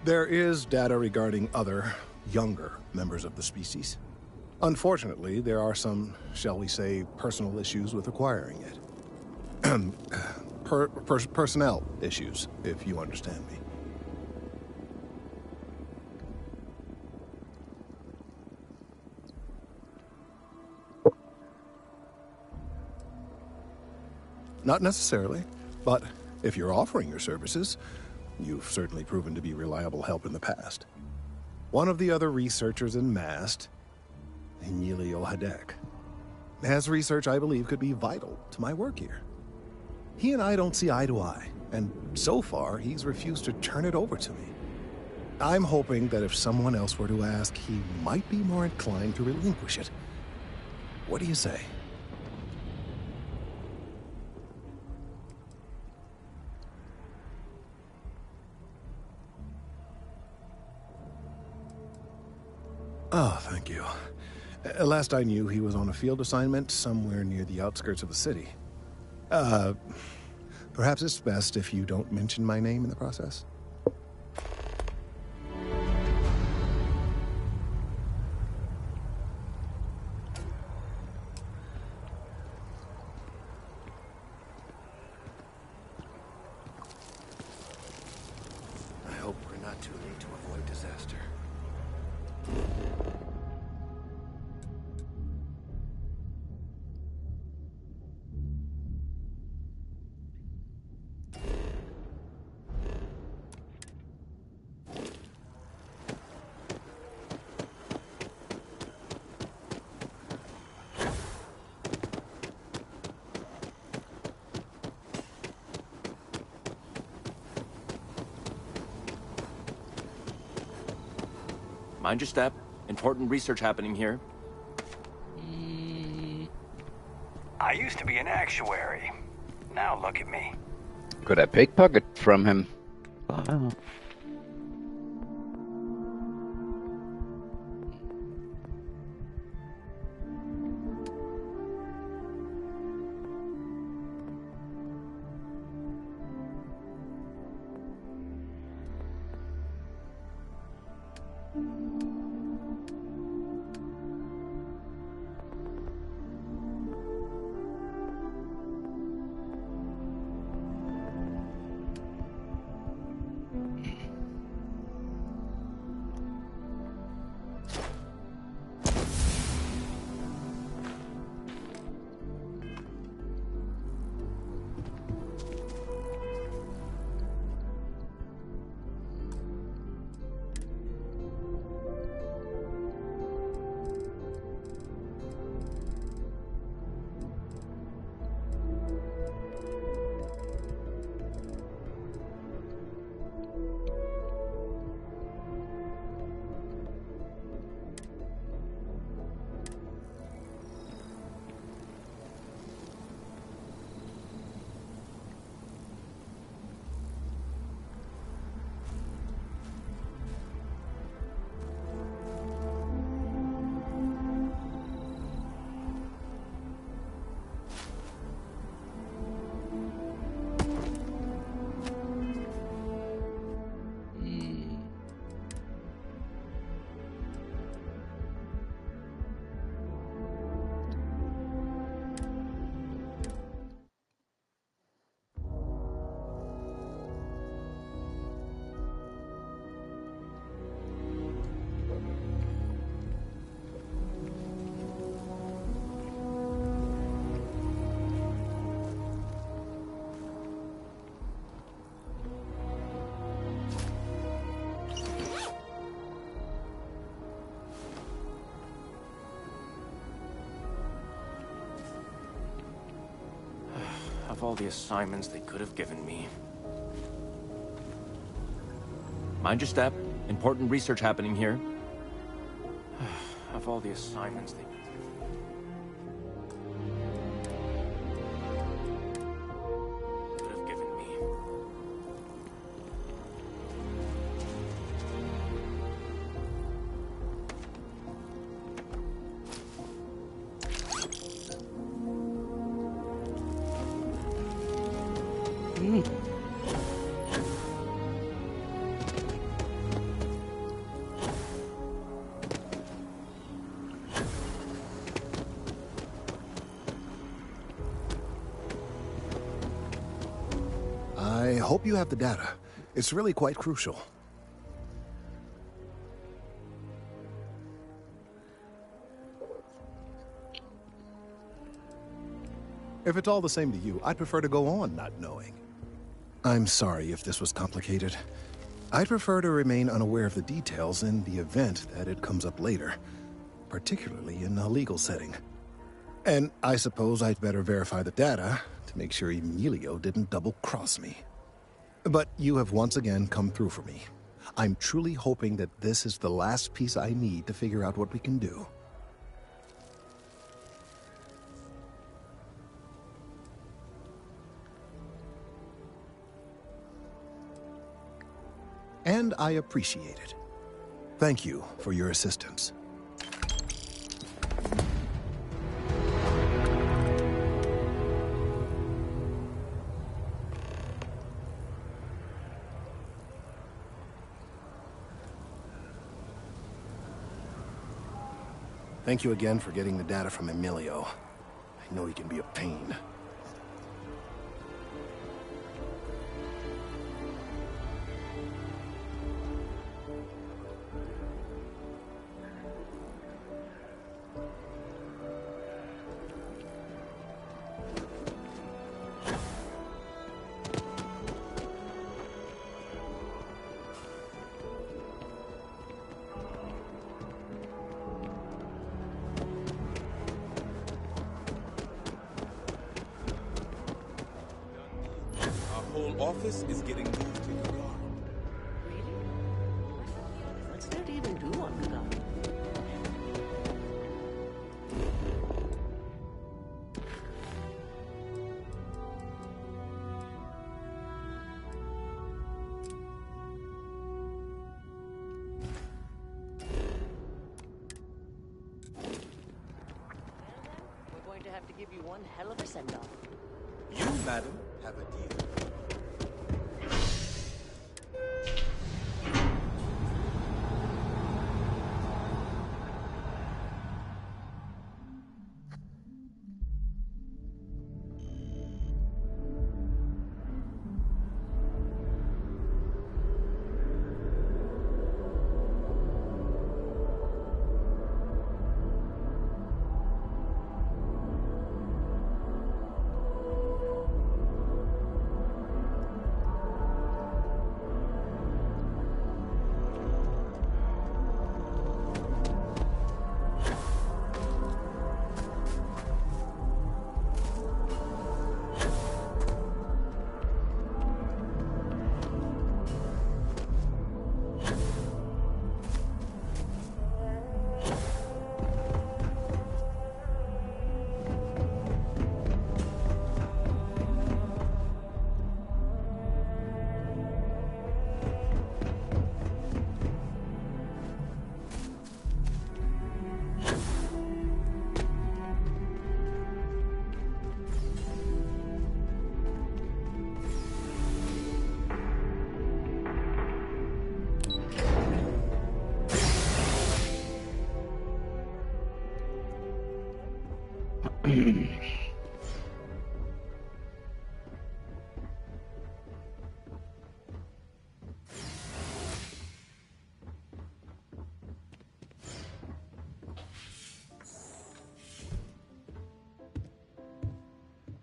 There is data regarding other, younger members of the species. Unfortunately, there are some, shall we say, personal issues with acquiring it. Personnel issues, if you understand me. Not necessarily, but if you're offering your services, you've certainly proven to be reliable help in the past. One of the other researchers in MAST, Emilio Hadek, has research I believe could be vital to my work here. He and I don't see eye to eye, and so far he's refused to turn it over to me. I'm hoping that if someone else were to ask, he might be more inclined to relinquish it. What do you say? Oh, thank you. Last I knew, he was on a field assignment somewhere near the outskirts of the city. Perhaps it's best if you don't mention my name in the process. I hope we're not too late to avoid disaster. Mind your step. Important research happening here. I used to be an actuary. Now look at me. Could I pickpocket from him? Wow. Of all the assignments they could have given me. Mind your step. Important research happening here. Of all the assignments they could have given me. I hope you have the data. It's really quite crucial. If it's all the same to you, I'd prefer to go on not knowing. I'm sorry if this was complicated. I'd prefer to remain unaware of the details in the event that it comes up later, particularly in a legal setting. And I suppose I'd better verify the data to make sure Emilio didn't double-cross me. But you have once again come through for me. I'm truly hoping that this is the last piece I need to figure out what we can do. And I appreciate it. Thank you for your assistance. Thank you again for getting the data from Emilio. I know he can be a pain. Office is getting moved to your yard. Really? What's there to even do on the garden? give you one hell of a send-off. You, madam, have a deal.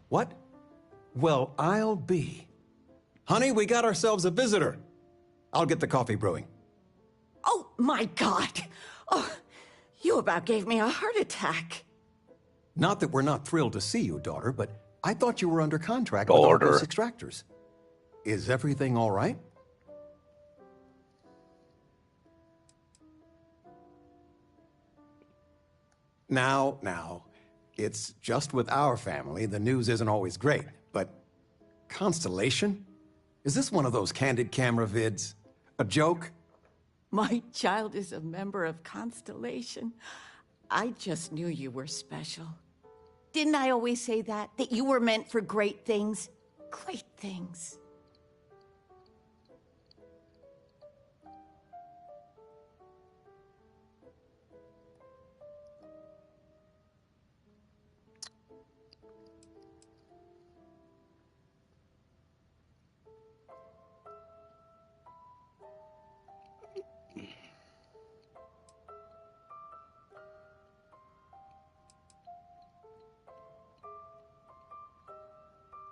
What? Well, I'll be. Honey, we got ourselves a visitor. I'll get the coffee brewing. Oh, my God. Oh, you about gave me a heart attack. Not that we're not thrilled to see you, daughter, but I thought you were under contract with Argos Extractors. Is everything all right? Now, it's just with our family. The news isn't always great, but Constellation? Is this one of those candid camera vids? A joke? My child is a member of Constellation. I just knew you were special. Didn't I always say that? That you were meant for great things? Great things.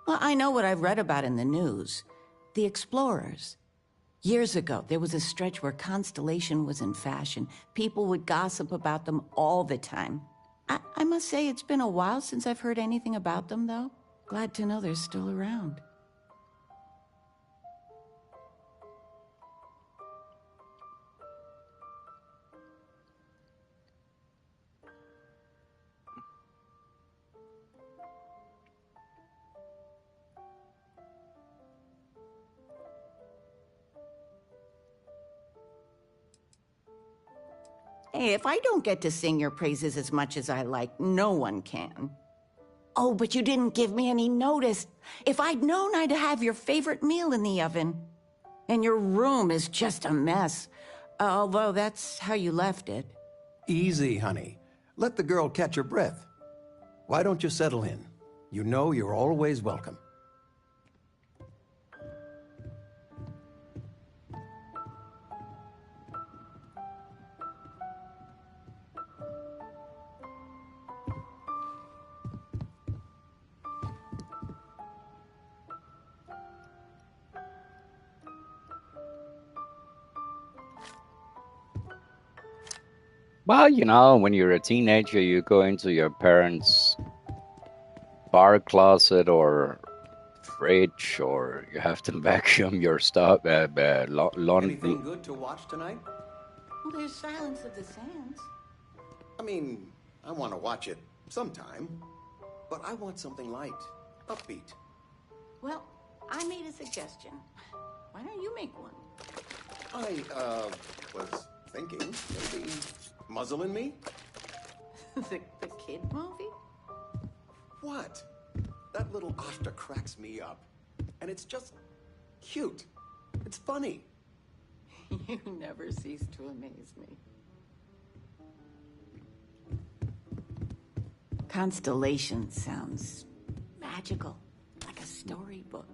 Well, I know what I've read about in the news. The explorers. Years ago, there was a stretch where Constellation was in fashion. People would gossip about them all the time. I must say it's been a while since I've heard anything about them, though. Glad to know they're still around. Hey, if I don't get to sing your praises as much as I like, no one can. Oh, but you didn't give me any notice. If I'd known, I'd have your favorite meal in the oven. And your room is just a mess. Although that's how you left it. Easy, honey. Let the girl catch her breath. Why don't you settle in? You know you're always welcome. Well, you know, when you're a teenager, you go into your parents' bar closet or fridge, or you have to vacuum your stuff. Anything good to watch tonight? Well, there's Silence of the Sands. I mean, I want to watch it sometime, but I want something light, upbeat. Well, I made a suggestion. Why don't you make one? I, was thinking maybe Muzzle and Me? the kid movie? What? That little Ashta cracks me up. And it's just cute. It's funny. You never cease to amaze me. Constellation sounds magical, like a storybook.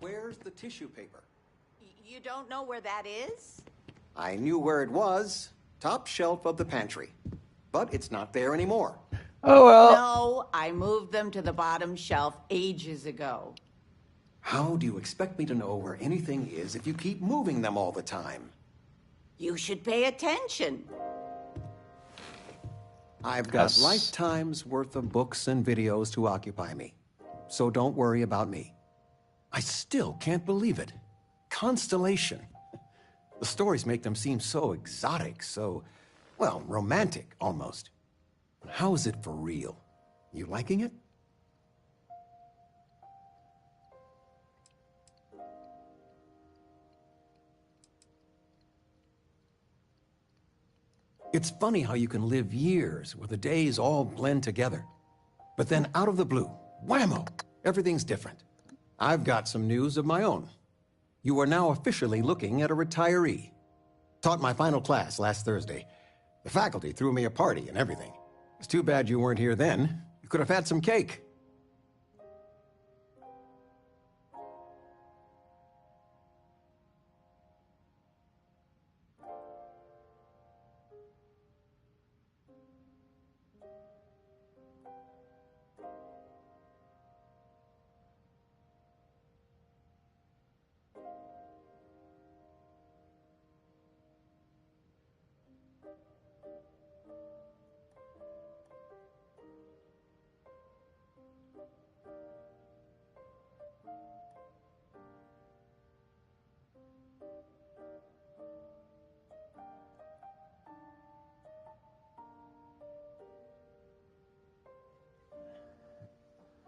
Where's the tissue paper? You don't know where that is? I knew where it was. Top shelf of the pantry. But it's not there anymore. Oh, well. No, I moved them to the bottom shelf ages ago. How do you expect me to know where anything is if you keep moving them all the time? You should pay attention. I've got lifetimes worth of books and videos to occupy me. So don't worry about me. I still can't believe it. Constellation. The stories make them seem so exotic, so, well, romantic almost. How is it for real? You liking it? It's funny how you can live years where the days all blend together. But then out of the blue, whammo, everything's different. I've got some news of my own. You are now officially looking at a retiree. Taught my final class last Thursday. The faculty threw me a party and everything. It's too bad you weren't here then. You could have had some cake.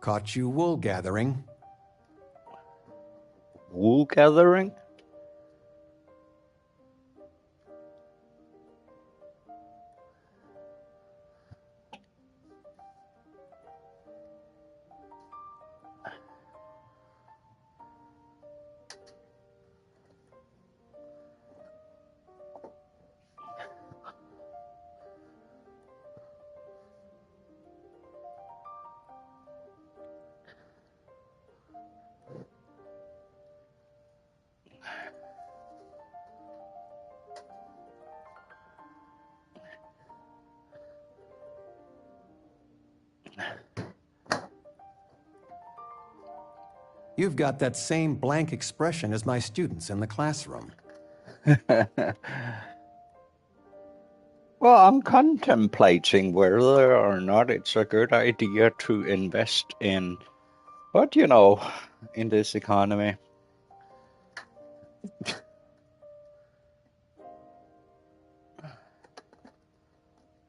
Caught you wool gathering. Wool gathering? You've got that same blank expression as my students in the classroom. Well, I'm contemplating whether or not it's a good idea to invest in, but you know, in this economy.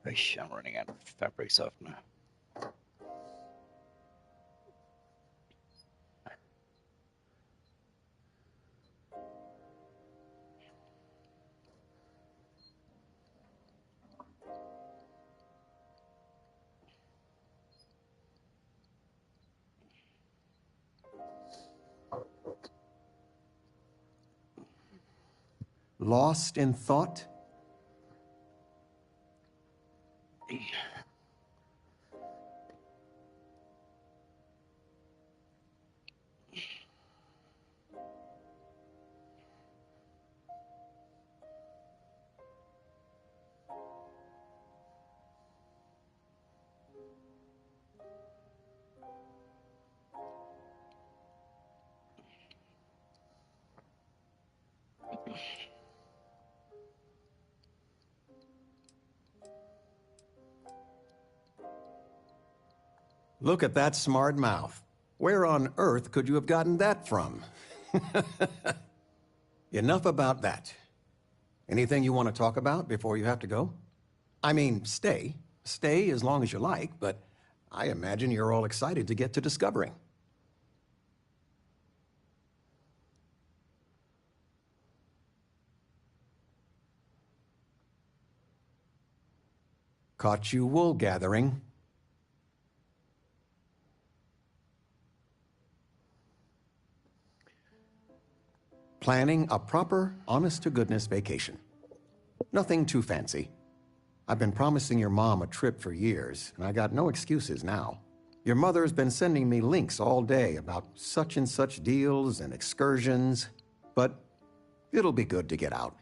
I'm running out of fabric softener. Lost in thought? Look at that smart mouth. Where on earth could you have gotten that from? Enough about that. Anything you want to talk about before you have to go? I mean, stay. Stay as long as you like, but I imagine you're all excited to get to discovering. Caught you wool gathering. Planning a proper, honest-to-goodness vacation. Nothing too fancy. I've been promising your mom a trip for years, and I got no excuses now. Your mother's been sending me links all day about such and such deals and excursions, but it'll be good to get out.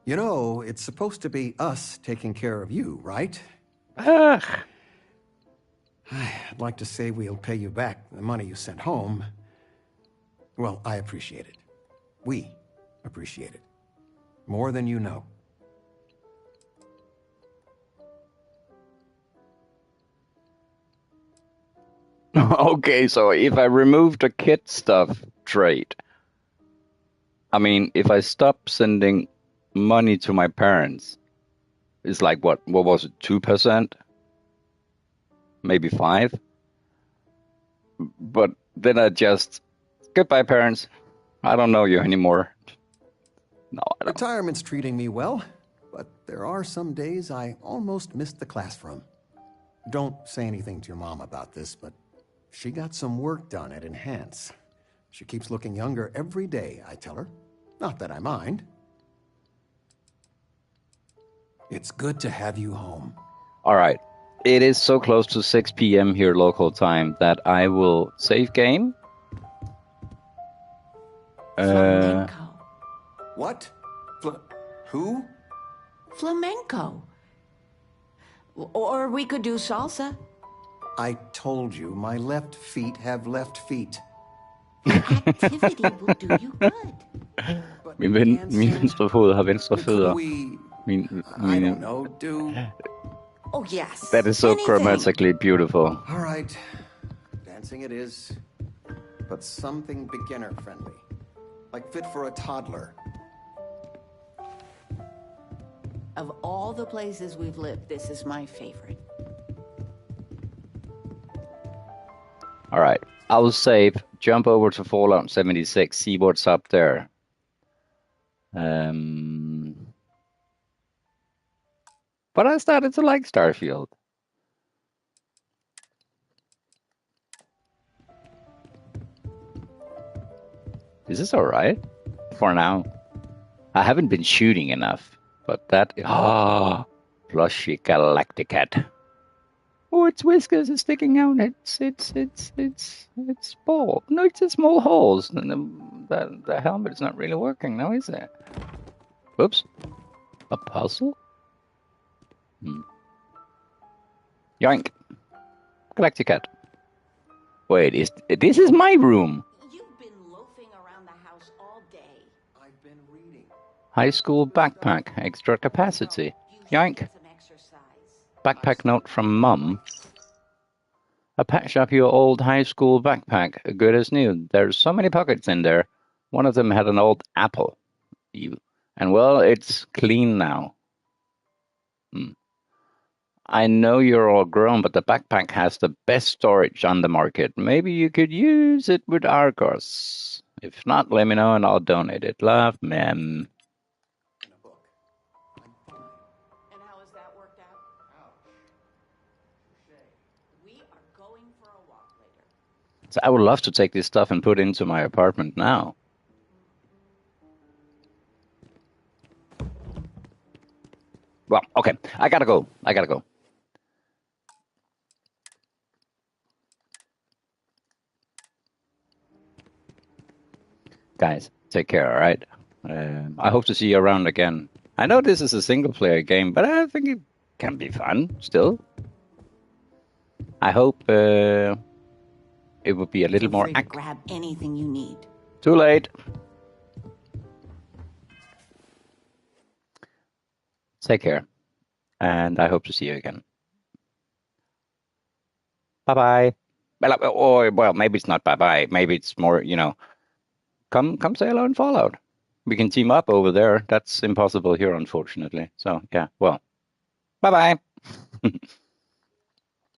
You know, it's supposed to be us taking care of you, right? Ugh. I'd like to say we'll pay you back the money you sent home. Well, I appreciate it. We appreciate it. More than you know. Okay, so if I remove the kid stuff trait, I mean, if I stop sending money to my parents, it's like what was it, 2%? Maybe 5%? But then I just, goodbye parents, I don't know you anymore. No, I don't. Retirement's treating me well, but there are some days I almost missed the class from. Don't say anything to your mom about this, but she got some work done at Enhance. She keeps looking younger every day, I tell her. Not that I mind. It's good to have you home. All right. It is so close to 6 p.m. here local time that I will save game. Flamenco. What? Who? Flamenco. Or we could do salsa. I told you, my left feet have left feet. Activity will do you good. Min venstre fod har venstre fødder. I don't know, do... Oh, yes. That is so Anything. grammatically beautiful. All right. Dancing it is. But something beginner-friendly. Like fit for a toddler. Of all the places we've lived, this is my favorite. All right. I will save, jump over to Fallout 76, see what's up there. But I started to like Starfield. This is alright for now. I haven't been shooting enough, but that... Plushy Galacticat. Oh, its whiskers are sticking out. It's bald. No, it's in small holes. And the helmet is not really working now, is it? Whoops. A puzzle? Yoink. Galacticat. Wait, this is my room. You've been loafing around the house all day. I've been reading. High school backpack, extra capacity. Yoink. Backpack note from Mum. I patched up your old high school backpack, good as new. There's so many pockets in there. One of them had an old apple. And well, it's clean now. I know you're all grown, but the backpack has the best storage on the market. Maybe you could use it with Argos. If not, let me know and I'll donate it. Love, Mem. And how has that worked out? We are going for a walk later. So I would love to take this stuff and put it into my apartment now. Well, okay. I gotta go. Guys, take care, all right? I hope to see you around again. I know this is a single-player game, but I think it can be fun still. I hope it would be a little more active. Grab anything you need. Too late. Take care, and I hope to see you again. Bye-bye. Well, maybe it's not bye-bye. Maybe it's more, you know, come say hello in Fallout. We can team up over there. That's impossible here, unfortunately. So, yeah, well, bye-bye.